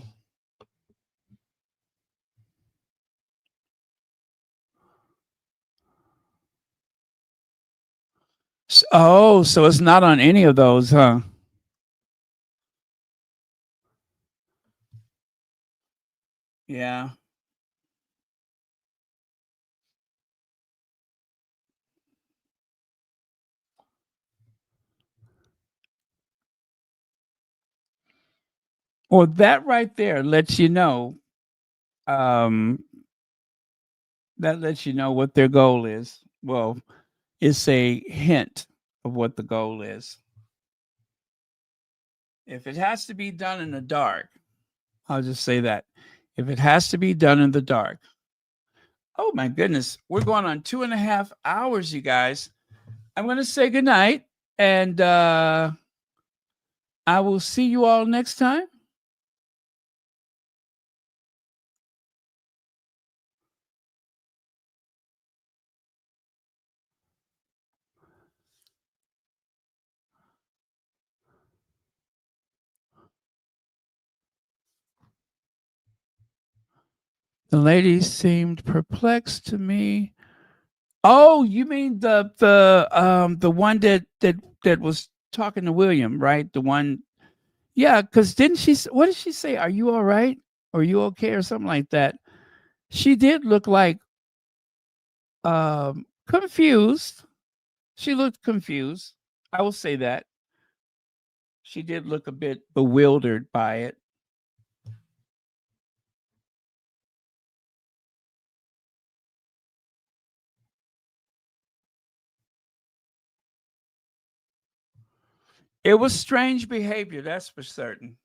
[SPEAKER 1] Oh, so it's not on any of those, huh? Yeah. Well, that right there lets you know. Um, that lets you know what their goal is. Well, it's a hint of what the goal is. If it has to be done in the dark, I'll just say that. If it has to be done in the dark. Oh my goodness. We're going on 2.5 hours, you guys. I'm going to say goodnight, and I will see you all next time. The lady seemed perplexed to me. Oh, you mean the one that was talking to William, right? The one, yeah. Because didn't she? What did she say? Are you all right? Are you okay? Or something like that. She did look like confused. She looked confused. I will say that. She did look a bit bewildered by it. It was strange behavior, that's for certain.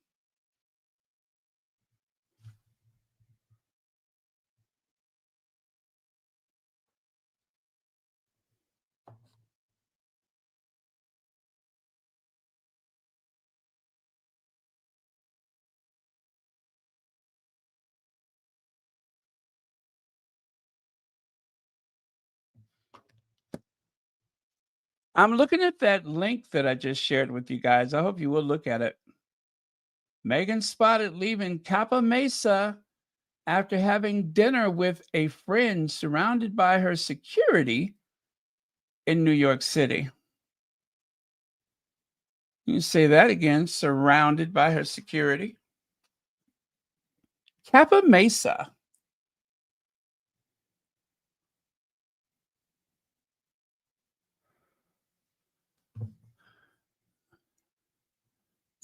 [SPEAKER 1] I'm looking at that link that I just shared with you guys. I hope you will look at it. Meghan spotted leaving Kappa Mesa after having dinner with a friend surrounded by her security in New York City. You say that again, surrounded by her security. Kappa Mesa.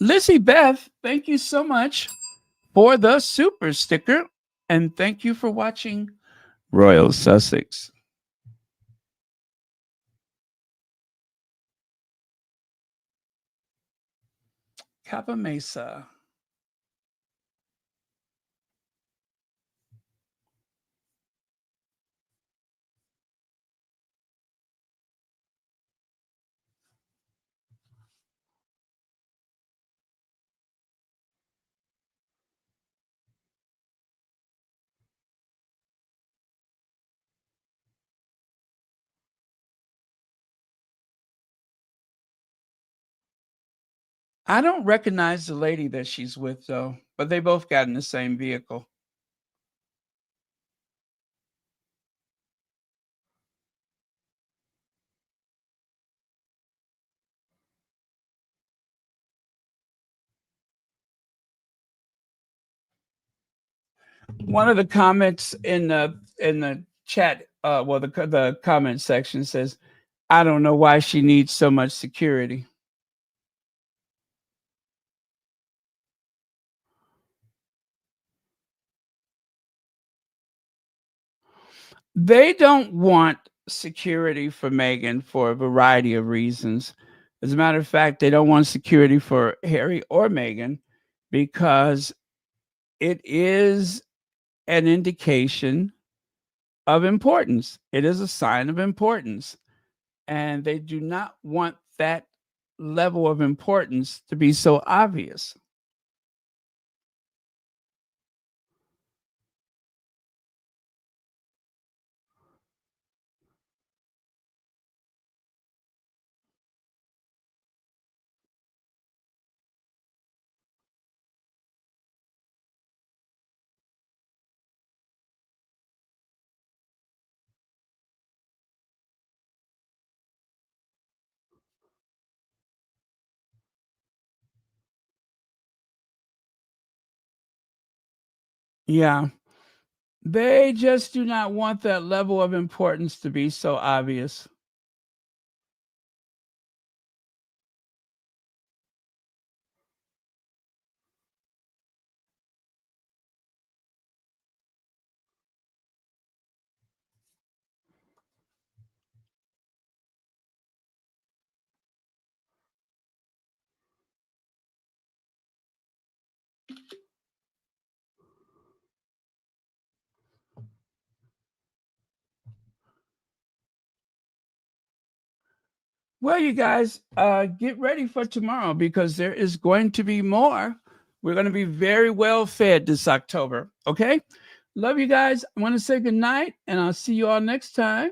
[SPEAKER 1] Lizzie Beth, thank you so much for the super sticker. And thank you for watching Royal Sussex. Kappa Mesa. I don't recognize the lady that she's with, though, but they both got in the same vehicle. One of the comments in the chat, the comment section says, "I don't know why she needs so much security." They don't want security for Meghan for a variety of reasons. As a matter of fact, they don't want security for Harry or Meghan because it is an indication of importance. It is a sign of importance. And they do not want that level of importance to be so obvious. Yeah. They just do not want that level of importance to be so obvious. Well, you guys, get ready for tomorrow because there is going to be more. We're going to be very well fed this October. Okay. Love you guys. I want to say good night, and I'll see you all next time.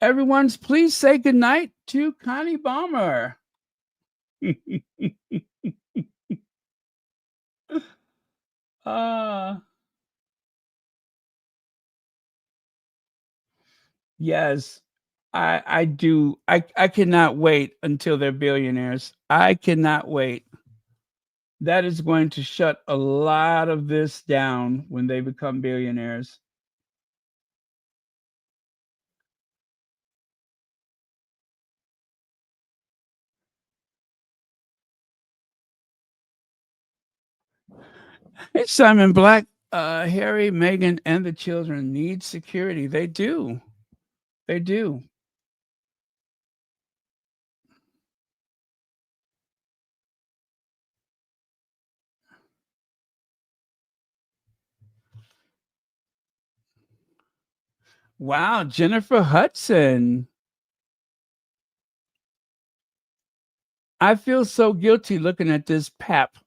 [SPEAKER 1] Everyone's please say good night to Connie Bomber. Yes, I do. I cannot wait until they're billionaires. I cannot wait. That is going to shut a lot of this down when they become billionaires. Hey, Simon Black, Harry, Meghan, and the children need security. They do. They do. Wow, Jennifer Hudson. I feel so guilty looking at this PAP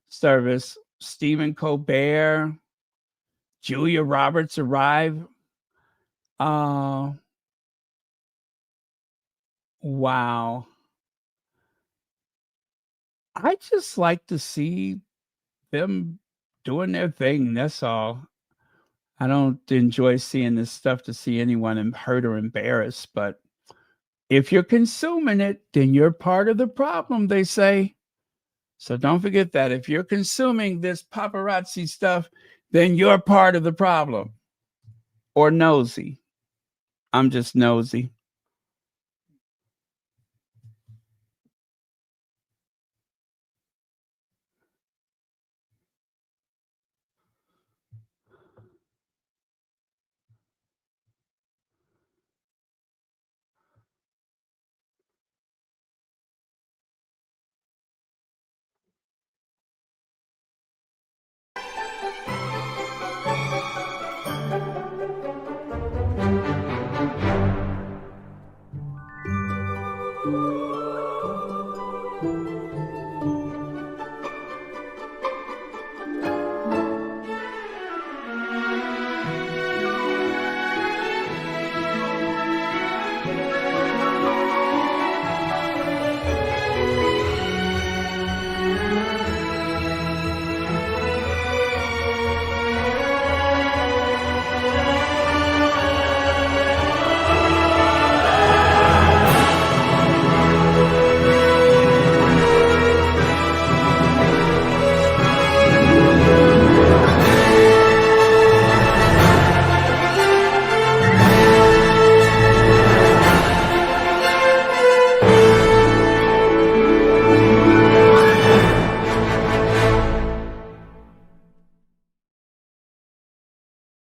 [SPEAKER 1] service. Stephen Colbert, Julia Roberts arrive. Wow. I just like to see them doing their thing. That's all. I don't enjoy seeing this stuff to see anyone hurt or embarrassed, but if you're consuming it, then you're part of the problem, they say. So don't forget that. If you're consuming this paparazzi stuff, then you're part of the problem. Or nosy. I'm just nosy.